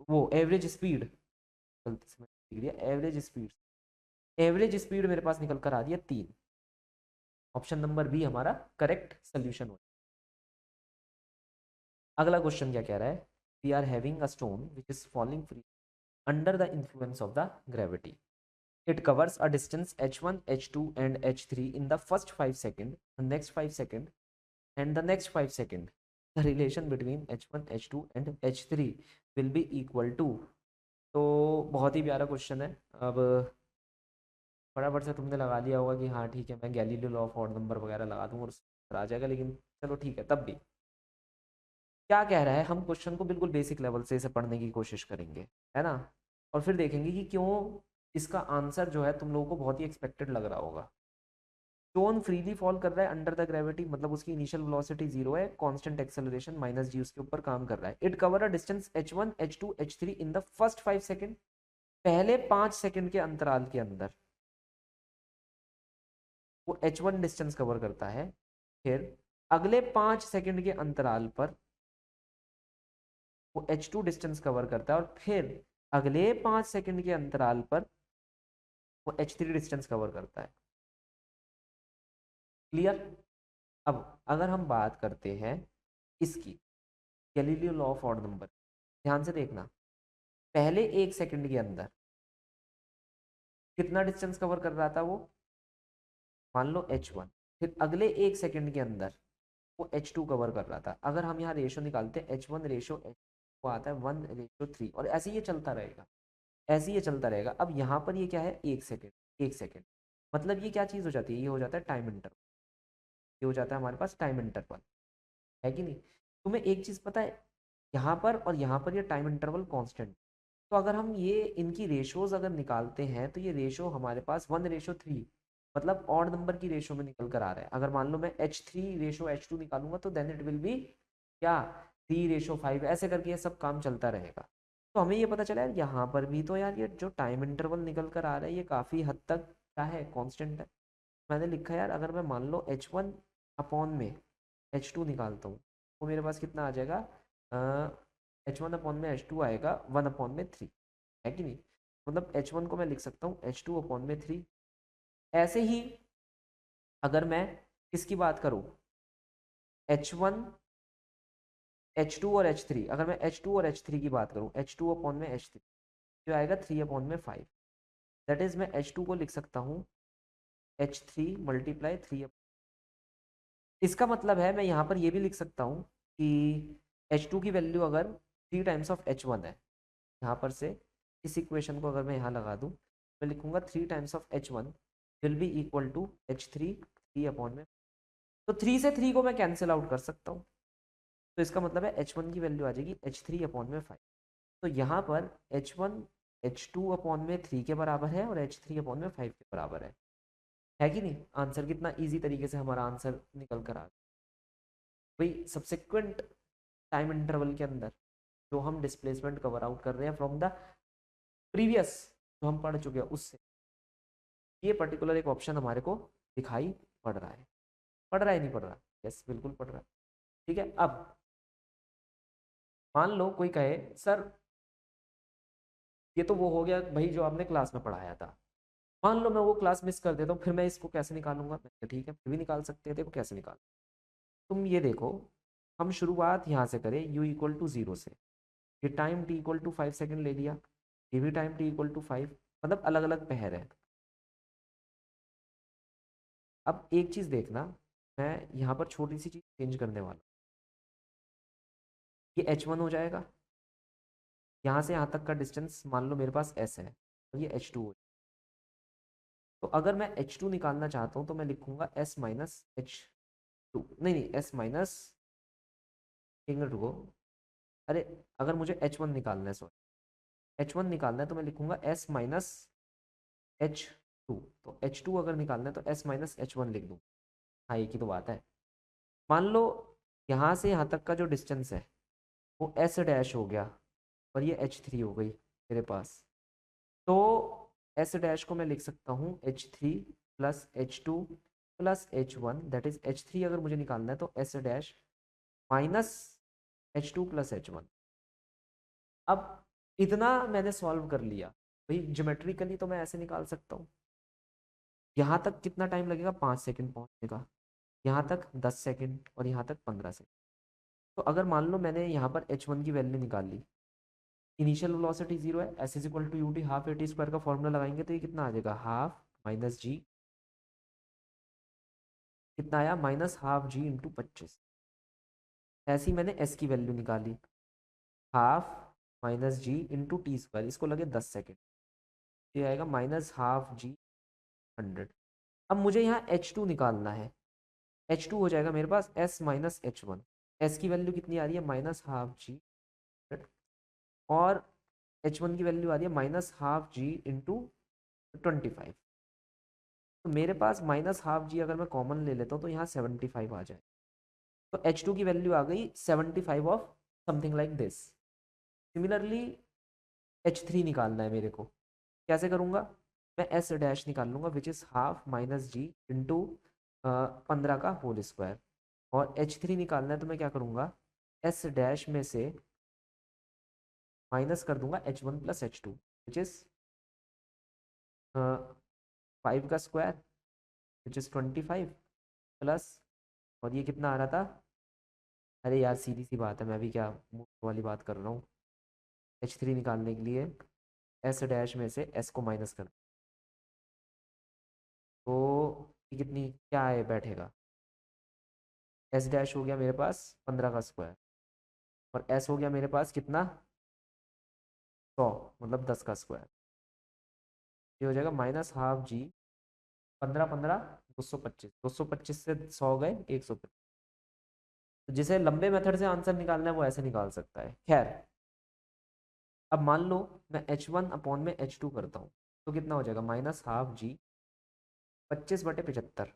वो एवरेज स्पीड, गलती से मैंने लिख दिया एवरेज स्पीड, एवरेज स्पीड मेरे पास निकल कर आ रही है 3। ऑप्शन नंबर बी हमारा करेक्ट सोल्यूशन हो। अगला क्वेश्चन क्या कह रहा है, we are having a stone which is falling free under the influence of the gravity, it covers a distance h1 h2 and h3 in the first 5 second, the next 5 second and the next 5 second, the relation between h1 h2 and h3 will be equal to। तो बहुत ही प्यारा क्वेश्चन है। अब फटाफट से तुमने लगा लिया होगा कि हाँ ठीक है, मैं Galileo law of odd number वगैरह लगा दूंगा और उससे आ जाएगा, लेकिन चलो ठीक है, तब भी क्या कह रहा है, हम क्वेश्चन को बिल्कुल बेसिक लेवल से इसे पढ़ने की कोशिश करेंगे, है ना, और फिर देखेंगे कि क्यों इसका आंसर जो है तुम लोगों को बहुत ही एक्सपेक्टेड लग रहा होगा। स्टोन फ्रीली फॉल कर रहा है अंडर द ग्रेविटी, मतलब उसकी इनिशियल वेलोसिटी 0 है, कांस्टेंट एक्सेलरेशन -g उसके ऊपर काम कर रहा है। It cover a distance h1 h2 h3 in the first 5 second, पहले 5 सेकंड के अंतराल के अंदर वो h1 डिस्टेंस कवर करता है, फिर अगले 5 सेकंड के अंतराल पर वो h2 डिस्टेंस कवर करता है, और फिर अगले 5 सेकंड के अंतराल पर वो h3 डिस्टेंस कवर करता है। क्लियर? अब अगर हम बात करते हैं इसकी Galileo law of odd number, ध्यान से देखना, पहले 1 सेकंड के अंदर कितना डिस्टेंस कवर कर रहा था वो, मान लो h1, फिर अगले 1 सेकंड के अंदर वो h2 कवर कर रहा था। अगर हम यहाँ रेशो निकालते हैं h1 रेशो h, वो आता है 1:3, और ऐसे ये चलता रहेगा, ऐसे ये चलता रहेगा। अब यहाँ पर ये क्या है, 1 सेकंड, 1 सेकंड, मतलब ये क्या चीज़ हो जाती है, ये हो जाता है टाइम इंटरवल, ये हो जाता है हमारे पास टाइम इंटरवल, है कि नहीं। तुम्हें एक चीज़ पता है, यहाँ पर और यहाँ पर ये टाइम इंटरवल कांस्टेंट, तो अगर हम ये इनकी रेशोज अगर निकालते हैं तो ये रेशो हमारे पास 1:3, मतलब ऑड नंबर की रेशो में निकल कर आ रहा है। अगर मान लो मैं H3 रेशो H2 निकालूंगा तो देन इट विल बी क्या 3:5, ऐसे करके ये सब काम चलता रहेगा। तो हमें ये पता चला यार यहाँ पर भी तो यार ये जो टाइम इंटरवल निकल कर आ रहा है ये काफ़ी हद तक क्या है, कॉन्स्टेंट है। मैंने लिखा यार अगर मैं मान लो H1/H2 निकालता हूँ तो मेरे पास कितना आ जाएगा, H1/H2 आएगा 1/3, है कि नहीं। मतलब H1 को मैं लिख सकता हूँ H2/3। ऐसे ही अगर मैं किसकी बात करूँ, H1, H2 और H3, अगर मैं H2 और H3 की बात करूँ, H2/H3 जो आएगा 3/5, दैट इज मैं H2 को लिख सकता हूँ H3 × 3। इसका मतलब है मैं यहाँ पर ये भी लिख सकता हूँ कि H2 की वैल्यू अगर 3 टाइम्स ऑफ H1 है, यहाँ पर से इस इक्वेशन को अगर मैं यहाँ लगा दूँ, मैं लिखूंगा 3 times of H1 will be equal to H3 3/। तो 3 से 3 को मैं कैंसिल आउट कर सकता हूँ, तो इसका मतलब है H1 की वैल्यू आ जाएगी H3/5। तो यहाँ पर H1 H2/3 के बराबर है और H3/5 के बराबर है कि नहीं। आंसर कितना इजी तरीके से हमारा आंसर निकल कर आ गया भाई। सब्सिक्वेंट टाइम इंटरवल के अंदर जो हम डिस्प्लेसमेंट कवर आउट कर रहे हैं फ्रॉम द प्रीवियस जो हम पढ़ चुके हैं उससे, ये पर्टिकुलर एक ऑप्शन हमारे को दिखाई पड़ रहा है। पढ़ रहा है नहीं पढ़ रहा, यस बिल्कुल पढ़ रहा है। ठीक है, अब मान लो कोई कहे सर ये तो वो हो गया भाई जो आपने क्लास में पढ़ाया था, मान लो मैं वो क्लास मिस कर देता हूँ, फिर मैं इसको कैसे निकालूंगा। मैं कहा, ठीक है फिर भी निकाल सकते हैं, देखो कैसे निकाल। तुम ये देखो, हम शुरुआत यहाँ से करें u = 0 से, ये टाइम t = 5 सेकेंड ले लिया, ये भी टाइम t = 5, मतलब अलग अलग पहर है। अब एक चीज़ देखना, मैं यहाँ पर छोटी सी चीज़ चेंज करने वाला हूँ। ये H1 हो जाएगा, यहाँ से यहाँ तक का डिस्टेंस मान लो मेरे पास S है और ये H2 हो। तो अगर मैं H2 निकालना चाहता हूँ तो मैं लिखूंगा S-H2, नहीं नहीं S- एक मिनट रुको, अरे अगर मुझे H1 निकालना है, सॉरी H1 निकालना है तो मैं लिखूंगा S-H2। तो H2 अगर निकालना है तो S-H1 लिख दूँ। हाँ एक ही तो बात है। मान लो यहाँ से यहाँ तक का जो डिस्टेंस है वो S' हो गया और ये H3 हो गई मेरे पास। तो S' को मैं लिख सकता हूँ H3 + H2 + H1, that is H3 अगर मुझे निकालना है तो S' - H2 + H1। अब इतना मैंने सॉल्व कर लिया भाई, ज्योमेट्रिकली तो मैं ऐसे निकाल सकता हूँ। यहाँ तक कितना टाइम लगेगा, 5 सेकंड पहुँचने का, यहाँ तक 10 सेकंड और यहाँ तक 15 सेकंड। तो अगर मान लो मैंने यहाँ पर H1 की वैल्यू निकाल ली, इनिशियल वेलोसिटी 0 है, S = UT हाफ AT² का फॉर्मूला लगाएंगे तो ये कितना आ जाएगा, हाफ माइनस जी, कितना आया -12G × 25। ऐसी मैंने S की वैल्यू निकाली, हाफ -G × T², इसको लगे 10 सेकेंड, ये आएगा -12G 100। अब मुझे यहाँ H2 निकालना है, H2 हो जाएगा मेरे पास S - H1। S की वैल्यू कितनी आ रही है, -12G, और H1 की वैल्यू आ रही है -12G × 25। तो मेरे पास -12G अगर मैं कॉमन ले लेता हूँ तो यहाँ 75 आ जाए। तो H2 की वैल्यू आ गई 75 of something like this. Similarly H3 निकालना है मेरे को, कैसे करूँगा, मैं S' निकाल लूँगा विच इज़ हाफ -G × 15 का होल स्क्वायर। और H3 निकालना है तो मैं क्या करूँगा, S' में से माइनस कर दूंगा H1 + H2 विच इज़ 5 का स्क्वायर विच इज़ 25 प्लस, और ये कितना आ रहा था, अरे यार सीधी सी बात है, मैं भी क्या मूर्ख वाली बात कर रहा हूँ। H3 निकालने के लिए S' में से S को माइनस कर, तो ये कितनी क्या है बैठेगा, S' हो गया मेरे पास 15 का स्क्वायर और S हो गया मेरे पास कितना 100, मतलब 10 का स्क्वायर। ये हो जाएगा -12G, 15 15 225, 225 से 100 गए 125। तो जिसे लंबे मेथड से आंसर निकालना है वो ऐसे निकाल सकता है। खैर अब मान लो मैं H1 अपॉन में H2 करता हूँ तो कितना हो जाएगा, -12G 25/75।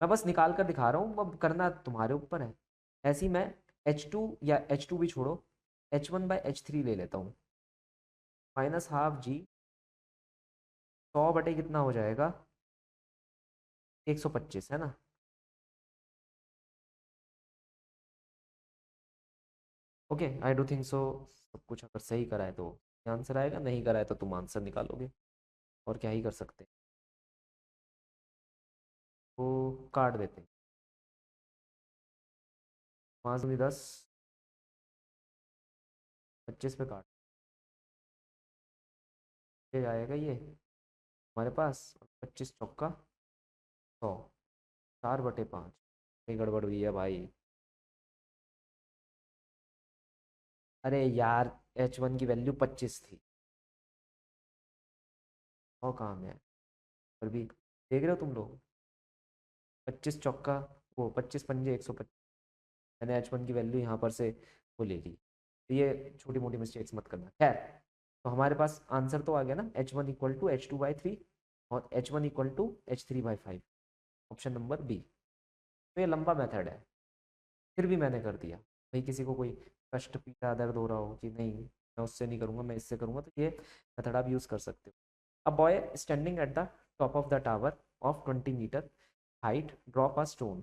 मैं बस निकाल कर दिखा रहा हूँ, अब करना तुम्हारे ऊपर है। ऐसे ही मैं H2 या H2 भी छोड़ो, H1/H3 ले लेता हूँ। -12G 100 बटे कितना हो जाएगा, 125 है ना। Okay, I do think so. सब कुछ अगर सही करा है तो आंसर आएगा, नहीं करा है तो तुम आंसर निकालोगे, और क्या ही कर सकते हैं। तो काट देते हैं, 5×10, 25 पे काट के जाएगा ये हमारे पास। 25 चौका 100, 4/5। ये गड़बड़ हुई है भाई। अरे यार, H1 की वैल्यू 25 थी, 100 कहाँ में है। और भी देख रहे हो तुम लोग, 25 चौका, वो 25×5 125। मैंने H1 की वैल्यू यहाँ पर से वो ले ली। तो ये छोटी मोटी मिस्टेक्स मत करना। खैर, तो हमारे पास आंसर तो आ गया ना, H1 = H2/3 और H1 = H3/5। Option number B. तो ये लंबा मेथड है, फिर भी मैंने कर दिया। भाई किसी को कोई कष्ट पीड़ा दर्द हो रहा हो कि नहीं मैं उससे नहीं करूँगा, मैं इससे करूँगा, तो ये मेथड आप यूज़ कर सकते हो। A boy standing at the top of the tower of 20 metre height drop a stone.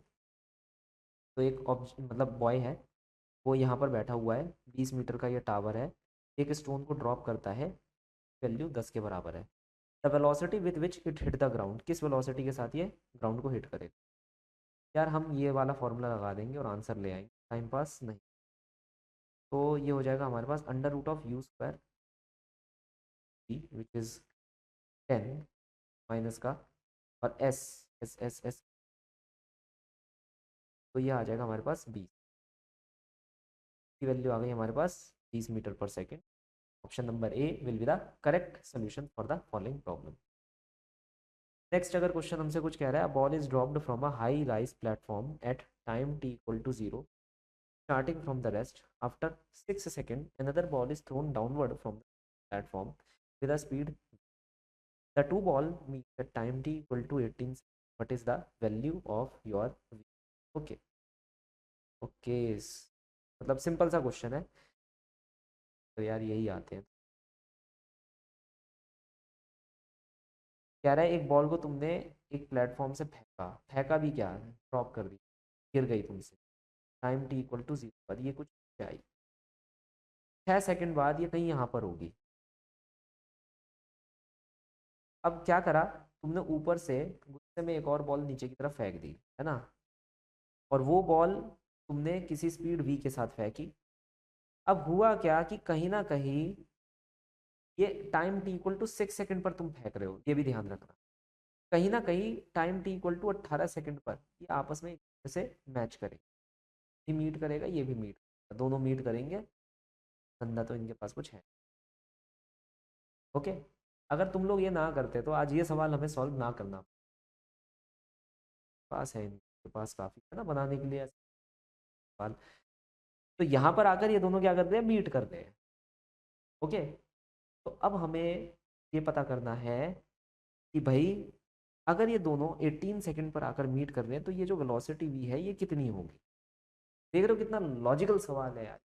तो एक मतलब बॉय है, वो यहाँ पर बैठा हुआ है, 20 मीटर का ये टावर है, एक स्टोन को ड्रॉप करता है, वैल्यू 10 के बराबर है। The velocity with which it hit the ground, किस वेलोसिटी के साथ ये ग्राउंड को हिट करेगा। यार हम ये वाला फॉर्मूला लगा देंगे और आंसर ले आएंगे, टाइम पास नहीं। तो ये हो जाएगा हमारे पास √(u²) विच इज़ 10 माइनस का, और एस एस एस एस, तो ये आ जाएगा हमारे पास 20 की वैल्यू आ गई हमारे पास, 20 metre per second. Option number A will be the correct solution for the following problem. Next अगर क्वेश्चन हमसे कुछ कह रहा है, ball is dropped from a high rise platform eight time t = 0, starting from the rest. After 6 seconds, another ball is thrown downward from the platform with a speed. The two ball meet at time t = 18. What is the value of your v? Okay, okay, मतलब सिंपल सा क्वेश्चन है, तो यार यही आते हैं। कह रहा है एक बॉल को तुमने एक प्लेटफॉर्म से फेंका, फेंका भी क्या, ड्रॉप कर दी, गिर गई तुमसे, टाइम t = 0 पर ये कुछ आई, 6 सेकंड बाद ये कहीं यहाँ पर होगी। अब क्या करा तुमने, ऊपर से गुस्से में एक और बॉल नीचे की तरफ फेंक दी, है ना, और वो बॉल तुमने किसी स्पीड v के साथ फेंकी। अब हुआ क्या कि कहीं ना कहीं ये टाइम t = 6 सेकंड पर तुम फेंक रहे हो, ये भी ध्यान रखना। कहीं ना कहीं टाइम t = 18 सेकंड पर ये आपस में एक दूसरे से मैच करेगा, ये मीट करेगा, ये भी मीट, दोनों मीट करेंगे। धंधा तो इनके पास कुछ है। ओके, अगर तुम लोग ये ना करते तो आज ये सवाल हमें सॉल्व ना करना पास है, इनके पास काफ़ी है ना बनाने के लिए ऐसे सवाल। तो यहाँ पर आकर ये दोनों क्या करते हैं, मीट करते हैं। ओके, तो अब हमें ये पता करना है कि भाई अगर ये दोनों 18 सेकंड पर आकर मीट कर रहे हैं तो ये जो वेलोसिटी v है ये कितनी होगी। देख रहे हो कितना लॉजिकल सवाल है यार।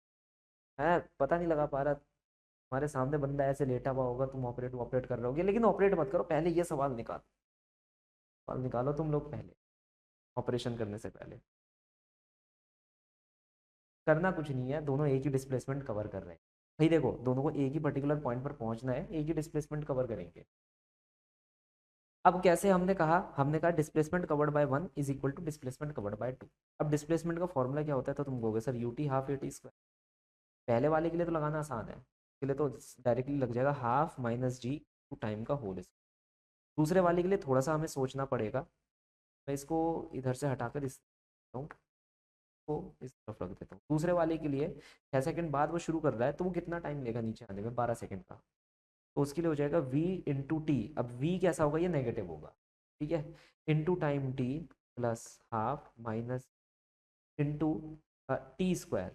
मैं पता नहीं लगा पा रहा, हमारे सामने बंदा ऐसे लेटा हुआ होगा, तुम ऑपरेट ऑपरेट कर रहे होगे, लेकिन ऑपरेट मत करो, पहले ये सवाल निकालो, सवाल निकालो तुम लोग पहले, ऑपरेशन करने से पहले। करना कुछ नहीं है, दोनों एक ही डिस्प्लेसमेंट कवर कर रहे हैं। भाई देखो, दोनों को एक ही पर्टिकुलर पॉइंट पर पहुंचना है, एक ही डिस्प्लेसमेंट कवर करेंगे। अब कैसे, हमने कहा displacement covered by 1 = displacement covered by 2। अब डिस्प्लेसमेंट का फॉर्मूला क्या होता है, तो तुम कहोगे सर ut हाफ at²। पहले वाले के लिए तो लगाना आसान है, इसके लिए तो डायरेक्टली लग जाएगा हाफ -g टाइम का होल स्क्वायर। दूसरे वाले के लिए थोड़ा सा हमें सोचना पड़ेगा, मैं इसको इधर से हटाकर इस को इस तरफ रख देता हूँ। दूसरे वाले के लिए 6 सेकंड बाद वो शुरू कर रहा है, तो वो कितना टाइम लेगा नीचे आने में, 12 सेकंड का। तो उसके लिए हो जाएगा v × t। अब v कैसा होगा, ये नेगेटिव होगा, ठीक है, into time t plus half minus into t²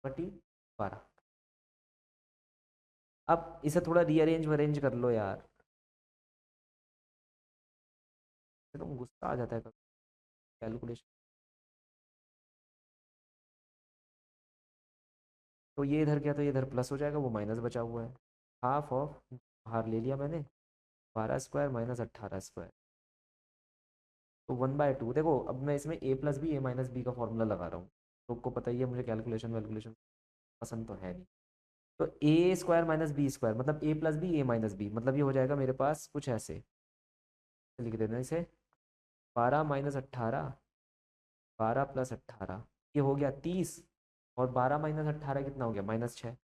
बटी 12। अब इसे थोड़ा रीअरेंज वरेंज कर लो यार, तो गुस्सा आ जाता है कैलकुलेशन। तो ये इधर क्या, तो ये इधर प्लस हो जाएगा, वो माइनस बचा हुआ है। हाफ ऑफ, बाहर ले लिया मैंने, 12 स्क्वायर माइनस 18 स्क्वायर, तो 1/2। देखो अब मैं इसमें a plus b, a minus b का फॉर्मूला लगा रहा हूँ, तो आपको पता ही है मुझे कैलकुलेशन वैलकुलेशन पसंद तो है नहीं। तो a square minus b square मतलब a plus b, a minus b, मतलब ये हो जाएगा मेरे पास कुछ ऐसे, लिख देना इसे, 12 - 18, 12 + 18, ये हो गया 30, और 12 - 18 कितना हो गया, -6।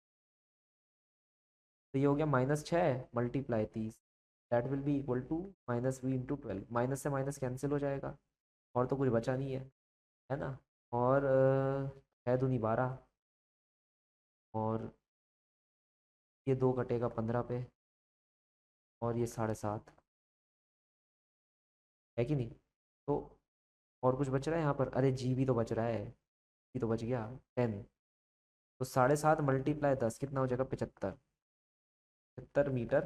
तो ये हो गया -6 × 30, that will be equal to -v × 12। Minus से माइनस कैंसिल हो जाएगा, और तो कुछ बचा नहीं है ना। और 6 × 2 = 12, और ये 2 कटेगा 15 पे, और ये 7.5 है कि नहीं। तो और कुछ बच रहा है यहाँ पर, अरे जी भी तो बच रहा है, जी तो बच गया 10। तो 7.5 × 10 कितना हो जाएगा, 75, 75 मीटर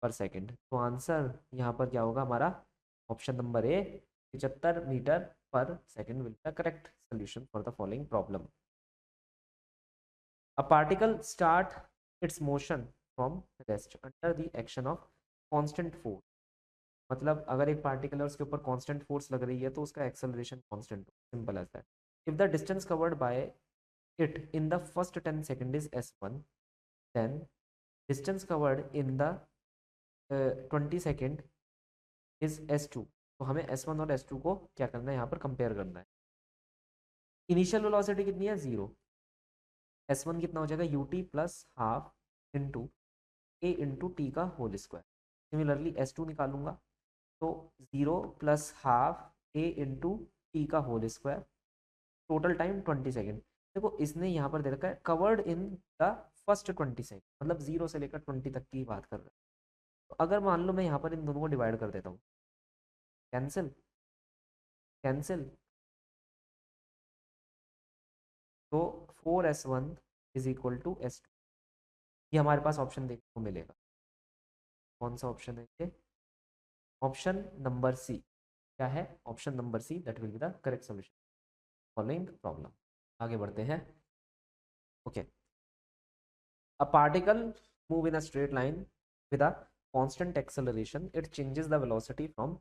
पर सेकेंड। तो आंसर यहाँ पर क्या होगा हमारा, option number A, 75 metre per second will the correct solution for the following problem. A particle start its motion from rest under the action of constant force। मतलब अगर एक पार्टिकल है उसके ऊपर कांस्टेंट फोर्स लग रही है तो उसका acceleration constant, simple as that. If the distance covered by it in the first 10 second is s1, then distance covered in the 20 second is s2। तो हमें s1 और s2 को क्या करना है, यहाँ पर कंपेयर करना है। इनिशियल वेलोसिटी कितनी है, 0। s1 कितना हो जाएगा, ut plus half into a into t का होल स्क्वायर। सिमिलरली s2 निकालूंगा, तो 0 + हाफ a इंटू टी का whole square, total time 20 second. देखो इसने यहाँ पर दे रखा है covered in the first 20 second, मतलब 0 से लेकर 20 तक की बात कर रहा है। तो अगर मान लो मैं यहाँ पर इन दोनों को डिवाइड कर देता हूँ, कैंसिल कैंसिल, तो 4s1 = s2। ये हमारे पास ऑप्शन देखने को मिलेगा। कौन सा ऑप्शन है ये, ऑप्शन नंबर सी। क्या है, option number C, that will be the correct solution following problem. आगे बढ़ते हैं। Okay, a particle move in a straight line with a constant acceleration, it changes the velocity from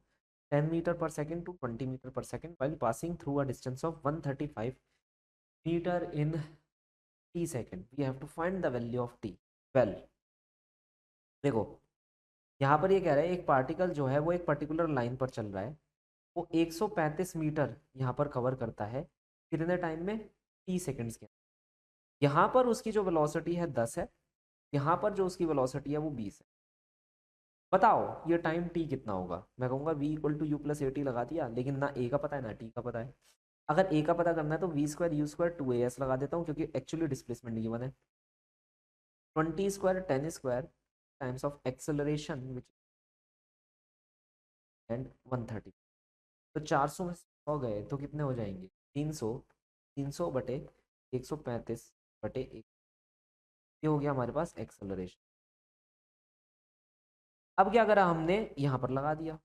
10 meter per second to 20 meter per second while passing through a distance of 135 meter in t second। we have to find the value of t। well, देखो यहाँ पर ये कह रहा है एक पार्टिकल जो है वो एक पर्टिकुलर लाइन पर चल रहा है, वो 135 मीटर यहाँ पर कवर करता है कितने टाइम में, t सेकेंड्स के। यहाँ पर उसकी जो वेलोसिटी है 10 है, यहाँ पर जो उसकी वेलोसिटी है वो 20 है। बताओ ये टाइम t कितना होगा। मैं कहूँगा v = u + at लगा दिया, लेकिन ना a का पता है ना t का पता है। अगर a का पता करना है तो v²u² 2as लगा देता हूँ, क्योंकि एक्चुअली डिस्प्लेसमेंट गिवन है। 20² 10² times of acceleration which and 130। तो 400 में 100 गए तो कितने हो जाएंगे, 300, 300/135/1। ये हो गया हमारे पास एक्सेलरेशन। अब क्या करा हमने, यहाँ पर लगा दिया,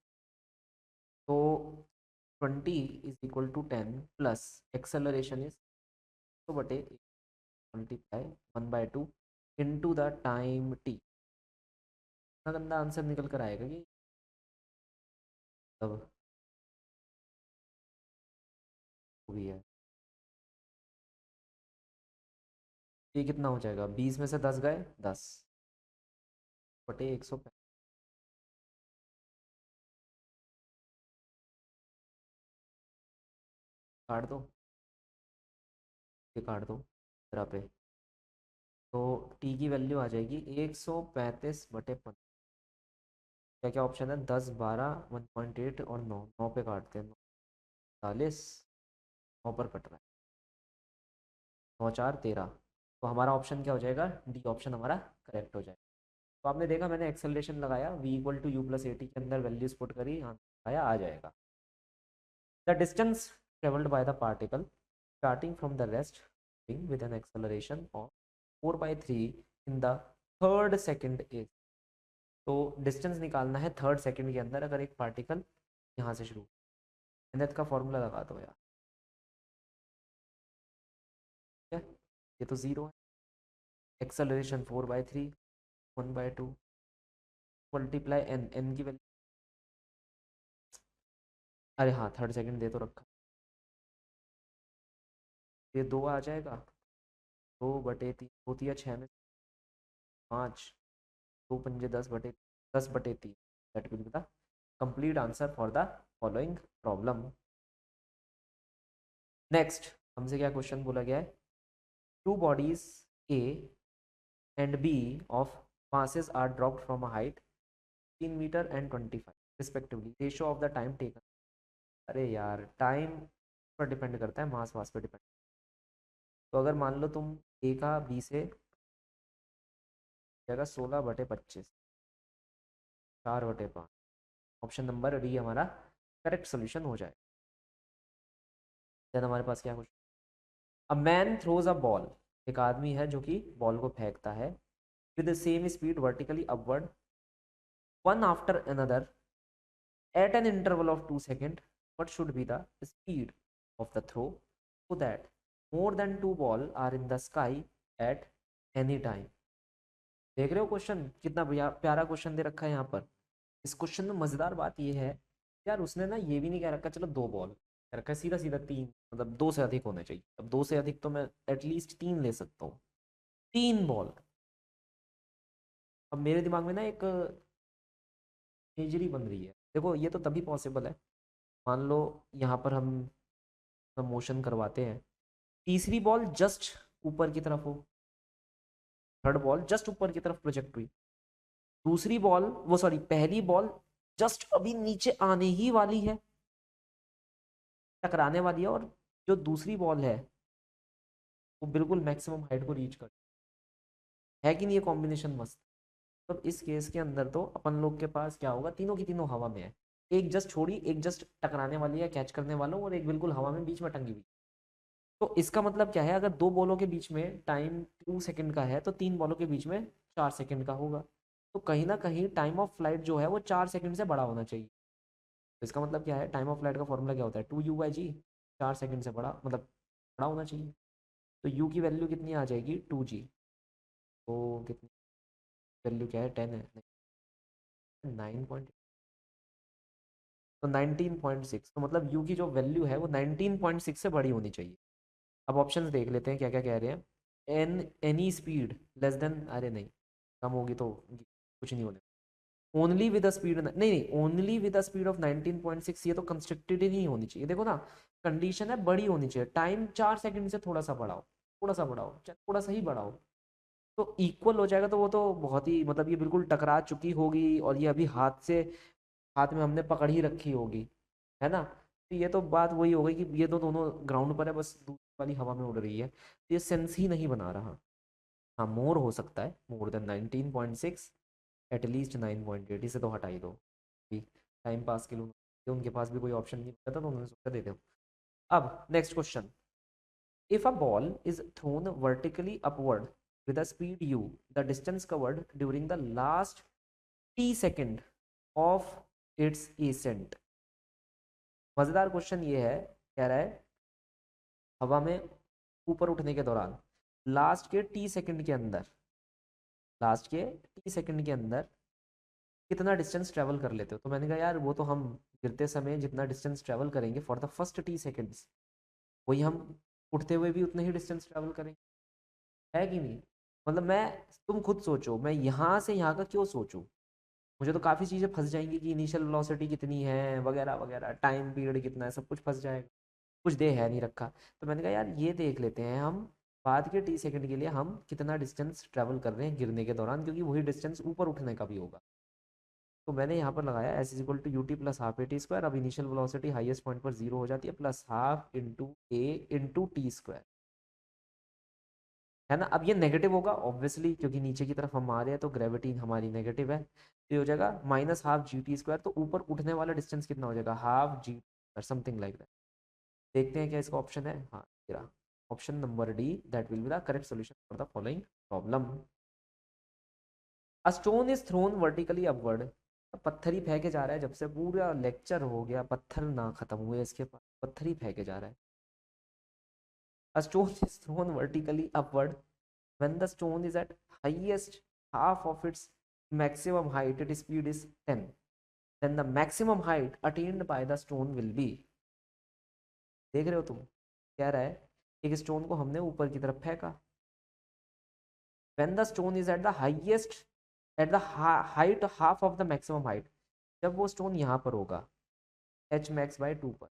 तो 20 = 10 plus acceleration is 1/2 into the time T. इतना गंदा आंसर निकल कर आएगा कि तब भी है। ये कितना हो जाएगा, 20 में से 10 गए, 10/135। काट दो, ये काट दो तरह पे, तो टी की वैल्यू आ जाएगी 135/15। क्या क्या ऑप्शन है, 10, 12, 1.8 और 9। 9 पे काटते हैं, 40, 9 पर कट रहा है, 9 4 13। तो हमारा ऑप्शन क्या हो जाएगा, डी ऑप्शन हमारा करेक्ट हो जाएगा। तो आपने देखा मैंने एक्सेलरेशन लगाया, v = u + at के अंदर वैल्यूज पुट करी, आया आ जाएगा। The distance travelled by the particle starting from the rest with an acceleration of 4/3 in the third second is। तो डिस्टेंस निकालना है थर्ड सेकंड के अंदर। अगर एक पार्टिकल यहाँ से शुरू, मेहनत का फॉर्मूला लगा दो यार। ठीक है, ये तो 0 है। एक्सेलरेशन 4/3, 1/2 मल्टीप्लाई एन की वैल्यू, अरे हाँ थर्ड सेकंड दे तो रखा, ये 2 आ जाएगा। 2/3 होती है 6 में 5, 2 × 5 10/3, that will be the complete answer for the following problem. Next हमसे क्या क्वेश्चन बोला गया है, two bodies A and B of masses are dropped from a height 15 metre and 25 respectively, ratio of the time taken. अरे यार टाइम पर डिपेंड करता है, मास पर डिपेंड। तो अगर मान लो तुम ए का बी से जाएगा 16/25, 4/5, ऑप्शन नंबर डी हमारा करेक्ट सोल्यूशन हो जाए। देन हमारे पास क्या question, a man throws a ball, एक आदमी है जो कि बॉल को फेंकता है with the same speed vertically upward, one after another at an interval of 2 seconds. What should be the speed of the throw so that more than 2 balls are in the sky at any time? देख रहे हो क्वेश्चन कितना प्यारा क्वेश्चन दे रखा है यहाँ पर। इस क्वेश्चन में मजेदार बात ये है यार, उसने ना ये भी नहीं कह रखा चलो 2 बॉल, कह रखा है सीधा सीधा 3, मतलब 2 से अधिक होने चाहिए। अब 2 से अधिक तो मैं एटलीस्ट 3 ले सकता हूँ, 3 बॉल। अब मेरे दिमाग में ना एक इमेजरी बन रही है, देखो ये तो तभी पॉसिबल है, मान लो यहाँ पर हम मोशन करवाते हैं, तीसरी बॉल जस्ट ऊपर की तरफ हो, थर्ड बॉल जस्ट ऊपर की तरफ प्रोजेक्ट हुई, दूसरी बॉल वो सॉरी पहली बॉल जस्ट अभी नीचे आने ही वाली है, टकराने वाली है, और जो दूसरी बॉल है वो बिल्कुल मैक्सिमम हाइट को रीच कर, है कि नहीं ये कॉम्बिनेशन मस्त। तो इस केस के अंदर तो अपन लोग के पास क्या होगा, तीनों की तीनों हवा में है, एक जस्ट छोड़ी, एक जस्ट टकराने वाली है कैच करने वालों, और एक बिल्कुल हवा में बीच में टंगी हुई। तो इसका मतलब क्या है, अगर 2 बॉलों के बीच में टाइम 2 सेकंड का है तो 3 बॉलों के बीच में 4 सेकंड का होगा। तो कहीं ना कहीं टाइम ऑफ फ्लाइट जो है वो 4 सेकंड से बड़ा होना चाहिए। तो इसका मतलब क्या है, टाइम ऑफ फ्लाइट का फॉर्मूला क्या होता है, 2u/g, 4 सेकंड से बड़ा मतलब बड़ा होना चाहिए। तो u की वैल्यू कितनी आ जाएगी, 2g। तो कितनी वैल्यू क्या है, 10 है, 9 पॉइंट, तो 19.6, तो मतलब u की जो वैल्यू है वो 19.6 से बड़ी होनी चाहिए। अब ऑप्शंस देख लेते हैं क्या क्या कह रहे हैं। एनी स्पीड लेस देन, अरे नहीं कम होगी तो कुछ नहीं होने, ओनली विद द स्पीड, नहीं नहीं only with the speed of 19.6, ये तो कंस्ट्रक्टेड ही नहीं होनी चाहिए। देखो ना कंडीशन है बड़ी होनी चाहिए, टाइम 4 सेकंड से थोड़ा सा बढ़ाओ, थोड़ा सा बढ़ाओ, थोड़ा सा ही बढ़ाओ, तो इक्वल हो जाएगा। तो वो तो बहुत ही मतलब ये बिल्कुल टकरा चुकी होगी, और ये अभी हाथ में हमने पकड़ ही रखी होगी, है ना। तो ये तो बात वही हो गई कि ये तो दोनों ग्राउंड पर है, बस दूसरी वाली हवा में उड़ रही है, तो ये सेंस ही नहीं बना रहा। हाँ मोर हो सकता है, मोर देन 19.6, एटलीस्ट 9.8, इसे तो हटा ही दो, टाइम पास के लिए उनके पास भी कोई ऑप्शन नहीं बचा था तो उन्होंने सोचा दे दो। अब next question, if a ball is thrown vertically upward with a speed u, the distance covered during the last t second of its ascent। मजेदार क्वेश्चन ये है, कह रहा है हवा में ऊपर उठने के दौरान लास्ट के टी सेकंड के अंदर, लास्ट के टी सेकंड के अंदर कितना डिस्टेंस ट्रेवल कर लेते हो। तो मैंने कहा यार वो तो हम गिरते समय जितना डिस्टेंस ट्रेवल करेंगे for the first T seconds, वही हम उठते हुए भी उतना ही डिस्टेंस ट्रेवल करेंगे, है कि नहीं। मतलब मैं, तुम खुद सोचो मैं यहाँ से यहाँ का क्यों सोचूं, मुझे तो काफ़ी चीज़ें फंस जाएंगी कि इनिशियल वेलोसिटी कितनी है वगैरह वगैरह, टाइम पीरियड कितना है, सब कुछ फंस जाएगा, कुछ दे है नहीं रखा। तो मैंने कहा यार ये देख लेते हैं हम बाद के टी सेकंड के लिए हम कितना डिस्टेंस ट्रैवल कर रहे हैं गिरने के दौरान, क्योंकि वही डिस्टेंस ऊपर उठने का भी होगा। तो मैंने यहाँ पर लगाया s is equal to u t plus half a t square. अब इनिशियल वेलोसिटी हाईएस्ट पॉइंट पर 0 हो जाती है, plus half into a into t square, है ना। अब ये नेगेटिव होगा ऑब्वियसली, क्योंकि नीचे की तरफ हम आ रहे हैं तो ग्रेविटी हमारी नेगेटिव है, तो ये हो जाएगा minus half g t square. तो ऊपर उठने वाला डिस्टेंस कितना हो जाएगा, half g something like that. देखते हैं क्या इसका ऑप्शन है, हाँ तेरा option number D, that will be the correct solution for the following problem. A stone is thrown vertically upward. पत्थर ही फेंके जा रहा है, जब से पूरा लेक्चर हो गया पत्थर ना खत्म हुए इसके पास, पत्थर ही फेंके जा रहा है। A stone is thrown vertically upward when the stone is at highest half of its maximum height, its speed is 10. Then the maximum height attained by the stone will be, देख रहे हो तुम, कह रहा है एक स्टोन को हमने ऊपर की तरफ फेंका, when the stone is at the highest at the height half of the maximum height, जब वो स्टोन यहाँ पर होगा h max by 2 पर,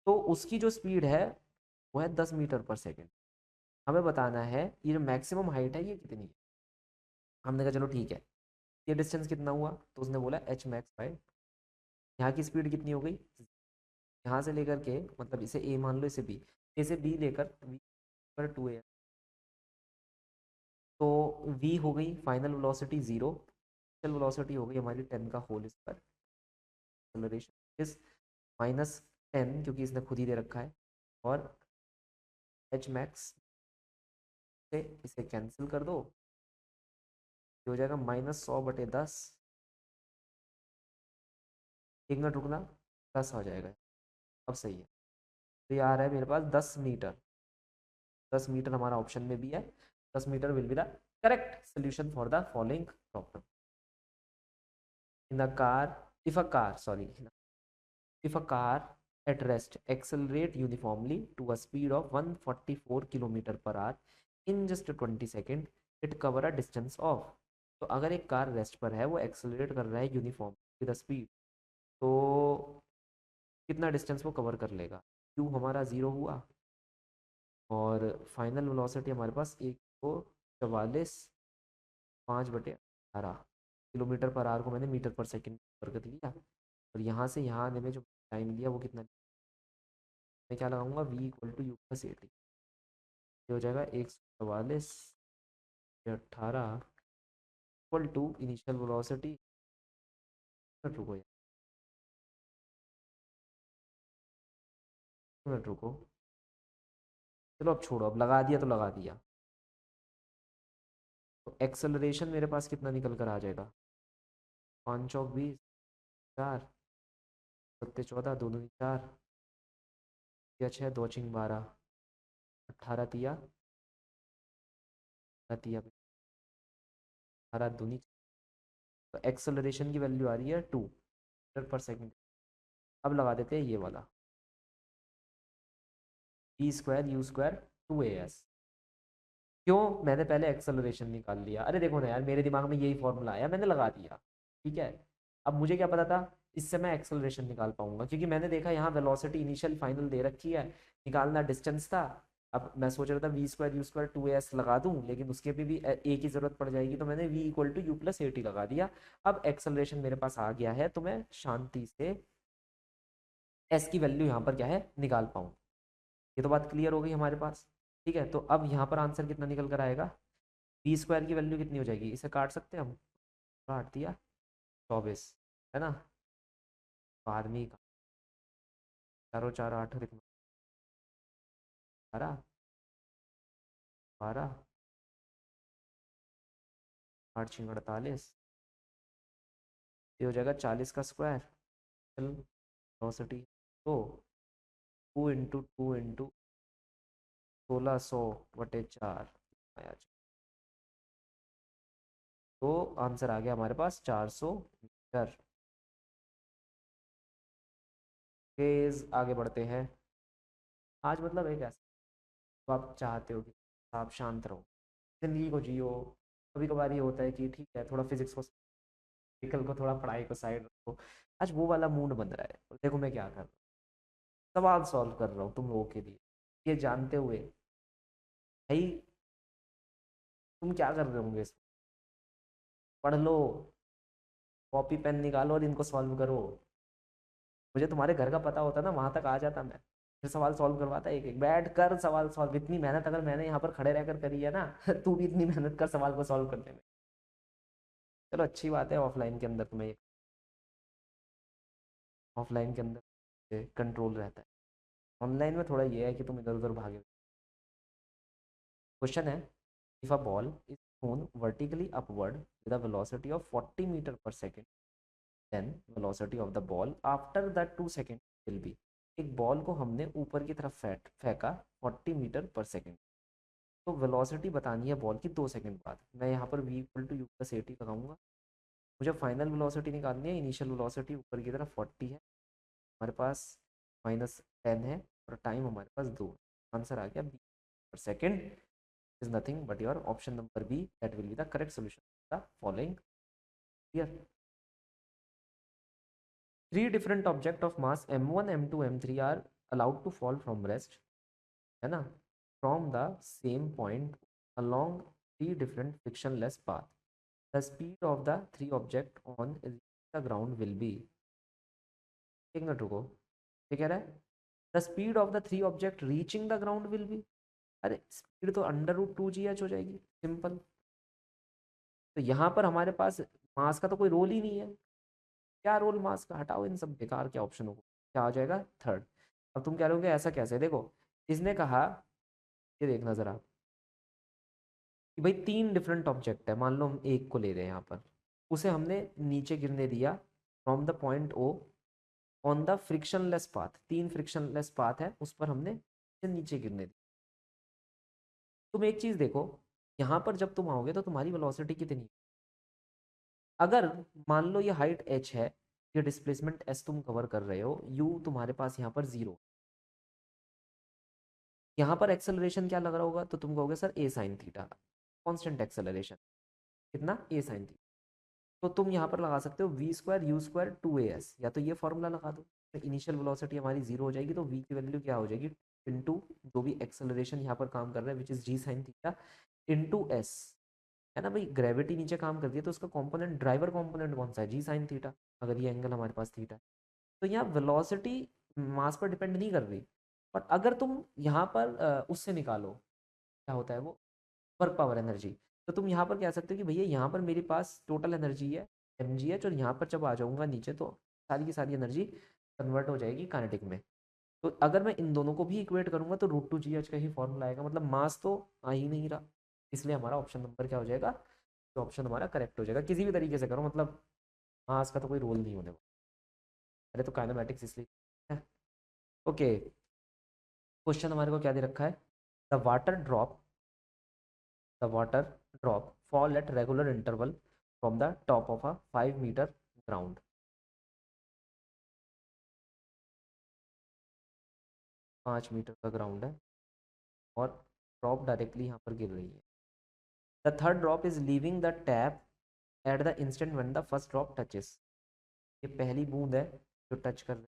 तो उसकी जो स्पीड है वो है 10 मीटर पर सेकेंड। हमें बताना है ये जो मैक्सिमम हाइट है ये कितनी है। हमने कहा चलो ठीक है, ये डिस्टेंस कितना हुआ, तो उसने बोला एच मैक्स बाय, यहाँ की स्पीड कितनी हो गई, यहाँ से लेकर के, मतलब इसे ए मान लो, इसे बी, ए से बी लेकर वी पर 2a, तो वी हो गई फाइनल वेलोसिटी 0, इनिशियल वेलोसिटी हो गई हमारी 10 का होल स्क्वायर, एक्सेलरेशन इज -10 क्योंकि इसने खुद ही दे रखा है, और एच मैक्स से इसे कैंसिल कर दो, ये हो जाएगा -100/10, 1 मिनट रुकना, 10 हो जाएगा, अब सही है। तो ये आ रहा है मेरे पास 10 मीटर, 10 मीटर हमारा ऑप्शन में भी है, 10 metre will be the correct solution for the following problem. In the car, if a car, sorry, if a car at rest accelerate uniformly to a speed of 144 km per hour in just 20 second, it cover a distance of, तो अगर एक कार रेस्ट पर है वो एक्सेलरेट कर रहा है यूनिफॉर्म विद स्पीड, तो कितना डिस्टेंस वो कवर कर लेगा, क्यू हमारा 0 हुआ, और फाइनल वेलोसिटी हमारे पास 144.5/18 किलोमीटर पर आवर को मैंने मीटर पर सेकेंड कवर कर लिया, और यहाँ से यहाँ आने में जो टाइम लिया वो कितना, मैं क्या लगाऊंगा, v = u + 80, ये हो जाएगा 144/18 इक्वल टू इनिशियल वेलोसिटी, रुको यार, मिनट रुको, चलो अब छोड़ो, अब लगा दिया तो लगा दिया, तो एक्सेलरेशन मेरे पास कितना निकल कर आ जाएगा, 5 चौक 20, 4 सत्ते 14, 2 दूनी 4, या 6, 2 चिंग 12, 18 तिया, 18 दूनी, तो एक्सेलरेशन की वैल्यू आ रही है 2 मीटर पर सेकेंड। अब लगा देते हैं ये वाला, v² u², 2as, क्यों, मैंने पहले एक्सेलरेशन निकाल लिया, अरे देखो ना यार, मेरे दिमाग में यही फॉर्मूला आया, मैंने लगा दिया, ठीक है। अब मुझे क्या पता था इससे मैं एक्सेलरेशन निकाल पाऊंगा, क्योंकि मैंने देखा यहाँ वेलोसिटी इनिशियल फाइनल दे रखी है, निकालना डिस्टेंस था। अब मैं सोच रहा था v² u² 2as लगा दूं, लेकिन उसके भी a की जरूरत पड़ जाएगी, तो मैंने v = u + 80 लगा दिया। अब एक्सेलरेशन मेरे पास आ गया है, तो मैं शांति से s की वैल्यू यहाँ पर क्या है निकाल पाऊँ। ये तो बात क्लियर हो गई हमारे पास, ठीक है। तो अब यहाँ पर आंसर कितना निकल कर आएगा, v² की वैल्यू कितनी हो जाएगी, इसे काट सकते हैं हम, काट दिया, 24 है ना, बाद में 4 4 8 कितना, 12 12, 8 6 48, ये हो जाएगा 40 का स्क्वायर, वेलोसिटी, तो 2 × 2 × 1600/4 आया, तो आंसर आ गया हमारे पास 400 मीटर। केस आगे बढ़ते हैं। आज मतलब एक ऐसा, तो आप चाहते हो कि आप शांत रहो, जिंदगी को जियो, कभी कभार ये होता है कि ठीक है थोड़ा फिजिक्स को, फिजिकल को, थोड़ा पढ़ाई को साइड रखो, आज वो वाला मूड बन रहा है। और देखो मैं क्या कर रहा हूँ, सवाल सॉल्व कर रहा हूँ तुम लोगों के लिए, ये जानते हुए भाई तुम क्या कर रहे होंगे, पढ़ लो, कॉपी पेन निकालो और इनको सॉल्व करो। मुझे तुम्हारे घर का पता होता ना, वहां तक आ जाता मैं, फिर सवाल सॉल्व करवाता, एक एक बैठ कर सवाल सॉल्व। इतनी मेहनत अगर मैंने यहाँ पर खड़े रहकर करी है ना तू भी इतनी मेहनत कर सवाल को सॉल्व करने में। चलो अच्छी बात है, ऑफलाइन के अंदर तुम्हें, ऑफलाइन के अंदर कंट्रोल रहता है, ऑनलाइन में थोड़ा ये है कि तुम इधर उधर भागे। क्वेश्चन है, if a ball is thrown vertically upward with a velocity of 40 meter per second, then velocity of the ball after that 2 second will be। एक बॉल को हमने ऊपर की तरफ फेंका 40 मीटर पर सेकेंड, तो वेलोसिटी बतानी है बॉल की 2 सेकेंड बाद। मैं यहाँ पर v equal to u plus a t लगाऊंगा। मुझे फाइनल वेलोसिटी निकालनी है। इनिशियल वेलोसिटी ऊपर की तरफ 40 है, हमारे पास -10 है और टाइम हमारे पास 2। आंसर आ गया बी पर second is nothing but your option number B, that will be the correct solution the following. Clear. 3 different object of mass m1 m2 m3 are allowed to fall from rest, है ना, from the same point along 3 different frictionless path। The speed of the 3 object on the ground will be, एक मिनट रुको, ये कह रहा है the speed of the 3 object reaching the ground will be. अरे स्पीड तो √2gh हो जाएगी, सिंपल। तो यहाँ पर हमारे पास मास का तो कोई रोल ही नहीं है। क्या रोल मास का, हटाओ इन सब बेकार के ऑप्शनों को, क्या हो जाएगा थर्ड। अब तुम कह रहे हो कि ऐसा कैसे, देखो इसने कहा, ये देखना जरा कि भाई 3 डिफरेंट ऑब्जेक्ट है, मान लो हम एक को ले रहे हैं यहाँ पर, उसे हमने नीचे गिरने दिया from the point O on the frictionless path. 3 frictionless path है, उस पर हमने नीचे गिरने दिया। तुम एक चीज देखो, यहाँ पर जब तुम आओगे तो तुम्हारी वेलोसिटी कितनी, अगर मान लो ये हाइट h है, ये डिस्प्लेसमेंट s तुम कवर कर रहे हो, u तुम्हारे पास यहाँ पर 0, यहाँ पर एक्सेलरेशन क्या लग रहा होगा, तो तुम कहोगे sir a sin theta, constant acceleration कितना, a sin थीटा। तो तुम यहाँ पर लगा सकते हो v² u² 2as, या तो ये फॉर्मूला लगा दो, तो इनिशियल वेलोसिटी हमारी 0 हो जाएगी, तो v की वैल्यू क्या हो जाएगी, इनटू जो भी एक्सेलरेशन यहाँ पर काम कर रहा है which is g sin theta into s, है ना भाई। ग्रेविटी नीचे काम करती है तो उसका कंपोनेंट, ड्राइवर कंपोनेंट कौन सा है, जी साइन थीटा, अगर ये एंगल हमारे पास थीटा है। तो यहाँ वेलोसिटी मास पर डिपेंड नहीं कर रही। और अगर तुम यहाँ पर उससे निकालो, क्या होता है वो, वर्क पावर एनर्जी, तो तुम यहाँ पर कह सकते हो कि भैया यहाँ पर मेरे पास टोटल एनर्जी है mgh, और यहाँ पर जब आ जाऊँगा नीचे तो सारी की सारी एनर्जी कन्वर्ट हो जाएगी काइनेटिक में। तो अगर मैं इन दोनों को भी इक्वेट करूँगा तो √2gh का ही फॉर्मूला आएगा, मतलब मास तो आ ही नहीं रहा। इसलिए हमारा ऑप्शन नंबर क्या हो जाएगा, तो ऑप्शन हमारा करेक्ट हो जाएगा। किसी भी तरीके से करो, मतलब मास का तो कोई रोल नहीं होने वाला। अरे तो काइनेमैटिक्स इसलिए है। ओके, क्वेश्चन हमारे को क्या दे रखा है, the water drop fall at regular interval from the top of a 5 metre ground. 5 metre का ग्राउंड है और ड्रॉप डायरेक्टली यहाँ पर गिर रही है। The third drop is leaving the tap at the instant when the first drop touches. ये पहली बूंद है जो टच कर रही है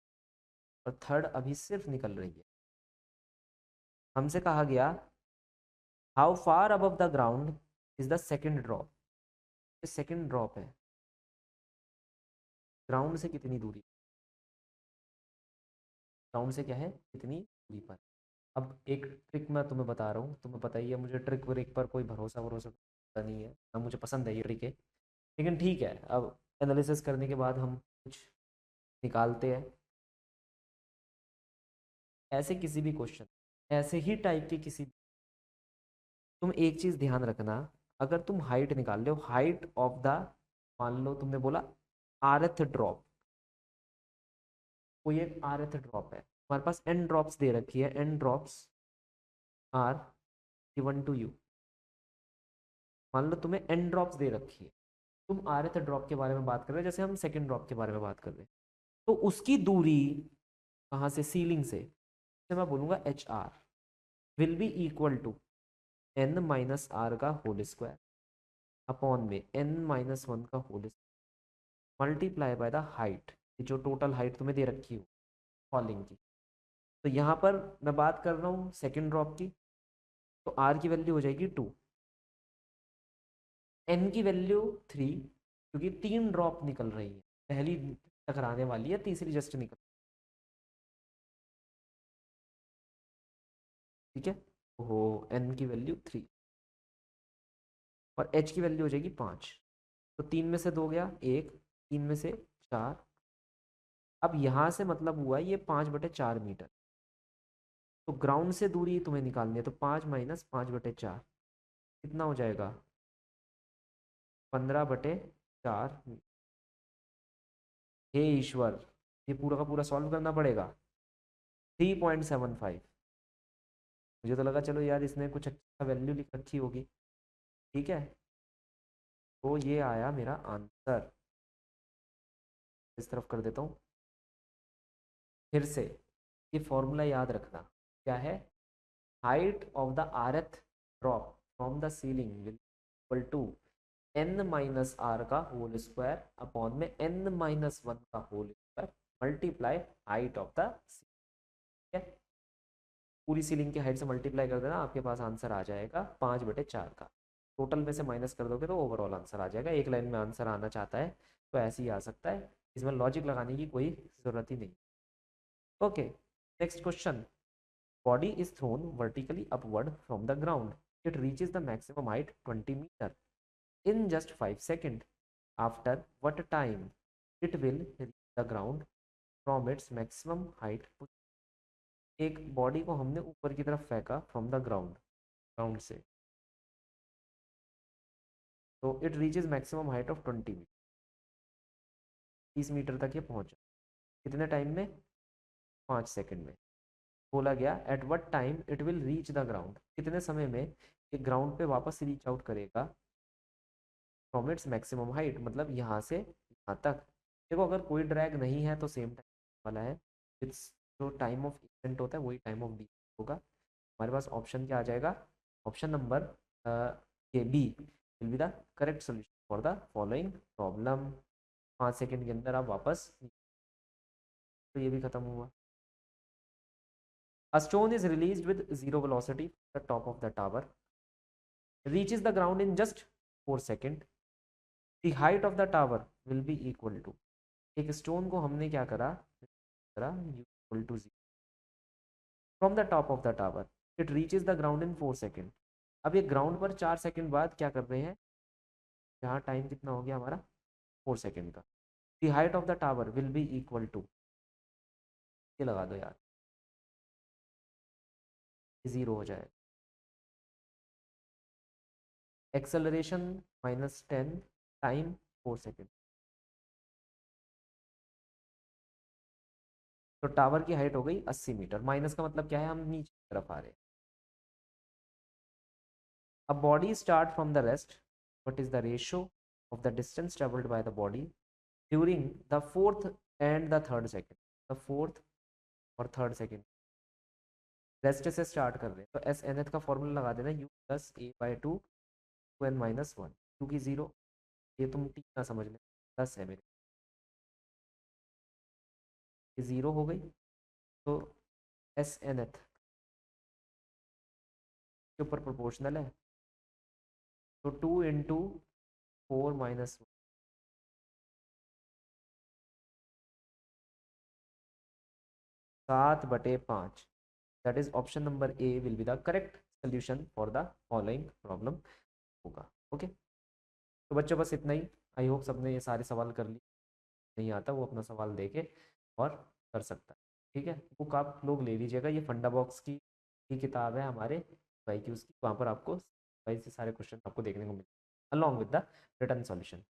और थर्ड अभी सिर्फ निकल रही है। हमसे कहा गया how far above the ground is the second drop. ये सेकेंड ड्रॉप है, ग्राउंड से कितनी दूरी, ग्राउंड से क्या है, कितनी दूरी पर। अब एक ट्रिक मैं तुम्हें बता रहा हूँ, तुम्हें पता ही है मुझे ट्रिक व्रिक पर कोई भरोसा भरोसा नहीं है ना, मुझे पसंद है ये ट्रिक है, लेकिन ठीक है, अब एनालिसिस करने के बाद हम कुछ निकालते हैं। ऐसे किसी भी क्वेश्चन, ऐसे ही टाइप के किसी, तुम एक चीज़ ध्यान रखना, अगर तुम हाइट निकाल रहे हो, हाइट ऑफ द, मान लो तुमने बोला आरथ ड्रॉप, कोई एक आरथ ड्रॉप है, हमारे पास n ड्रॉप्स दे रखी है, n drops are given to you. मान लो तुम्हें n ड्रॉप्स दे रखी है, तुम आरथ ड्रॉप के बारे में बात कर रहे हो, जैसे हम सेकेंड ड्रॉप के बारे में बात कर रहे हैं, तो उसकी दूरी कहाँ से, सीलिंग से मैं बोलूँगा h r will be equal to n minus r का होल स्क्वायर अपॉन में n माइनस 1 का whole multiply by the height, जो टोटल हाइट तुम्हें दे रखी हो फॉलिंग की। तो यहाँ पर मैं बात कर रहा हूँ सेकेंड ड्रॉप की, तो r की वैल्यू हो जाएगी 2, n की वैल्यू 3, क्योंकि 3 ड्रॉप निकल रही है, पहली टकराने वाली है, तीसरी जस्ट निकल, ठीक है। हो n की वैल्यू 3 और h की वैल्यू हो जाएगी 5, तो 3 में से 2 गया 1, 3 में से 4। अब यहाँ से मतलब हुआ ये 5/4 मीटर, तो ग्राउंड से दूरी तुम्हें निकालनी है, तो 5 - 5/4 कितना हो जाएगा, 15/4 मीटर। हे ईश्वर, ये पूरा का पूरा सॉल्व करना पड़ेगा। 3.75। मुझे तो लगा चलो यार इसने कुछ अच्छा वैल्यू लिख रखी होगी। ठीक है, तो ये आया मेरा आंसर। इस तरफ कर देता हूँ फिर से। ये फॉर्मूला याद रखना, क्या है? Height of the rth drop from the ceiling will equal to n-r का होल स्क्वायर अपॉन में n-1 का whole square multiply height of the ceiling. ठीक है, पूरी सीलिंग की हाइट से मल्टीप्लाई कर देना, आपके पास आंसर आ जाएगा 5/4 का। टोटल में से माइनस कर दोगे तो ओवरऑल आंसर आ जाएगा। एक लाइन में आंसर आना चाहता है तो ऐसे ही आ सकता है, इसमें लॉजिक लगाने की कोई ज़रूरत ही नहीं। Okay, next question. Body is thrown vertically upward from the ground. It reaches the maximum height 20 meter in just 5 seconds. After what time it will reach the ground from its maximum height? एक बॉडी को हमने ऊपर की तरफ फेंका फ्रॉम द ग्राउंड, ग्राउंड से, तो it reaches maximum height of 20 metre, 30 metre तक ये पहुंचा। कितने टाइम में? 5 सेकंड में। बोला गया at what time it will reach the ground, कितने समय में ये ग्राउंड पे वापस रीच आउट करेगा फ्रॉम इट्स मैक्सिमम हाइट, मतलब यहाँ से यहाँ तक। देखो अगर कोई ड्रैग नहीं है तो सेम टाइम वाला है, इट्स जो टाइम ऑफ इवेंट होता है वही टाइम ऑफ डी होगा। हमारे पास ऑप्शन क्या आ जाएगा? ऑप्शन नंबर ये B will be the correct solution for the following problem. 5 second के अंदर आप वापस, तो ये भी खत्म हुआ। A stone is released with zero velocity from the top of the tower, reaches the ground in just 4 seconds. The height of the tower will be equal to, एक स्टोन को हमने क्या करा, equal to 0 from the top of the tower, it reaches the ground in 4 second. अब ये ग्राउंड पर 4 सेकेंड बाद क्या कर रहे हैं, जहाँ टाइम कितना हो गया हमारा 4 सेकेंड का। The height of the tower will be equal to, ये लगा दो यार, 0 हो जाएगा। Acceleration -10, time 4 second. तो टावर की हाइट हो गई 80 मीटर। माइनस का मतलब क्या है, हम नीचे की तरफ आ रहे हैं। A body start from the rest. What is the ratio of the distance traveled by the body during the fourth and the third second? The fourth और थर्ड सेकेंड रेस्ट से स्टार्ट कर रहे हैं, तो एस एन एथ का फॉर्मूला लगा देना, you plus A by 2 n -1, क्योंकि 0, ये तुम टी ना समझ लें, प्लस है मेरे, ये 0 हो गई। तो एस एन एथ के ऊपर प्रोपोर्शनल है, तो 2 into 4 -1, 7/5। That is option number A will be the correct solution for the following problem होगा। ओके, तो बच्चों बस इतना ही। आई होप सबने ये सारे सवाल कर लिए। नहीं आता वो अपना सवाल देके और कर सकता है। ठीक है, बुक आप लोग ले लीजिएगा, ये फंडा बॉक्स की ही किताब है हमारे वाईक्यूज की, वहाँ पर आपको वाइज से सारे क्वेश्चन आपको देखने को मिले along with the return solution.